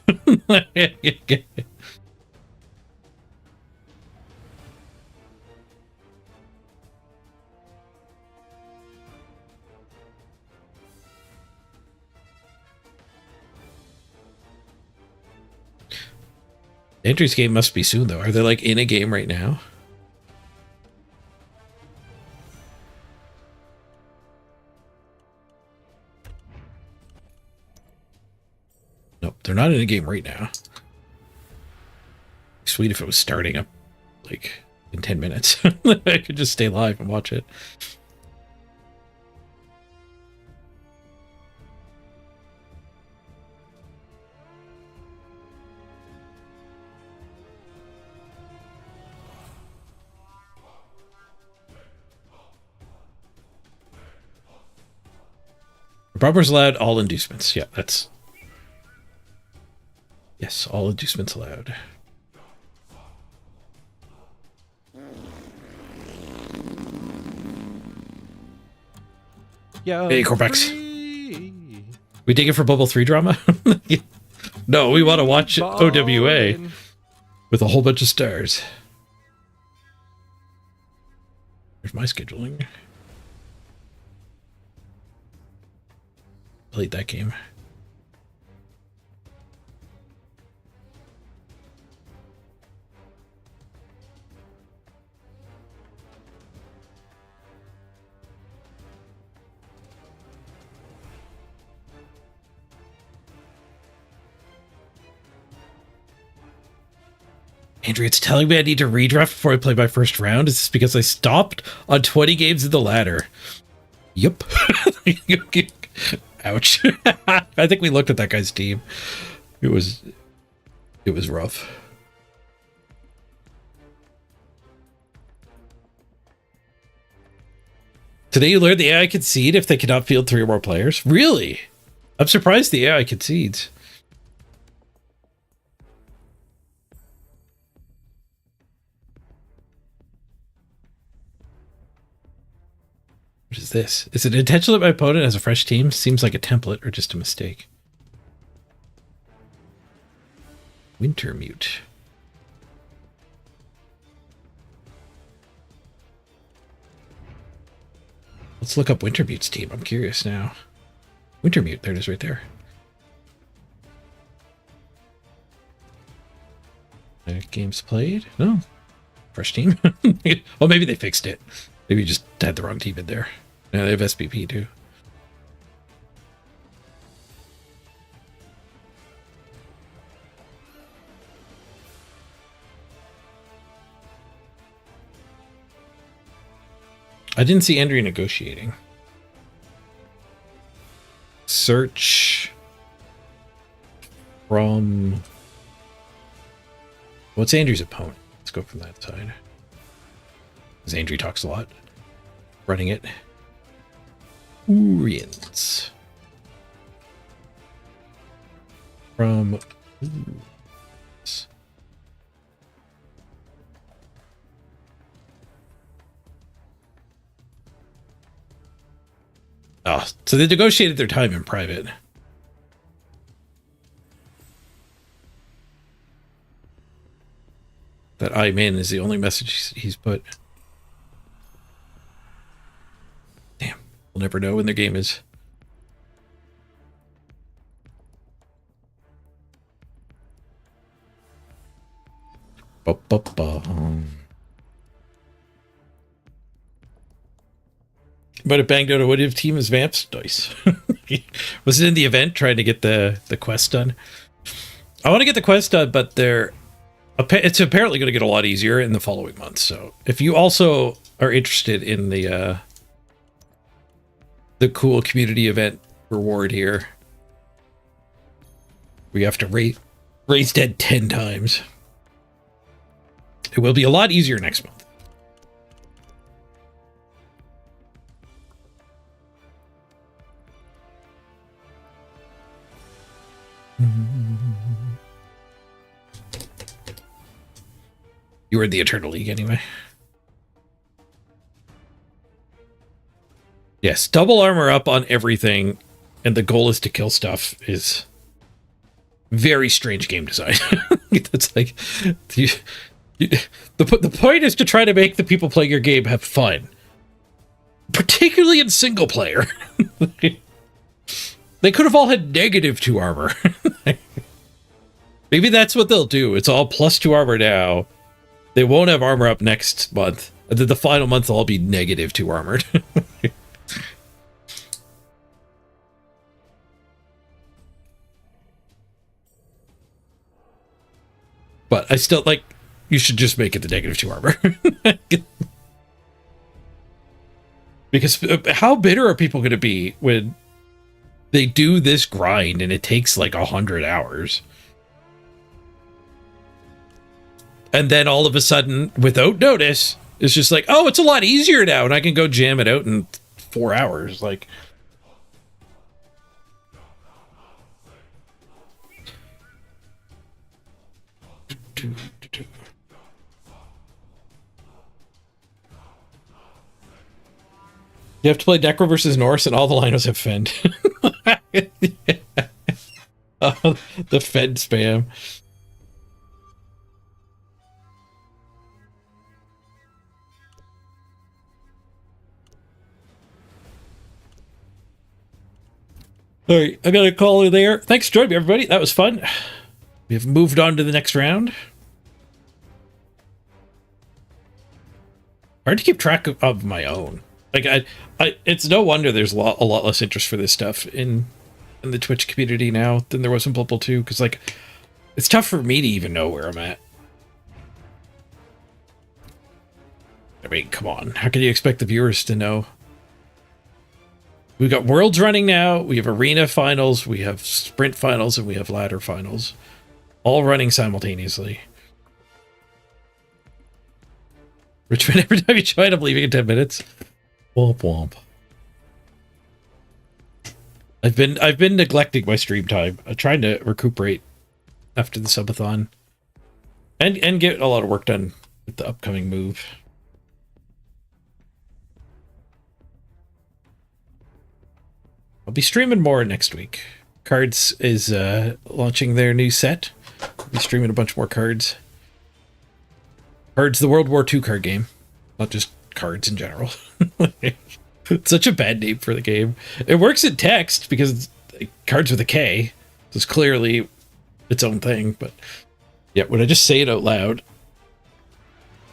Andrew's game must be soon, though. Are they, like, in a game right now? Nope, they're not in a game right now. Sweet if it was starting up, like, in 10 minutes. I could just stay live and watch it. Robbers allowed, all inducements. Yeah, that's... Yes, all inducements allowed. Yeah. Hey, Corpex. We dig it for Bubble 3 drama? No, we want to watch OWA with a whole bunch of stars. There's my scheduling. Played that game. Andrew, it's telling me I need to redraft before I play my first round. Is this because I stopped on 20 games in the ladder? Yep. Ouch. I think we looked at that guy's team. It was rough. Today you learned the AI concede if they cannot field 3 or more players. Really? I'm surprised the AI concedes. What is this? Is it intentional that my opponent has a fresh team? Seems like a template or just a mistake. Wintermute. Let's look up Wintermute's team. I'm curious now. Wintermute, there it is right there. Games played? No. Fresh team? Oh, maybe they fixed it. Maybe you just had the wrong team in there. Yeah, they have SPP too. I didn't see Andrea negotiating. Search from... What's Andrew's opponent? Let's go from that side. Because Andrew talks a lot. Running it. Urians. From... Oh, so they negotiated their time in private. That I'm in is the only message he's put. Damn, we'll never know when their game is. But it banged out a what if team is Vamps dice. Was it in the event trying to get the quest done? I want to get the quest done, but it's apparently going to get a lot easier in the following months. So if you also are interested in the cool community event reward here, we have to raise dead 10 times. It will be a lot easier next month. You were in the Eternal League anyway. Yes, double armor up on everything, and the goal is to kill stuff is very strange game design. That's like the point is to try to make the people playing your game have fun, particularly in single player. They could have all had -2 armor. Maybe that's what they'll do. It's all +2 armor now. They won't have armor up next month. And then the final month will all be -2 armored. But I still, like, you should just make it the -2 armor. Because how bitter are people going to be when they do this grind and it takes like 100 hours? And then all of a sudden, without notice, it's just like, oh, it's a lot easier now, and I can go jam it out in 4 hours. Like, you have to play Necro versus Norse, and all the Linos have Fend. Oh, the Fend spam. All right, I got a call there. Thanks for joining me, everybody. That was fun. We have moved on to the next round. Hard to keep track of my own. Like, it's no wonder there's a lot less interest for this stuff in the Twitch community now than there was in Blood Bowl 2, because, like, it's tough for me to even know where I'm at. I mean, come on. How can you expect the viewers to know? We've got Worlds running now, we have Arena Finals, we have Sprint Finals, and we have Ladder Finals. All running simultaneously. Richmond, every time you join, I'm leaving in 10 minutes. Womp womp. I've been neglecting my stream time. I'm trying to recuperate after the subathon. And get a lot of work done with the upcoming move. I'll be streaming more next week. Cards is launching their new set. I'll be streaming a bunch more cards. Cards, the World War II card game. Not just cards in general. It's such a bad name for the game. It works in text because it's like, cards with a K. So it's clearly its own thing. But yeah, when I just say it out loud,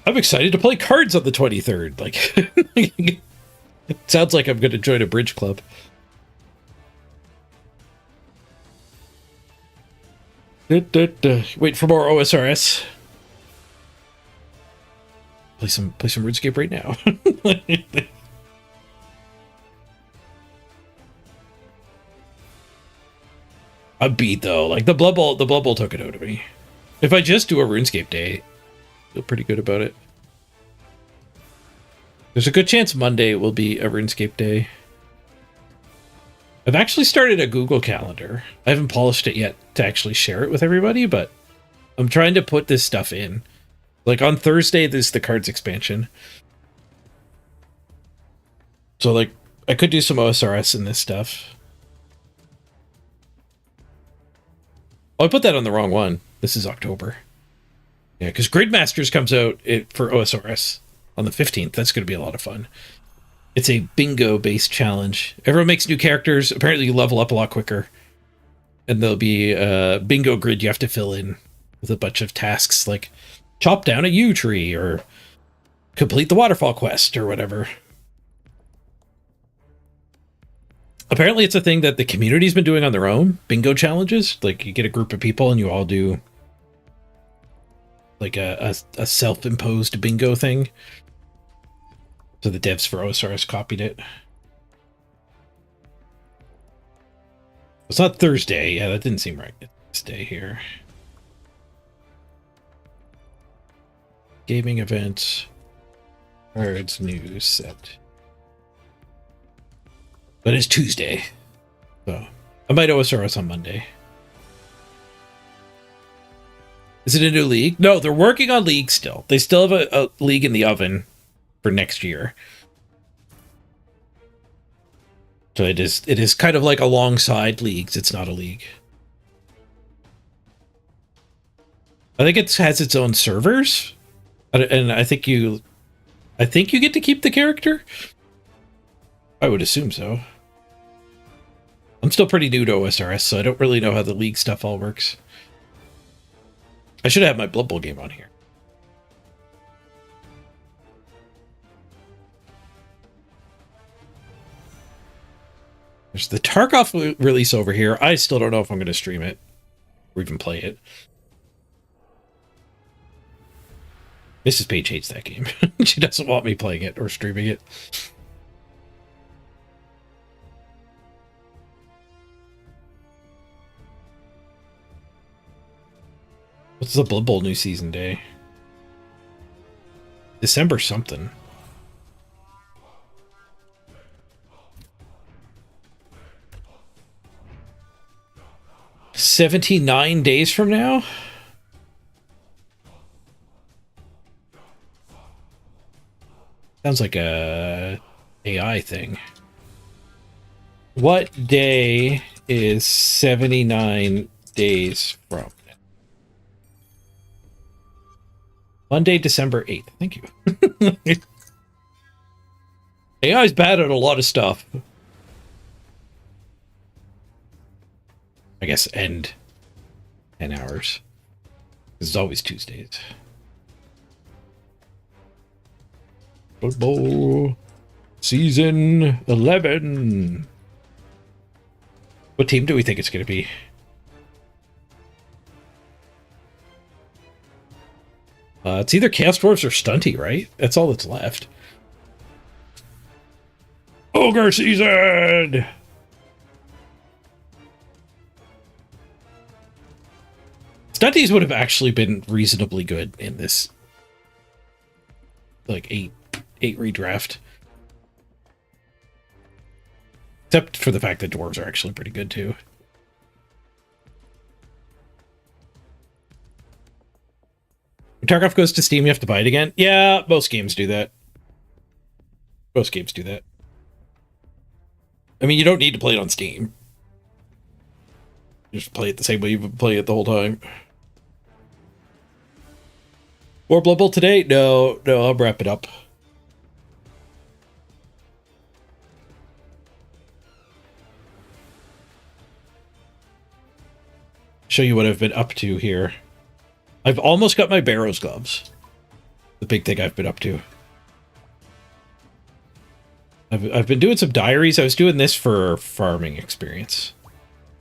I'm excited to play cards on the 23rd. Like, it sounds like I'm going to join a bridge club. Wait for more OSRS. Play some RuneScape right now. A beat though, like the Blood Bowl took it out of me. If I just do a RuneScape day, I feel pretty good about it. There's a good chance Monday will be a RuneScape day. I've actually started a Google Calendar. I haven't polished it yet to actually share it with everybody, but I'm trying to put this stuff in. Like on Thursday, there's the cards expansion. So like, I could do some OSRS in this stuff. Oh, I put that on the wrong one. This is October. Yeah, because Gridmasters comes out for OSRS on the 15th. That's going to be a lot of fun. It's a bingo-based challenge. Everyone makes new characters. Apparently, you level up a lot quicker. And there'll be a bingo grid you have to fill in with a bunch of tasks, like chop down a yew tree, or complete the waterfall quest, or whatever. Apparently, it's a thing that the community's been doing on their own, bingo challenges. Like, you get a group of people and you all do like a self-imposed bingo thing. So the devs for OSRS copied it. It's not Thursday. Yeah, that didn't seem right. It's day here. Gaming event. Cards news set. But it's Tuesday. So I might OSRS on Monday. Is it a new league? No, they're working on league still. They still have a league in the oven for next year. So it is kind of like alongside leagues. It's not a league. I think it has its own servers, and I think you get to keep the character. I would assume so. I'm still pretty new to OSRS, so I don't really know how the league stuff all works. I should have my Blood Bowl game on here. There's the Tarkov release over here. I still don't know if I'm going to stream it or even play it. Mrs. Page hates that game. She doesn't want me playing it or streaming it. What's the Blood Bowl new season day? December something. $79 days from now? Sounds like a AI thing. What day is 79 days from? Monday, December 8th. Thank you. AI is bad at a lot of stuff. I guess end 10 hours. It's always Tuesdays. Blood Bowl Season 11. What team do we think it's going to be? It's either Chaos Dwarves or Stunty, right? That's all that's left. Ogre Season! Stunties would have actually been reasonably good in this, like, 8 redraft. Except for the fact that dwarves are actually pretty good too. When Tarkov goes to Steam, you have to buy it again. Yeah, most games do that. Most games do that. I mean, you don't need to play it on Steam. You just play it the same way you've been playing it the whole time. More Blood Bowl today? No, I'll wrap it up. Show you what I've been up to here. I've almost got my Barrows gloves. The big thing I've been up to. I've been doing some diaries. I was doing this for farming experience.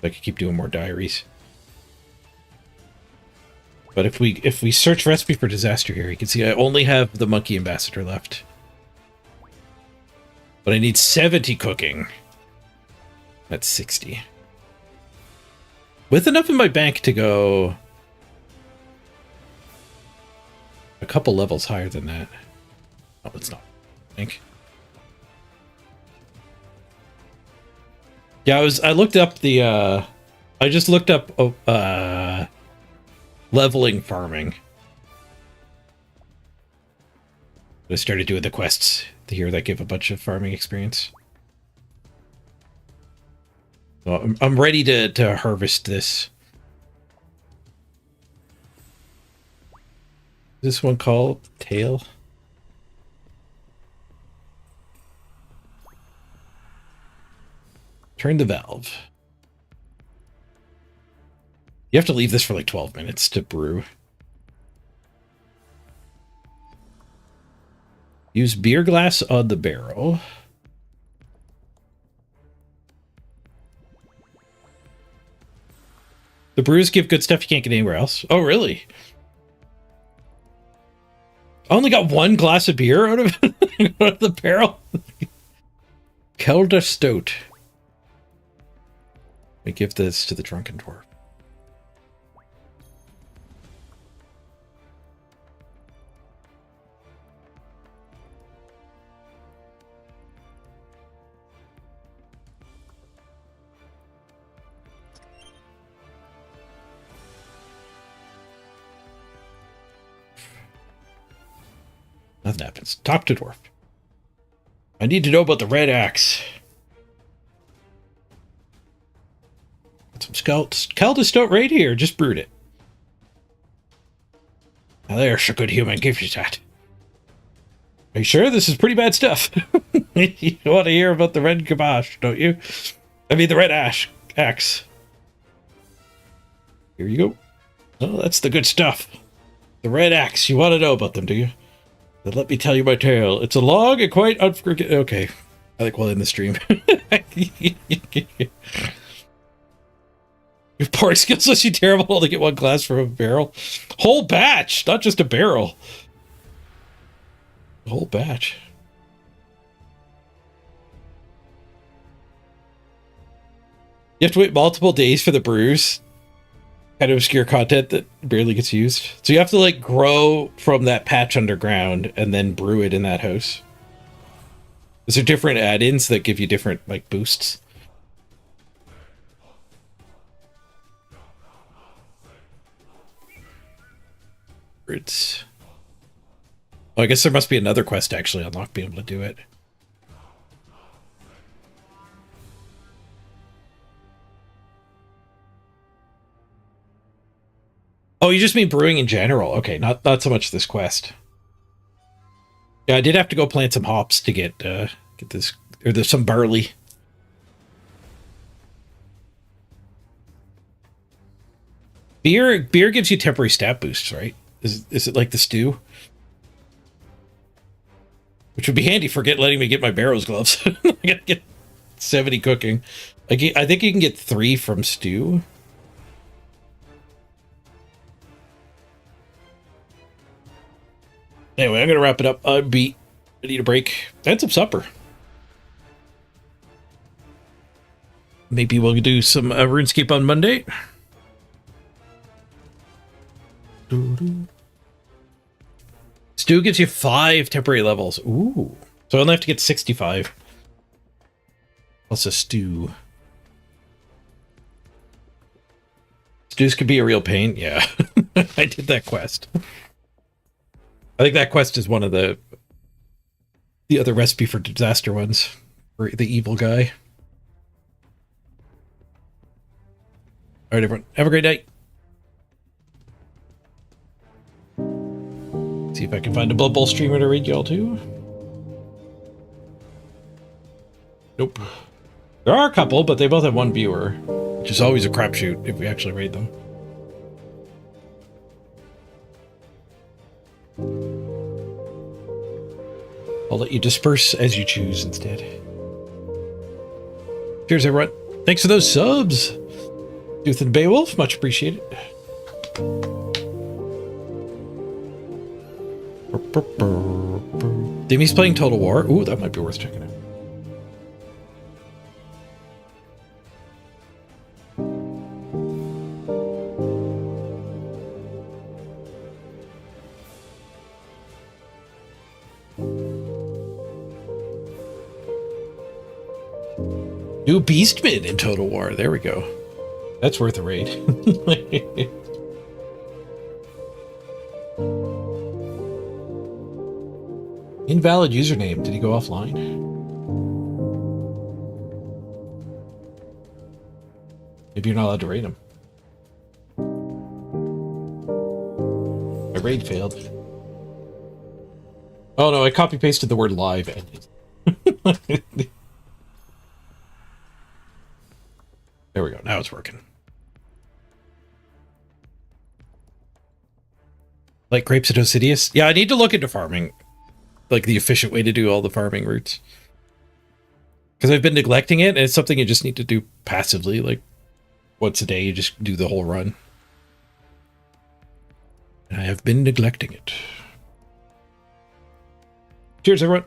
I could keep doing more diaries. But if we search recipe for disaster here, you can see I only have the monkey ambassador left. But I need 70 cooking. That's 60. With enough in my bank to go a couple levels higher than that. Oh, it's not. I think. Yeah, I looked up the I just looked up leveling farming. I started doing the quests here that give a bunch of farming experience. So I'm ready to harvest this. Is this one called Tail? Turn the valve. You have to leave this for like 12 minutes to brew. Use beer glass on the barrel. The brews give good stuff you can't get anywhere else. Oh, really? I only got one glass of beer out of, out of the barrel. Kelda Stout. We give this to the drunken dwarf. Nothing happens. Talk to dwarf. I need to know about the red axe. Got some Kelda Stout right here. Just brewed it. Now there's a good human. Give you that. Are you sure? This is pretty bad stuff. You want to hear about the red kibosh, don't you? I mean, the red axe. Here you go. Oh, that's the good stuff. The red axe. You want to know about them, do you? Then let me tell you my tale. It's a long and quite unforgettable... Okay. I think we'll end the stream. Your party skills lets you terrible to get one glass from a barrel. Whole batch, not just a barrel. The whole batch. You have to wait multiple days for the brews. Kind of obscure content that barely gets used. So you have to like grow from that patch underground and then brew it in that house. Is there different add-ins that give you different like boosts? It's... Oh, I guess there must be another quest to actually unlock being able to do it. Oh, you just mean brewing in general. Okay, not so much this quest. Yeah, I did have to go plant some hops to get this, or there's some barley. Beer gives you temporary stat boosts, right? Is it like the stew? Which would be handy for letting me get my barrels gloves. I gotta get 70 cooking. I think you can get 3 from stew. Anyway, I'm gonna wrap it up. I need a break and some supper. Maybe we'll do some RuneScape on Monday. Stew gives you 5 temporary levels. Ooh. So I only have to get 65. Plus a stew. Stews could be a real pain. Yeah. I did that quest. I think that quest is one of the other recipe for disaster ones. For the evil guy. Alright, everyone. Have a great night. See if I can find a Blood Bowl streamer to raid y'all too. Nope. There are a couple, but they both have 1 viewer, which is always a crapshoot if we actually raid them. I'll let you disperse as you choose instead. Cheers, everyone. Thanks for those subs. Youth and Beowulf, much appreciated. Demi's playing Total War. Ooh, that might be worth checking out. New Beastman in Total War. There we go. That's worth a raid. Invalid username. Did he go offline? Maybe you're not allowed to raid him. My raid failed. Oh no, I copy pasted the word live and there we go. Now it's working. Like grapes at Osidious? Yeah, I need to look into farming. Like the efficient way to do all the farming routes. Because I've been neglecting it, and it's something you just need to do passively. Like once a day, you just do the whole run. And I have been neglecting it. Cheers, everyone.